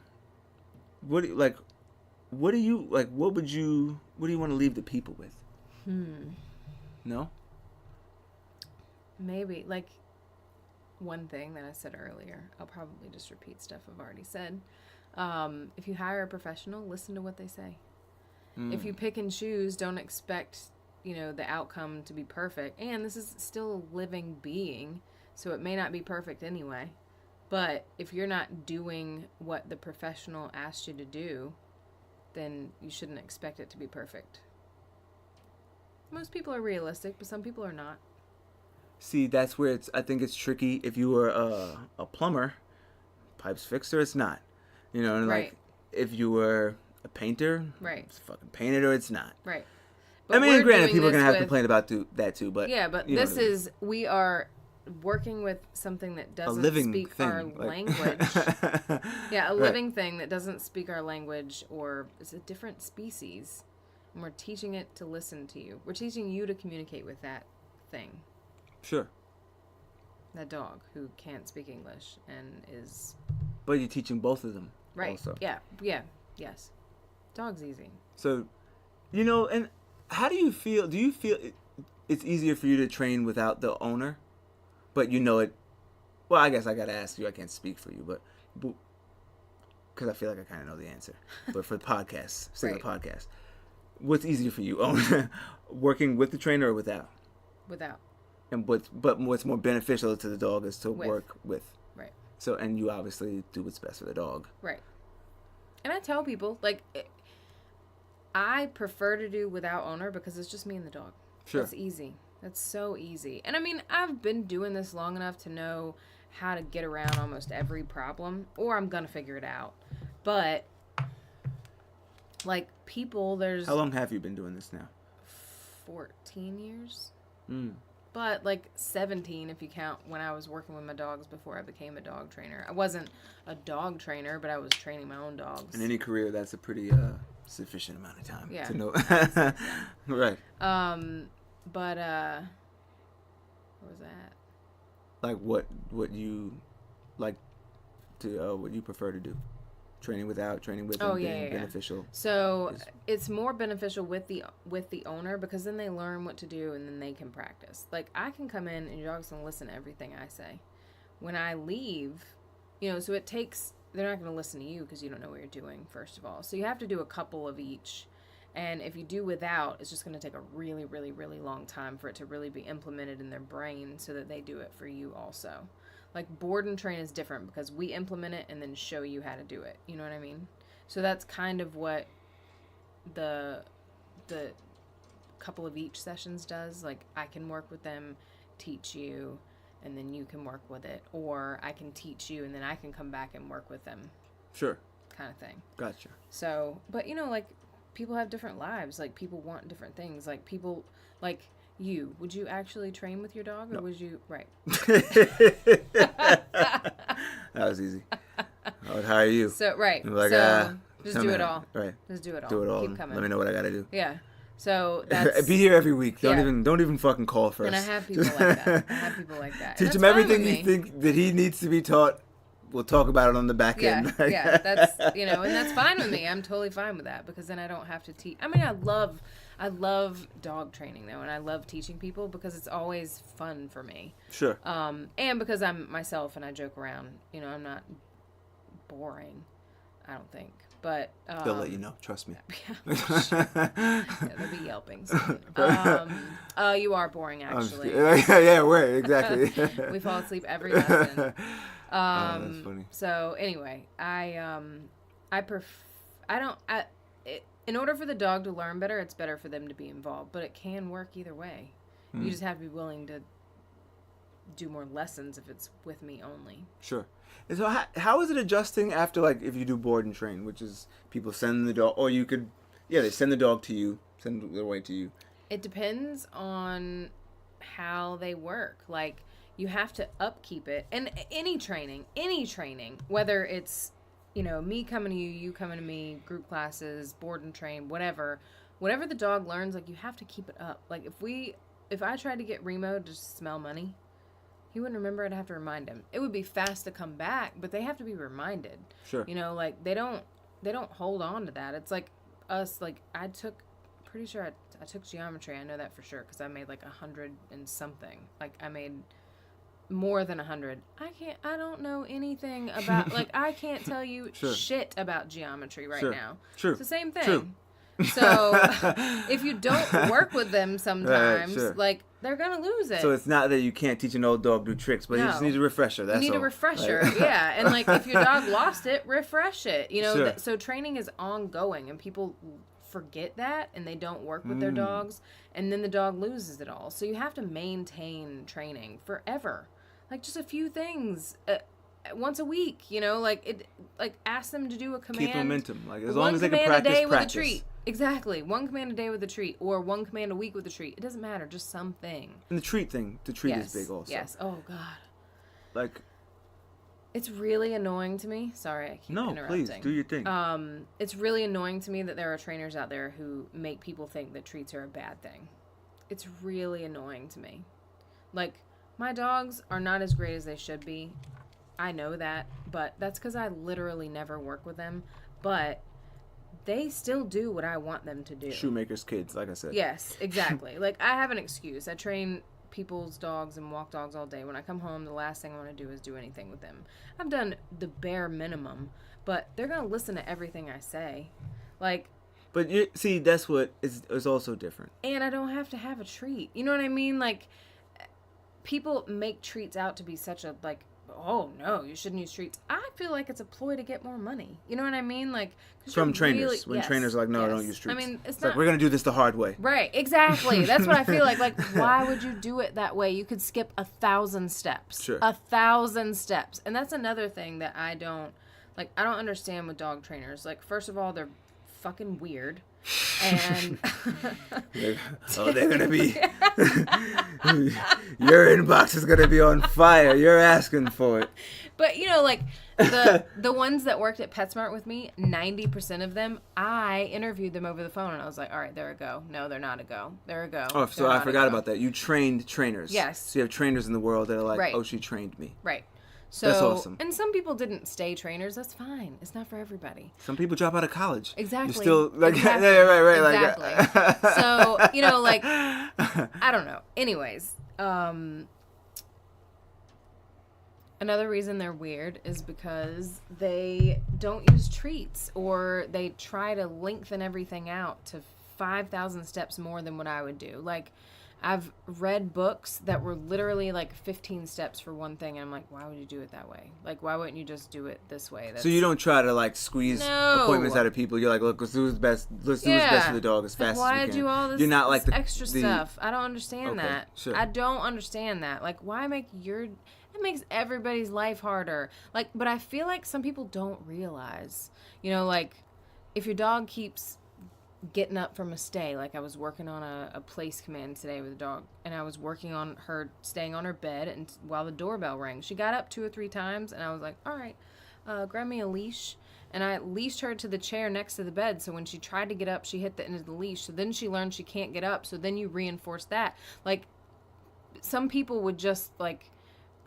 what do you want to leave the people with? No? Maybe. Like, one thing that I said earlier, I'll probably just repeat stuff I've already said. If you hire a professional, listen to what they say. If you pick and choose, don't expect, the outcome to be perfect. And this is still a living being, so it may not be perfect anyway. But if you're not doing what the professional asked you to do, then you shouldn't expect it to be perfect. Most people are realistic, but some people are not. See, that's where I think it's tricky. If you were a plumber, pipes fixer, it's not. You know, and Right. like if you were a painter, Right. it's fucking painted or it's not. Right. I mean, we're granted, doing people are this gonna have with- complaints about that too, but Yeah, but you know this what I mean. is, we are working with something that A doesn't living speak thing, our like- language. Yeah, a Right. living thing that doesn't speak our language, or it's a different species. And we're teaching it to listen to you. We're teaching you to communicate with that thing, Sure, that dog who can't speak English and is... but you're teaching both of them. Right. Also. Yeah. Yes. Dog's easy. So, you know, and how do you feel? Do you feel it's easier for you to train without the owner, but you know it? Well, I guess I gotta ask you. I can't speak for you, but because I feel like I kind of know the answer. But for the podcast, say the podcast, what's easier for you, working with the trainer or without? Without. And what's more beneficial to the dog is to With. work with. Right. So, and you obviously do what's best for the dog. Right. And I tell people, like, I prefer to do without owner because it's just me and the dog. Sure. It's easy. That's so easy. And I mean, I've been doing this long enough to know how to get around almost every problem, or I'm going to figure it out. But, like, people, there's How long have you been doing this now? 14 years. Mm. But, like, 17 if you count when I was working with my dogs before I became a dog trainer. I wasn't a dog trainer, but I was training my own dogs. In any career, that's a pretty sufficient amount of time Yeah. to know. Right. But, what was that? Like what you like to what you prefer to do? Training without, training with, and being beneficial. So it's more beneficial with the owner because then they learn what to do and then they can practice. Like I can come in and your dog's gonna listen to everything I say. When I leave, you know, so it takes. They're not gonna listen to you because you don't know what you're doing. First of all, so you have to do a couple of each. And if you do without, it's just going to take a really, really, really long time for it to really be implemented in their brain so that they do it for you also. Like board and train is different because we implement it and then show you how to do it. You know what I mean? So that's kind of what the couple of each sessions does. Like I can work with them, teach you, and then you can work with it. Or I can teach you and then I can come back and work with them. Sure. Kind of thing. Gotcha. So, but you know, like, people have different lives. Like, people want different things. Like, people, like, you. Would you actually train with your dog, or would you... Right. That was easy. I would hire you. So, right. Like, so, just come do in. it all. Right. Just do it all. Do it all. Keep coming. Let me know what I got to do. Yeah. So, that's... Be here every week. Don't Yeah. even fucking call first. And I have people like that. And Teach that's him fine everything with you me. think that he needs to be taught. We'll talk about it on the back end. Yeah, that's, you know, and that's fine with me. I'm totally fine with that because then I don't have to teach. I mean, I love dog training though, and I love teaching people because it's always fun for me. Sure. And because I'm myself and I joke around, you know, I'm not boring, I don't think. But They'll let you know. Trust me. yeah, they'll be yelping soon. You are boring, actually. Yeah, right, exactly. We fall asleep every lesson. That's funny. So anyway, in order for the dog to learn better, it's better for them to be involved, but it can work either way. You just have to be willing to do more lessons if it's with me only. Sure. And so how is it adjusting after, like, if you do board and train, which is people send the dog, or you could, they send the dog to you, send it away to you. It depends on how they work. Like, you have to upkeep it. And any training, whether it's, you know, me coming to you, you coming to me, group classes, board and train, whatever the dog learns, like, you have to keep it up. Like, if I tried to get Remo to smell money, he wouldn't remember. I'd have to remind him. It would be fast to come back, but they have to be reminded. Sure. You know, like, they don't hold on to that. It's like us, like, pretty sure I took geometry. I know that for sure because I made like 100 and something. Like, I made more than 100. I don't know anything about, like, I can't tell you Sure. shit about geometry right Sure. now. True. It's the same thing. True. So if you don't work with them sometimes, sure. like, they're going to lose it. So it's not that you can't teach an old dog to do tricks, but you just No. need a refresher. That's all. You need a refresher, Like- yeah. And, like, if your dog lost it, refresh it. You know, Sure. so training is ongoing, and people forget that and they don't work with their dogs, and then the dog loses it all. So you have to maintain training forever. Like, just a few things once a week, like ask them to do a command. Keep momentum. Like, as long as they can practice. With a treat. Exactly. One command a day with a treat, or one command a week with a treat. It doesn't matter. Just something. And the treat is big also. Yes. Oh, God. Like, it's really annoying to me. Sorry, I keep interrupting. No, please, do your thing. It's really annoying to me that there are trainers out there who make people think that treats are a bad thing. It's really annoying to me. Like, my dogs are not as great as they should be. I know that, but that's because I literally never work with them. But they still do what I want them to do. Shoemaker's kids, like I said. Yes, exactly. Like, I have an excuse. I train people's dogs and walk dogs all day. When I come home, the last thing I want to do is do anything with them. I've done the bare minimum, but they're going to listen to everything I say. Like... But, see, that's what is also different. And I don't have to have a treat. You know what I mean? Like, people make treats out to be such a, like, oh, no, you shouldn't use treats. I feel like it's a ploy to get more money. You know what I mean? Like, from trainers. When trainers are like, no, don't use treats. I mean, it's like, we're going to do this the hard way. Right, exactly. That's what I feel like. Like, why would you do it that way? You could skip 1,000 steps. Sure. 1,000 steps. And that's another thing that I don't understand with dog trainers. Like, first of all, they're fucking weird. And they're gonna be your inbox is gonna be on fire. You're asking for it. But like the ones that worked at PetSmart with me, 90% of them, I interviewed them over the phone, and I was like, all right, they're a go. No, they're not a go. They're a go. Oh, so I forgot about that. You trained trainers. Yes. So you have trainers in the world that are like, right. Oh, she trained me. Right. So, that's awesome. And some people didn't stay trainers. That's fine. It's not for everybody. Some people drop out of college. Exactly. You're still like, exactly. Yeah, right. Exactly. Like, so, like, I don't know. Anyways, another reason they're weird is because they don't use treats, or they try to lengthen everything out to 5,000 steps more than what I would do. Like, I've read books that were literally like 15 steps for one thing, and I'm like, why would you do it that way? Like, why wouldn't you just do it this way? So you don't try to like squeeze appointments out of people. You're like, look, let's do what's best. Let's do what's best for the dog as fast as we can. Why do all this? You're not like the extra stuff. I don't understand that. Sure. I don't understand that. Like, why make it makes everybody's life harder. Like, but I feel like some people don't realize, like, if your dog keeps getting up from a stay, like I was working on a place command today with a dog, and I was working on her staying on her bed, and while the doorbell rang, she got up 2 or 3 times, and I was like, all right, grab me a leash, and I leashed her to the chair next to the bed, so when she tried to get up, she hit the end of the leash, so then she learned she can't get up, so then you reinforce that. Like, some people would just, like,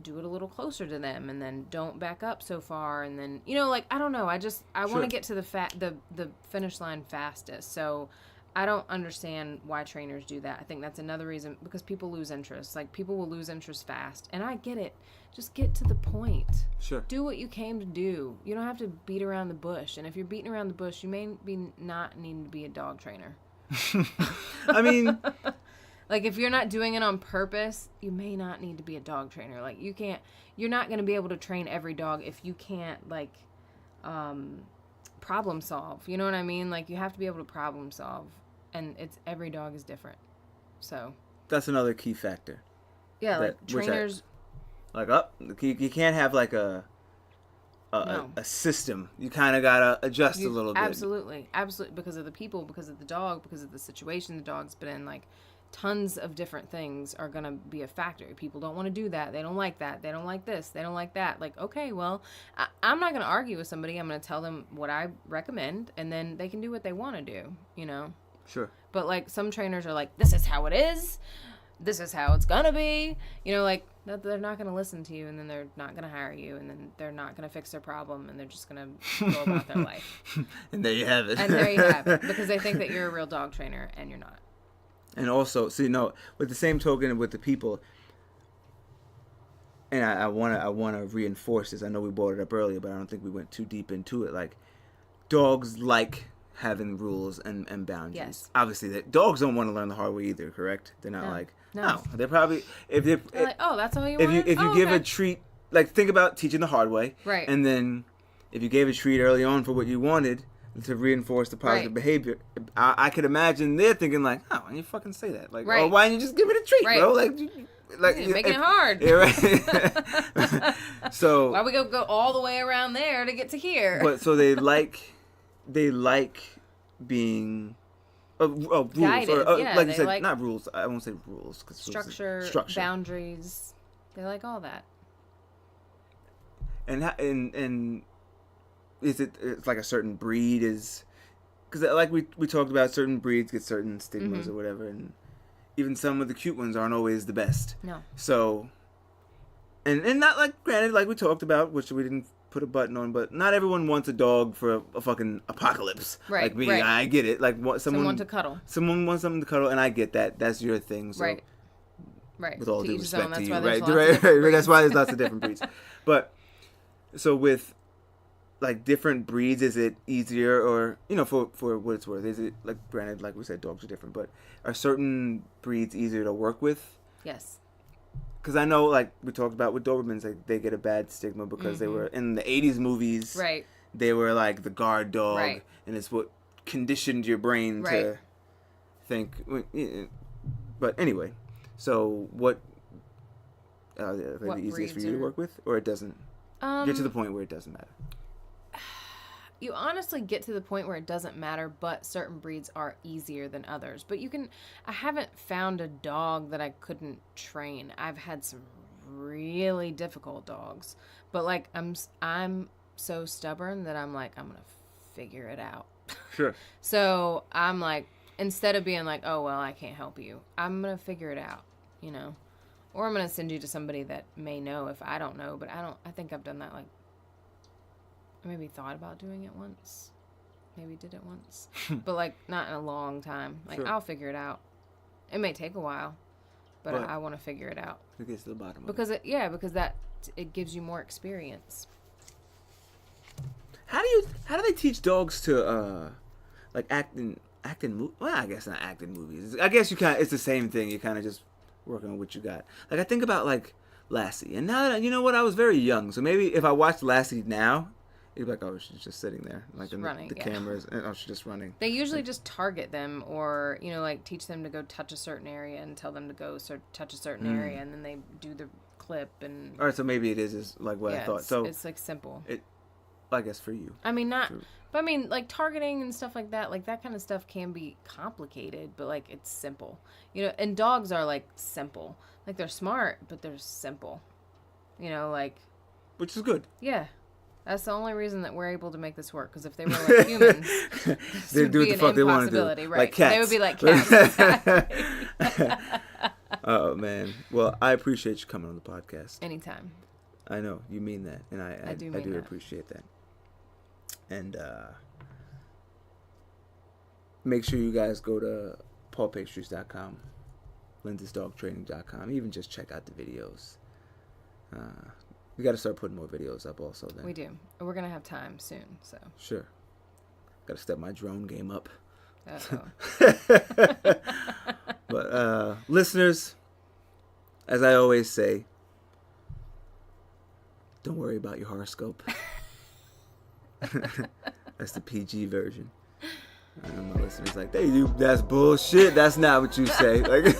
do it a little closer to them, and then don't back up so far, and then like, I don't know, I want to get to the finish line fastest. So I don't understand why trainers do that. I think that's another reason, because people lose interest. Like, people will lose interest fast, and I get it. Just get to the point. Sure. Do what you came to do. You don't have to beat around the bush, and if you're beating around the bush, you may be not needing to be a dog trainer. I mean, like, if you're not doing it on purpose, you may not need to be a dog trainer. Like, you're not going to be able to train every dog if you can't, like, problem solve. You know what I mean? Like, you have to be able to problem solve, and every dog is different. So that's another key factor. Yeah, like, trainers. You can't have, like, a system. You kind of got to adjust a little bit. Absolutely. Because of the people, because of the dog, because of the situation the dog's been in. Like, tons of different things are going to be a factor. People don't want to do that. They don't like that. They don't like this. They don't like that. Like, okay, well, I'm not going to argue with somebody. I'm going to tell them what I recommend, and then they can do what they want to do, Sure. But, like, some trainers are like, this is how it is. This is how it's going to be. Like, they're not going to listen to you, and then they're not going to hire you, and then they're not going to fix their problem, and they're just going to go about their life. And there you have it. And there you have it. Because they think that you're a real dog trainer, and you're not. And also, with the same token with the people, and I want to reinforce this. I know we brought it up earlier, but I don't think we went too deep into it. Like, dogs like having rules and boundaries. Yes. Obviously, dogs don't want to learn the hard way either, correct? They're not no. They're probably, they're like, oh, that's all you want? If you give a treat, like, think about teaching the hard way. Right. And then if you gave a treat early on for what you wanted, to reinforce the positive Right. behavior. I could imagine they're thinking like, oh, why don't you fucking say that? Like, Right. oh, why don't you just give me the treat, Right. bro? Like You're making it hard. Yeah, right. So why we go all the way around there to get to here? But so they like being rules, Guided, or yeah, like you they said, like- not rules. I won't say rules because structure, boundaries. They like all that. And is it's like a certain breed is because like we talked about, certain breeds get certain stigmas or whatever, and even some of the cute ones aren't always the best. No. So and not like, granted, like we talked about, which we didn't put a button on, but not everyone wants a dog for a fucking apocalypse. Right. Like me, right. I get it. Like Someone to cuddle. Someone wants something to cuddle, and I get that. That's your thing. So, Right. Right. with all To due each his own. respect to That's you, why right? there's lots of different Right. That's breeds. why there's lots of different breeds. But so with like different breeds, is it easier, or for what it's worth, is it, like, granted, like we said, dogs are different, but are certain breeds easier to work with? Yes. Because I know, like we talked about with Dobermans, like they get a bad stigma because they were in the 80s movies. Right. They were like the guard dog, Right. and it's what conditioned your brain Right. to think. But anyway, so what are they the easiest for you to work with, or it doesn't get to the point where it doesn't matter? You honestly get to the point where it doesn't matter, but certain breeds are easier than others. But I haven't found a dog that I couldn't train. I've had some really difficult dogs, but like I'm so stubborn that I'm like, I'm going to figure it out. Sure. So I'm like, instead of being like, oh, well, I can't help you, I'm going to figure it out, or I'm going to send you to somebody that may know if I don't know, but I think I've done that, like, I maybe thought about doing it once. Maybe did it once. But, like, not in a long time. Like, Sure. I'll figure it out. It may take a while, but I want to figure it out. To get to the bottom of Because it gives you more experience. How do they teach dogs to like act in well, I guess not act in movies. I guess it's the same thing. You're kind of just working on what you got. Like, I think about like Lassie, and now that I was very young, so maybe if I watched Lassie now, you'd be like, oh, she's just sitting there, like in running, the cameras, and she's just running. They usually just target them, or like teach them to go touch a certain area and tell them to go touch a certain area, and then they do the clip and. All right, so maybe it is like what I thought. So it's like simple. I guess for you. I mean, but I mean, like targeting and stuff like that kind of stuff can be complicated, but like it's simple, and dogs are like simple, like they're smart, but they're simple, like. Which is good. Yeah. That's the only reason that we're able to make this work. Because if they were like humans, they'd do what the fuck they want to do. Right. Like cats. They would be like cats. Exactly. Oh, man. Well, I appreciate you coming on the podcast. Anytime. I know. You mean that. And I do appreciate that. And make sure you guys go to paulpastries.com, lindsysdogtraining.com. Even just check out the videos. We got to start putting more videos up also then. We do. We're going to have time soon, so. Sure. Got to step my drone game up. Uh-oh. But listeners, as I always say, don't worry about your horoscope. That's the PG version. My listeners like, that's bullshit. That's not what you say. Like,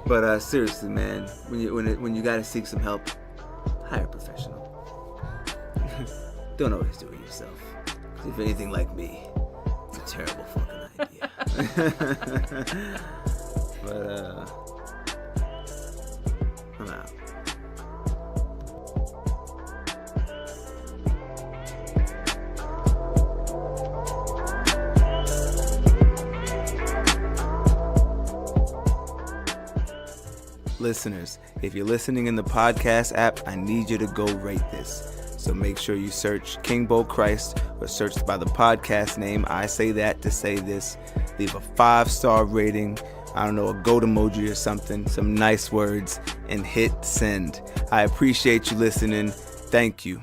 but seriously, man, when you gotta seek some help, hire a professional. Don't always do it yourself. 'Cause if anything like me, it's a terrible fucking idea. But I'm out. Listeners, if you're listening in the podcast app, I need you to go rate this. So make sure you search King Bo Christ or search by the podcast name. I say that to say this. Leave a 5-star rating. I don't know, a goat emoji or something, some nice words, and hit send. I appreciate you listening. Thank you.